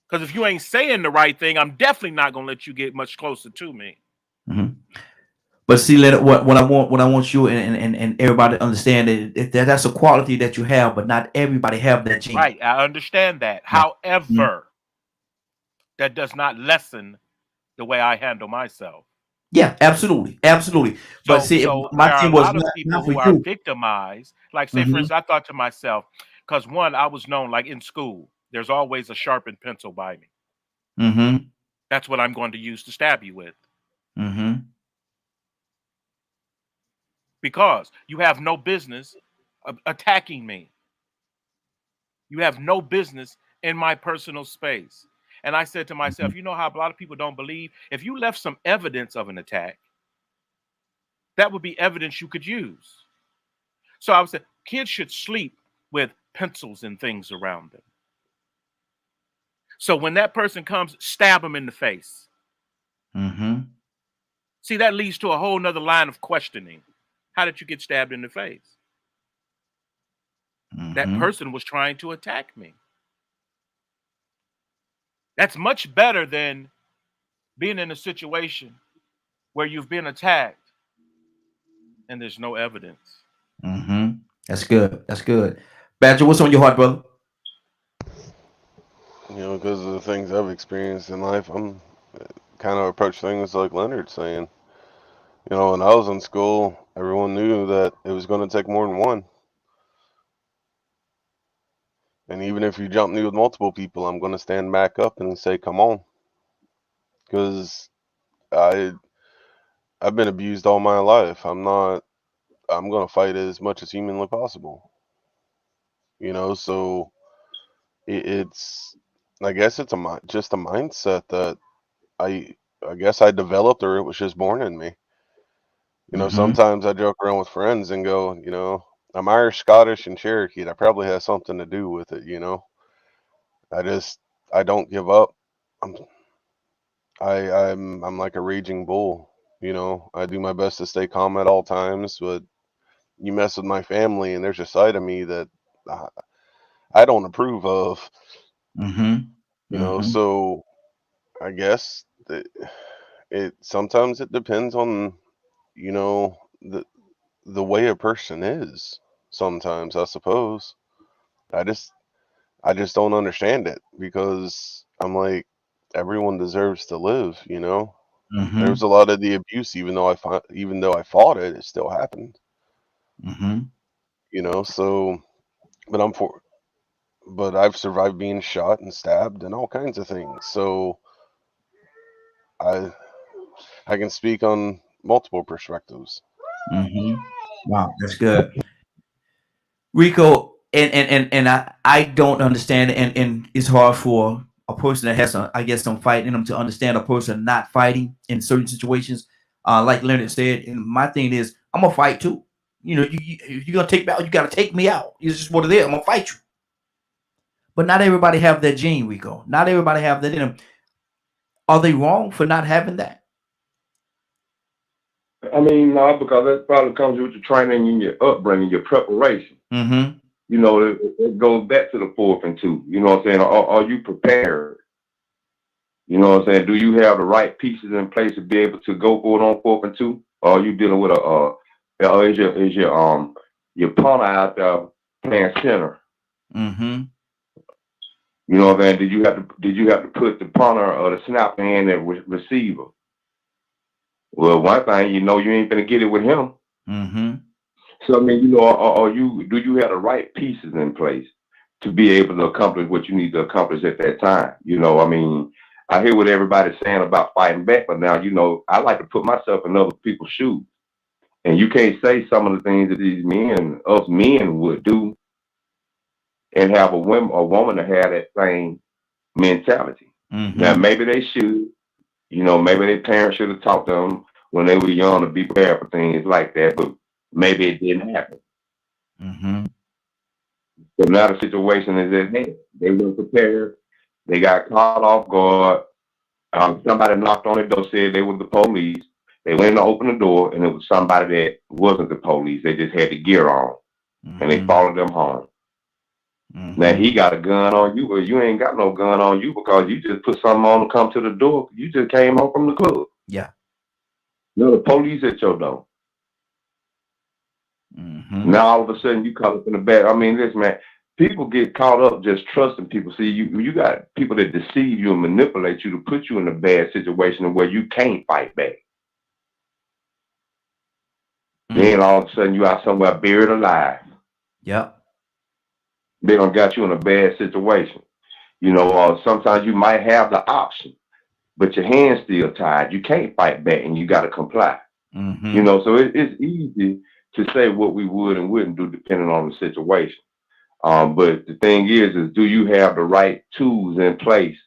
Because if you ain't saying the right thing, I'm definitely not going to let you get much closer to me. But see, Leonard, what I want you and everybody to understand that that's a quality that you have, but not everybody have that gene. Right, I understand that. However, that does not lessen the way I handle myself. Yeah, absolutely. But see, my thing was people who are victimized. Like, say, for instance, I thought to myself, because one, I was known, like in school, there's always a sharpened pencil by me. That's what I'm going to use to stab you with. Because you have no business attacking me. You have no business in my personal space. And I said to myself, you know how a lot of people don't believe? If you left some evidence of an attack, that would be evidence you could use. So I would say kids should sleep with pencils and things around them. So when that person comes, stab them in the face. See, that leads to a whole nother line of questioning. How did you get stabbed in the face? That person was trying to attack me. That's much better than being in a situation where you've been attacked and there's no evidence. That's good. Badger, what's on your heart, brother? Because of the things I've experienced in life, I'm kind of approach things like Leonard's saying. When I was in school, everyone knew that it was going to take more than one. And even if you jump me with multiple people, I'm going to stand back up and say, come on. Because I've been abused all my life. I'm going to fight as much as humanly possible. So it's, I guess it's just a mindset that I guess I developed, or it was just born in me. Sometimes I joke around with friends and go, I'm Irish, Scottish, and Cherokee. That probably has something to do with it, I don't give up. I'm like a raging bull, You know, I do my best to stay calm at all times, but you mess with my family, and there's a side of me that I don't approve of. You know, so I guess that it sometimes it depends on, you know, the way a person is. Sometimes I suppose I just I just don't understand it because I'm like everyone deserves to live. You know, there was a lot of the abuse, even though I fought it, it still happened. You know, so but but I've survived being shot and stabbed and all kinds of things. So I I can speak on multiple perspectives. Wow, that's good, Rico. And I don't understand, and it's hard for a person that has some, I guess, some fight in them to understand a person not fighting in certain situations. Like Leonard said, and my thing is, I'm gonna fight too. You know, if you're gonna take me out, you gotta take me out. It's just what it is. I'm gonna fight you. But not everybody have that gene, Rico. Not everybody have that in them. Are they wrong for not having that? I mean, no, because that probably comes with your training and your upbringing, your preparation. You know, it goes back to the 4th and 2. You know what I'm saying? Are you prepared? You know what I'm saying? Do you have the right pieces in place to be able to go for it on 4th and 2? Or are you dealing with is your punter out there playing center? You know what I'm saying? Did you have to put the punter or the snapper in the receiver? Well, one thing, you know, you ain't gonna get it with him. So I mean, you know, do you have the right pieces in place to be able to accomplish what you need to accomplish at that time? You know, I mean, I hear what everybody's saying about fighting back, but now, you know, I like to put myself in other people's shoes. And you can't say some of the things that us men would do and have a woman to have that same mentality. Now, maybe they should, you know, maybe their parents should have taught them when they were young to be prepared for things like that, but maybe it didn't happen. So now the situation is that they weren't prepared. They got caught off guard. Somebody knocked on the door, said they were the police. They went to open the door, and it was somebody that wasn't the police. They just had the gear on, and they followed them home. Now he got a gun on you, or you ain't got no gun on you because you just put something on to come to the door. You just came home from the club. Yeah. No, the police at your door. Now all of a sudden you caught up in the bad. I mean, listen, man, people get caught up just trusting people. See, you got people that deceive you and manipulate you to put you in a bad situation where you can't fight back. Then all of a sudden you out somewhere buried alive. Yep. They done got you in a bad situation. You know, sometimes you might have the option, but your hands still tied. You can't fight back and you got to comply. You know, so it's easy to say what we would and wouldn't do depending on the situation. But the thing is do you have the right tools in place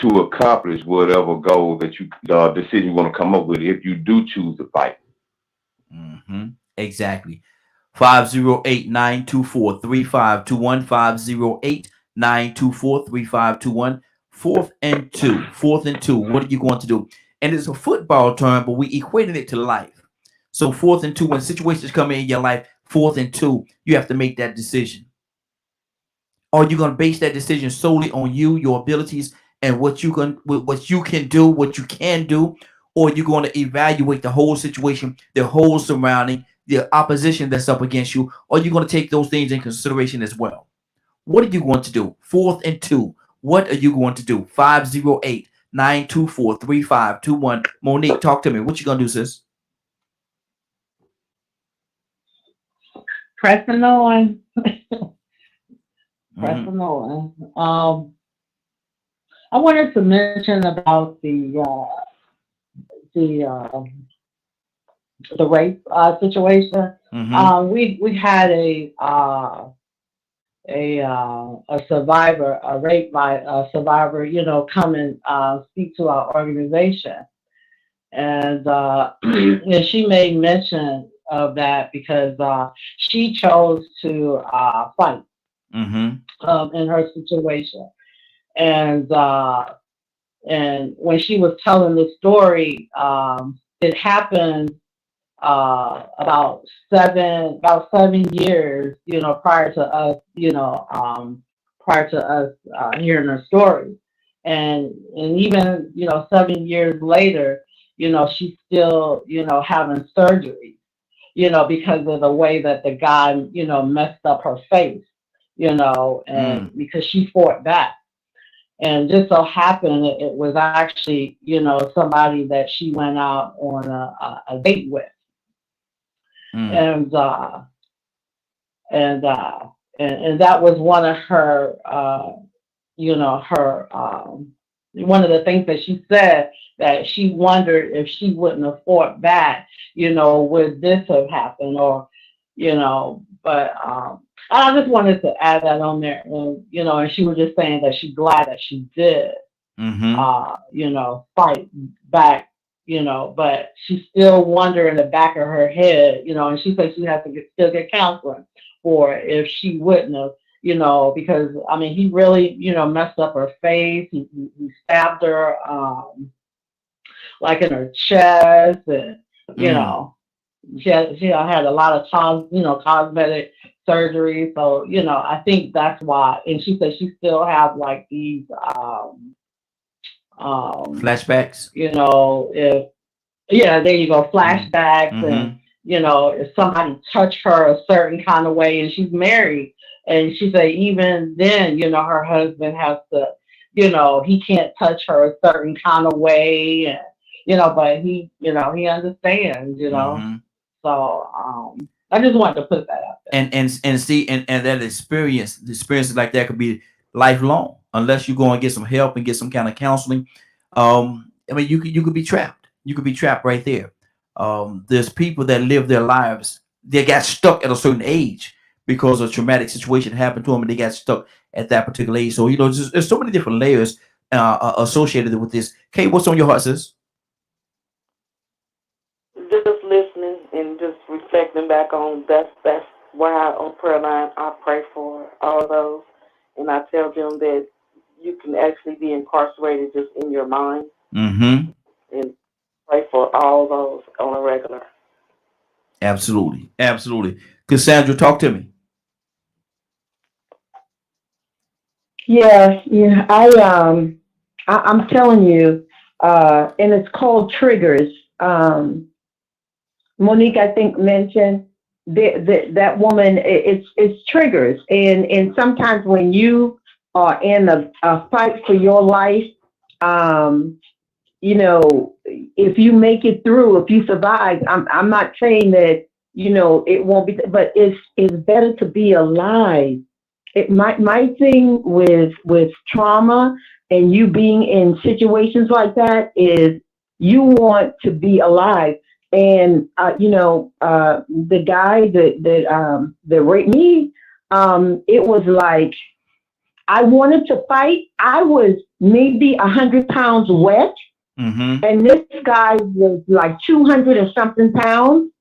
to accomplish whatever goal that decision you want to come up with if you do choose to fight? Exactly. 508-924-3521. 508-924-3521. 4th and 2. 4th and 2. What are you going to do? And it's a football term, but we equated it to life. So 4th and 2, when situations come in your life, 4th and 2, you have to make that decision. Are you going to base that decision solely on you, your abilities, and what you can do, what you can do, or are you going to evaluate the whole situation, the whole surrounding, the opposition that's up against you, or are you going to take those things in consideration as well? What are you going to do? 4th and 2. What are you going to do? 508-924-3521. Monique, talk to me. What you going to do, sis? Pressing on. Pressing on. I wanted to mention about the rape situation. We had a survivor, a rape survivor, you know, come and speak to our organization, and and she made mention of that because she chose to fight in her situation, and when she was telling the story, it happened about 7 years, prior to us, hearing her story. And even, 7 years later, she's still, having surgery, because of the way that the guy, messed up her face, and because she fought back. And just so happened it was actually, somebody that she went out on a date with. And that was one of her, one of the things that she said, that she wondered if she wouldn't have fought back, would this have happened, or, but I just wanted to add that on there. And, and she was just saying that she's glad that she did, fight back, but she's still wondering in the back of her head, and she said she has to still get counseling for if she wouldn't have, because, I mean, he really, messed up her face. He stabbed her, like in her chest, and, she had a lot of cosmetic surgery. So, I think that's why. And she said she still have like these flashbacks. There you go, flashbacks, and if somebody touched her a certain kind of way, and she's married, and she said even then, her husband has to, he can't touch her a certain kind of way, and but he, he understands, So I just wanted to put that out there. And see, and that experiences like that could be lifelong unless you go and get some help and get some kind of counseling. I mean, you could be trapped. You could be trapped right there. There's people that live their lives, they got stuck at a certain age because a traumatic situation happened to them, and they got stuck at that particular age. So there's so many different layers associated with this. Kay, what's on your heart, sis? Just listening and just reflecting back on that's why on prayer line I pray for all those, and I tell them that you can actually be incarcerated just in your mind, and pray for all those on a regular. Absolutely. Cassandra, talk to me. Yeah, I'm telling you, and it's called triggers. Monique, I think, mentioned that woman. It's triggers, and sometimes when you are in a fight for your life, if you make it through, if you survive, I'm not saying that it won't be, but it's better to be alive. My thing with trauma and you being in situations like that is you want to be alive. And the guy that raped me, it was like I wanted to fight. I was maybe 100 pounds wet, and this guy was like 200 and something pounds.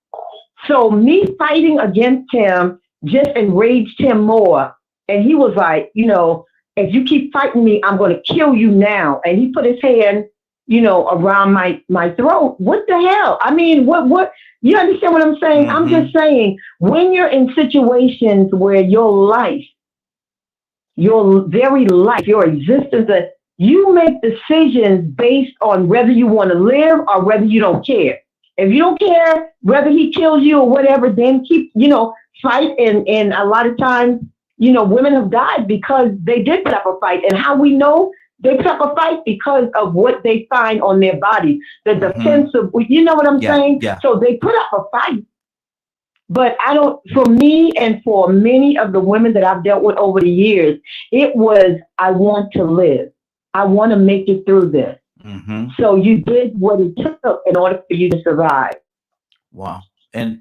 So me fighting against him just enraged him more. And he was like, if you keep fighting me, I'm going to kill you now. And he put his hand, around my throat. What the hell? I mean, what, you understand what I'm saying? I'm just saying, when you're in situations where your life, your very life, your existence, you make decisions based on whether you want to live or whether you don't care. If you don't care whether he kills you or whatever, then keep, fight. And a lot of times, women have died because they did put up a fight. And how we know they put up a fight? Because of what they find on their body, the defensive, you know what I'm saying? Yeah. So they put up a fight. But for me and for many of the women that I've dealt with over the years, it was, I want to live. I want to make it through this. So you did what it took in order for you to survive. Wow. And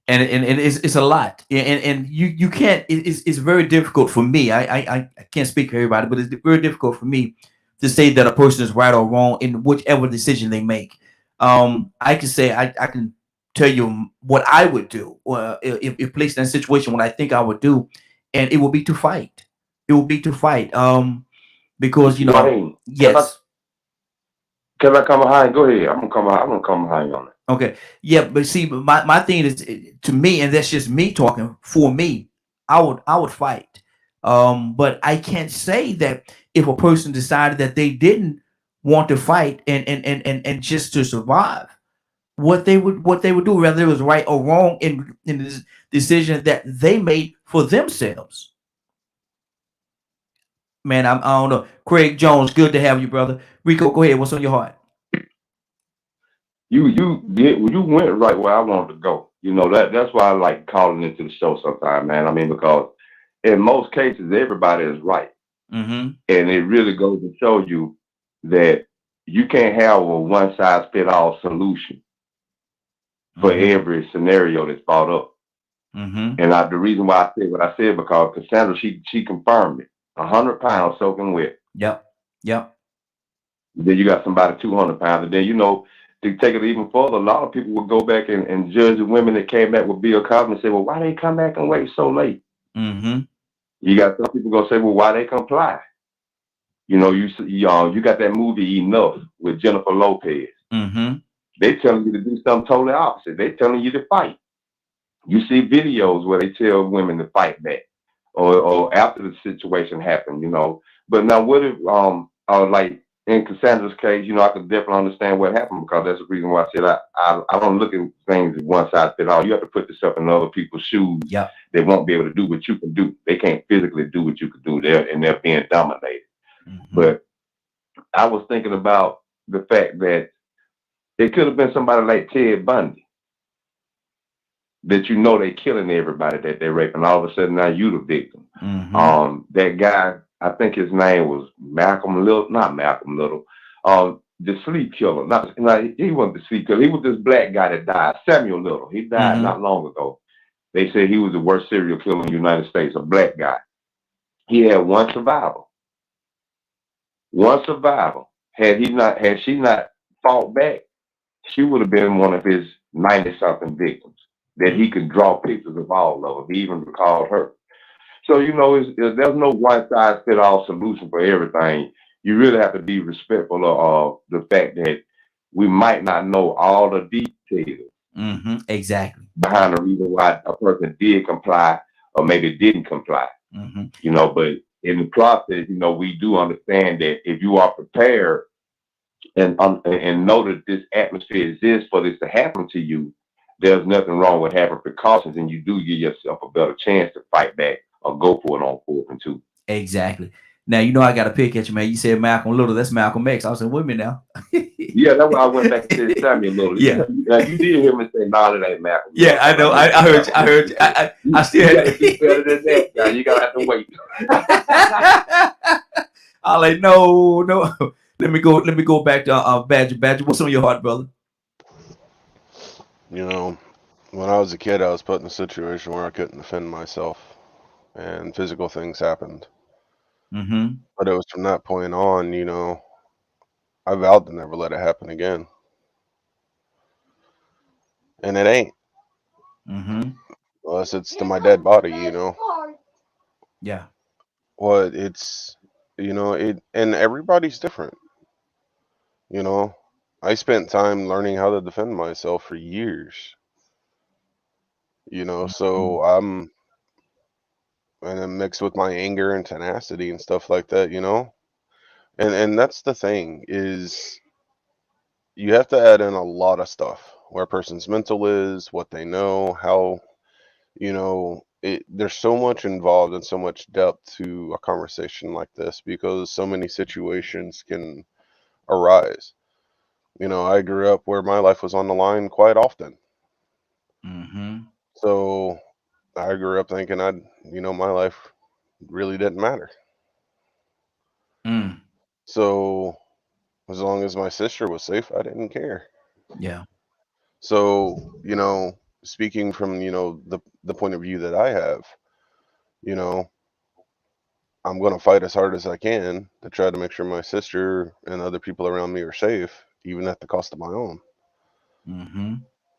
it's a lot. And you can't, it's very difficult for me. I can't speak for everybody, but it's very difficult for me to say that a person is right or wrong in whichever decision they make. I can say, I can tell you what I would do if placed in a situation, what I think I would do, and it will be to fight. It will be to fight. Because Raheem, yes. Can I come behind? Go ahead. I'm gonna come behind on it. Okay. Yeah, but see, my thing is to me, and that's just me talking for me, I would fight. But I can't say that if a person decided that they didn't want to fight and just to survive, what they would do, whether it was right or wrong in this decision that they made for themselves. Man, I don't know. Craig Jones, good to have you, brother. Rico, go ahead. What's on your heart? You went right where I wanted to go. You know, that's why I like calling into the show sometimes, man. I mean, because in most cases everybody is right. Mm-hmm. And it really goes to show you that you can't have a one size fit all solution for every scenario that's brought up. Mm-hmm. And the reason why I said what I said, because Cassandra, she confirmed it. 100 pounds soaking wet. Yep. Then you got somebody 200 pounds. And then, you know, to take it even further, a lot of people would go back and judge the women that came back with Bill Cosby and say, well, why they come back and wait so late? Mm-hmm. You got some people gonna say, well, why they comply? You know, you got that movie Enough with Jennifer Lopez. Mm-hmm. They telling you to do something totally opposite. They telling you to fight. You see videos where they tell women to fight back, or after the situation happened, you know. But now, what if like in Cassandra's case, you know, I could definitely understand what happened, because that's the reason why I said I don't look at things as one size fit all. You have to put yourself in other people's shoes. Yeah. They won't be able to do what you can do. They can't physically do what you can do. They're being dominated. Mm-hmm. But I was thinking about the fact that it could have been somebody like Ted Bundy, that you know they killing everybody that they're raping. All of a sudden now you the victim. Mm-hmm. That guy, I think his name was not Malcolm Little. The sleep killer. He wasn't the sleep killer. He was this black guy that died, Samuel Little. He died not long ago. They said he was the worst serial killer in the United States, a black guy. He had one survival. One survival. Had she not fought back, she would have been one of his 90-something victims that he could draw pictures of all of them. He even recalled her. So, you know, there's no one size fit all solution for everything. You really have to be respectful of the fact that we might not know all the details Exactly. behind the reason why a person did comply or maybe didn't comply. You know, but in the process, you know, we do understand that if you are prepared and know that this atmosphere exists for this to happen to you, there's nothing wrong with having precautions, and you do give yourself a better chance to fight back or go for it on 4th and 2. Exactly. Now, you know, I got to pick at you, man. You said Malcolm Little. That's Malcolm X. I was like, wait a minute now. Yeah, that's why I went back and said Samuel Little. Yeah. You did hear me say, no, that ain't Malcolm. Yeah, I know. I heard you. I still had to do better than that, guy. You got to have to wait. I'm like, no. Let me go back to Badger. Badger, what's on your heart, brother? You know, when I was a kid, I was put in a situation where I couldn't defend myself, and physical things happened. But it was from that point on, you know, I vowed to never let it happen again. And it ain't. Unless it's to my dead body, you know. Yeah. Well, it's, you know, and everybody's different. You know, I spent time learning how to defend myself for years. You know, so and then mixed with my anger and tenacity and stuff like that, you know. And that's the thing, is you have to add in a lot of stuff. Where a person's mental is, what they know, how, you know, there's so much involved and so much depth to a conversation like this, because so many situations can arise. You know, I grew up where my life was on the line quite often. So I grew up thinking my life really didn't matter. So as long as my sister was safe, I didn't care. Yeah. So, you know, speaking from, you know, the point of view that I have, you know, I'm going to fight as hard as I can to try to make sure my sister and other people around me are safe, even at the cost of my own.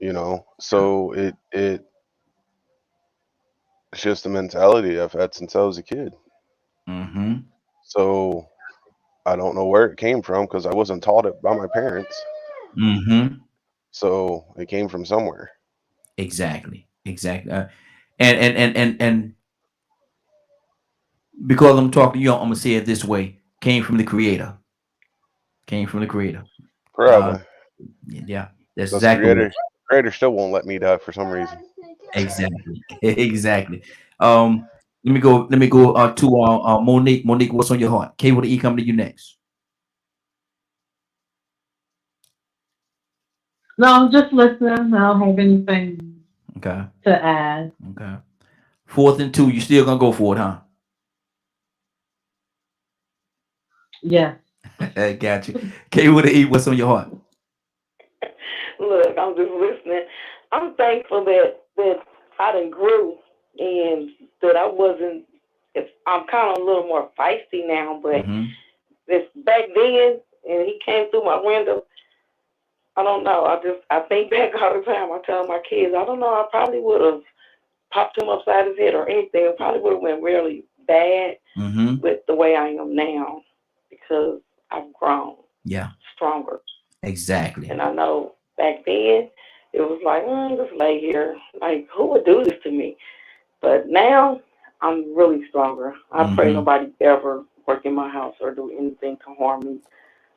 You know, so it's just a mentality I've had since I was a kid. So I don't know where it came from, because I wasn't taught it by my parents. So it came from somewhere. Exactly. And because I'm talking to you, I'm gonna say it this way: came from the Creator. Came from the Creator. Probably. Yeah, that's Because exactly what. creator still won't let me die for some reason. Exactly. Exactly. Let me go to Monique. Monique, what's on your heart? K with the E coming to you next. No, I'm just listening. I don't have anything Okay. to add. Okay. 4th and 2. You still gonna go for it, huh? Yeah. Got you. K with the E, what's on your heart? Look, I'm just listening. I'm thankful that I done grew and that I wasn't. I'm kind of a little more feisty now, but this back then, and he came through my window. I don't know. I think back all the time. I tell my kids, I don't know. I probably would have popped him upside his head or anything. It probably would have went really bad with the way I am now because I've grown. Yeah. Stronger. Exactly. And I know back then it was like, just lay here. Like, who would do this to me? But now I'm really stronger. I pray nobody ever work in my house or do anything to harm me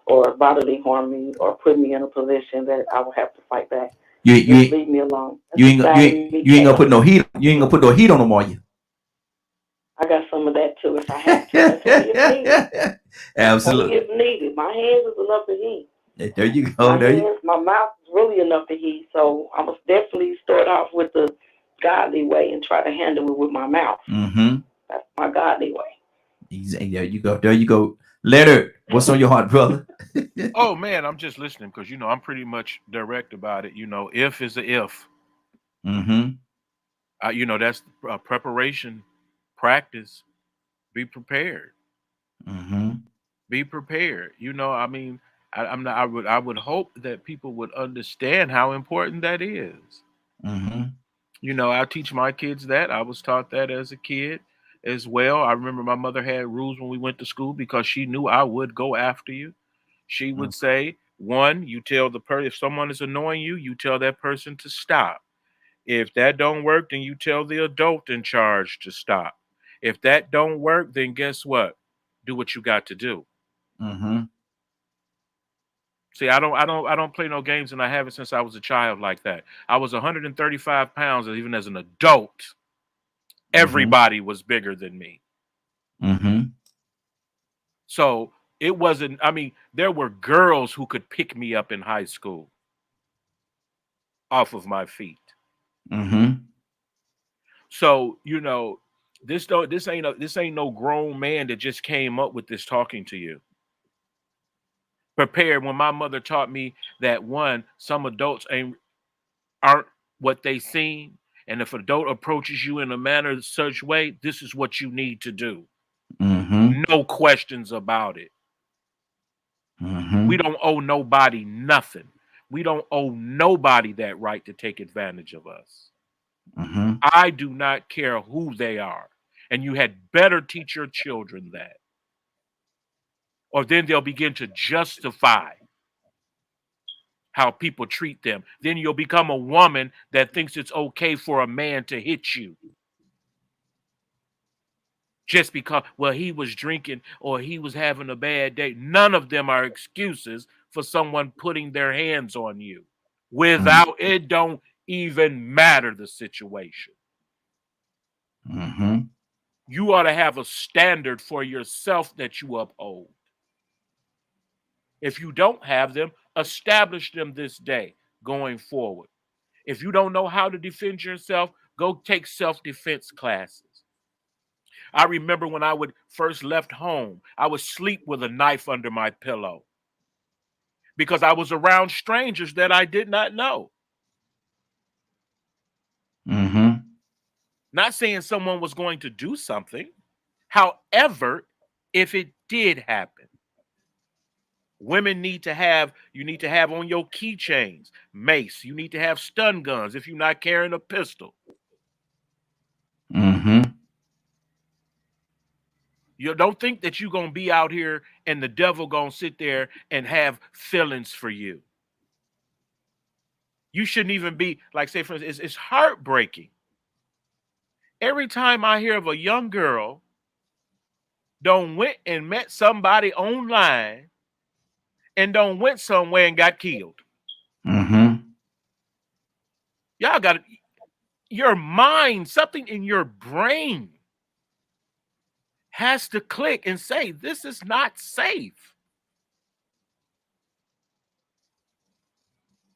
or bodily harm me or put me in a position that I will have to fight back. Just leave me alone. You ain't gonna put no heat. You ain't gonna put no heat on them, are you? I got some of that too if I have to. That's only if needed. Absolutely. Only if needed. My hands is enough to heat. There you go. My mouth is really enough to heat. So I must definitely start off with the godly way and try to handle it with my mouth. That's my godly way. There you go. There you go. Leonard, what's on your heart, brother? Oh man, I'm just listening because I'm pretty much direct about it. If is a if. That's preparation, practice. Be prepared. Be prepared. I mean, I'm not. I would hope that people would understand how important that is. I teach my kids that. I was taught that as a kid as well. I remember my mother had rules when we went to school because she knew I would go after you. She would say, one, you tell the person, if someone is annoying you, you tell that person to stop. If that don't work, then you tell the adult in charge to stop. If that don't work, then guess what? Do what you got to do. See, I don't play no games, and I haven't since I was a child like that. I was 135 pounds, and even as an adult, everybody was bigger than me. So it wasn't, I mean, there were girls who could pick me up in high school off of my feet. So, this ain't no grown man that just came up with this talking to you. Prepared. When my mother taught me that, one, some adults aren't what they seem, and if an adult approaches you in a manner such way, this is what you need to do. No questions about it. We don't owe nobody nothing. We don't owe nobody that right to take advantage of us. I do not care who they are. And you had better teach your children that. Or then they'll begin to justify how people treat them. Then you'll become a woman that thinks it's okay for a man to hit you. Just because, well, he was drinking or he was having a bad day. None of them are excuses for someone putting their hands on you. Without it don't even matter the situation. You ought to have a standard for yourself that you uphold. If you don't have them, establish them this day going forward. If you don't know how to defend yourself, go take self-defense classes. I remember when I would first left home, I would sleep with a knife under my pillow because I was around strangers that I did not know. Not saying someone was going to do something. However, if it did happen, women you need to have on your keychains, mace. You need to have stun guns if you're not carrying a pistol. You don't think that you're going to be out here and the devil going to sit there and have feelings for you. You shouldn't even be, like, say, for instance, it's heartbreaking. Every time I hear of a young girl don't went and met somebody online and don't went somewhere and got killed. Mm-hmm. Y'all got your mind, something in your brain has to click and say, this is not safe.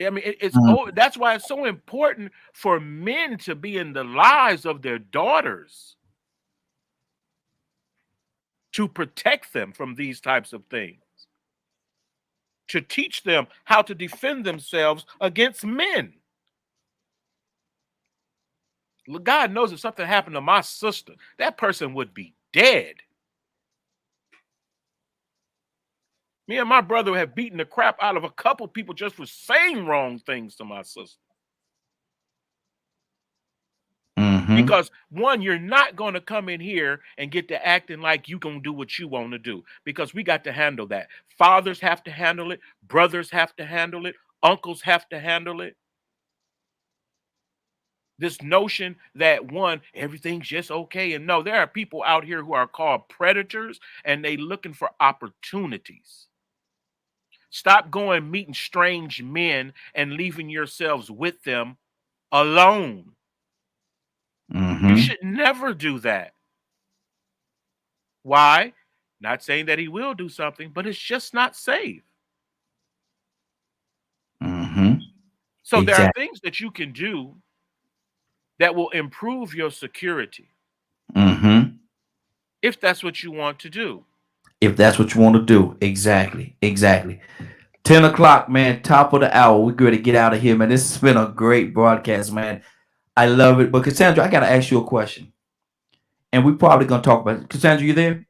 I mean, that's why it's so important for men to be in the lives of their daughters, to protect them from these types of things, to teach them how to defend themselves against men. God knows if something happened to my sister, that person would be dead. Me and my brother have beaten the crap out of a couple people just for saying wrong things to my sister. Mm-hmm. Because one, you're not going to come in here and get to acting like you going to do what you want to do, because we got to handle that. Fathers have to handle it. Brothers have to handle it. Uncles have to handle it. This notion that one, everything's just okay. And no, there are people out here who are called predators, and they looking for opportunities. Stop going meeting strange men and leaving yourselves with them alone. Mm-hmm. You should never do that. Why? Not saying that he will do something, but it's just not safe. Mm-hmm. So there are things that you can do that will improve your security. Mm-hmm. If that's what you want to do. If that's what you want to do. Exactly. 10 o'clock, man, top of the hour. We're going to get out of here, man. This has been a great broadcast, man. I love it. But Cassandra, I got to ask you a question. And we're probably going to talk about it. Cassandra, you there?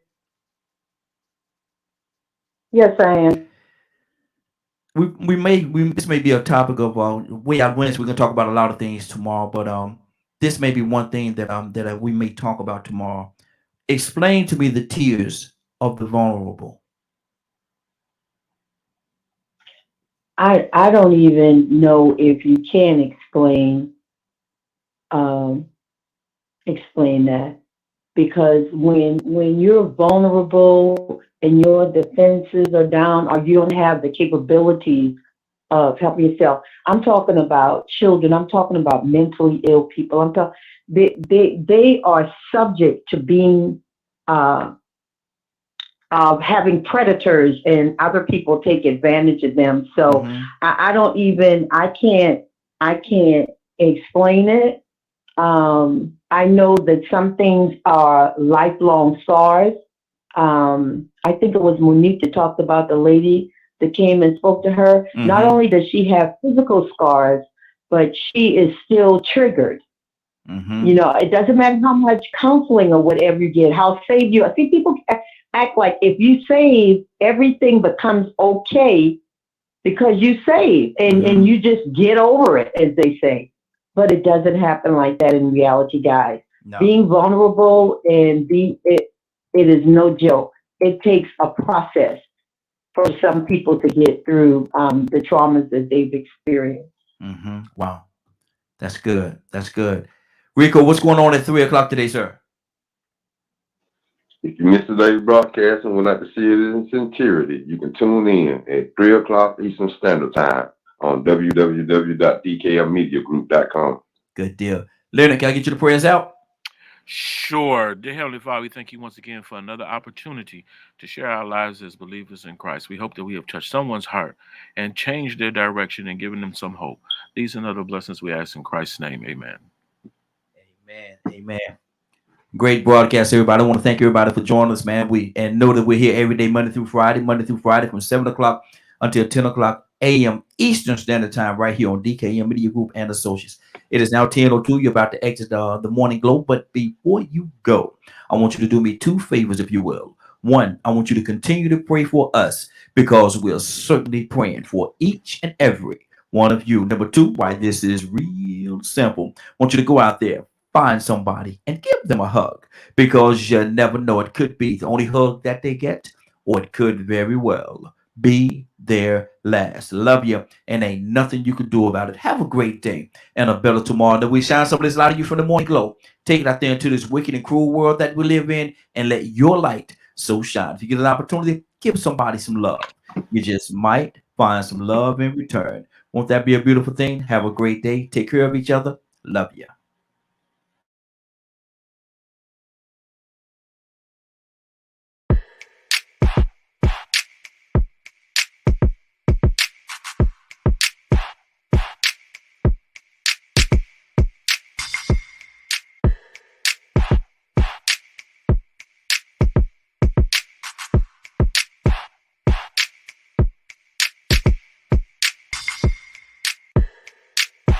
Yes, I am. This may be a topic of Way Out West. We're going to talk about a lot of things tomorrow, but this may be one thing that we may talk about tomorrow. Explain to me the tears of the vulnerable. I don't even know if you can explain that, because when you're vulnerable and your defenses are down, or you don't have the capabilities of helping yourself. I'm talking about children. I'm talking about mentally ill people. They are subject to being having predators and other people take advantage of them. So I can't explain it. I know that some things are lifelong scars. I think it was Monique that talked about the lady that came and spoke to her. Mm-hmm. Not only does she have physical scars, but she is still triggered. Mm-hmm. You know, it doesn't matter how much counseling or whatever you get, how saved you. I think people act like if you save, everything becomes okay because you save and you just get over it, as they say. But it doesn't happen like that in reality, guys. No. Being vulnerable and it is no joke. It takes a process for some people to get through the traumas that they've experienced. Mm-hmm. Wow. That's good. Rico, what's going on at 3 o'clock today, sir? If you missed today's broadcast and would like to see it in its entirety, you can tune in at 3 o'clock Eastern Standard Time on www.dklmediagroup.com. Good deal. Leonard, can I get you the prayers out? Sure. Dear Heavenly Father, we thank you once again for another opportunity to share our lives as believers in Christ. We hope that we have touched someone's heart and changed their direction and given them some hope. These and other blessings we ask in Christ's name. Amen. Amen. Great broadcast, everybody. I want to thank everybody for joining us, man. And know that we're here every day, Monday through Friday from 7 o'clock until 10 o'clock a.m. Eastern Standard Time, right here on DKM Media Group and Associates. It is now 10:02. You're about to exit the Morning Glow, but before you go, I want you to do me two favors, if you will. One, I want you to continue to pray for us, because we're certainly praying for each and every one of you. Number two, why this is real simple. I want you to go out there, find somebody, and give them a hug, because you never know. It could be the only hug that they get, or it could very well be their last. Love you, and ain't nothing you can do about it. Have a great day and a better tomorrow. That we shine some of this light of you from the morning glow. Take it out there into this wicked and cruel world that we live in, and let your light so shine. If you get an opportunity, give somebody some love. You just might find some love in return. Won't that be a beautiful thing? Have a great day. Take care of each other. Love you.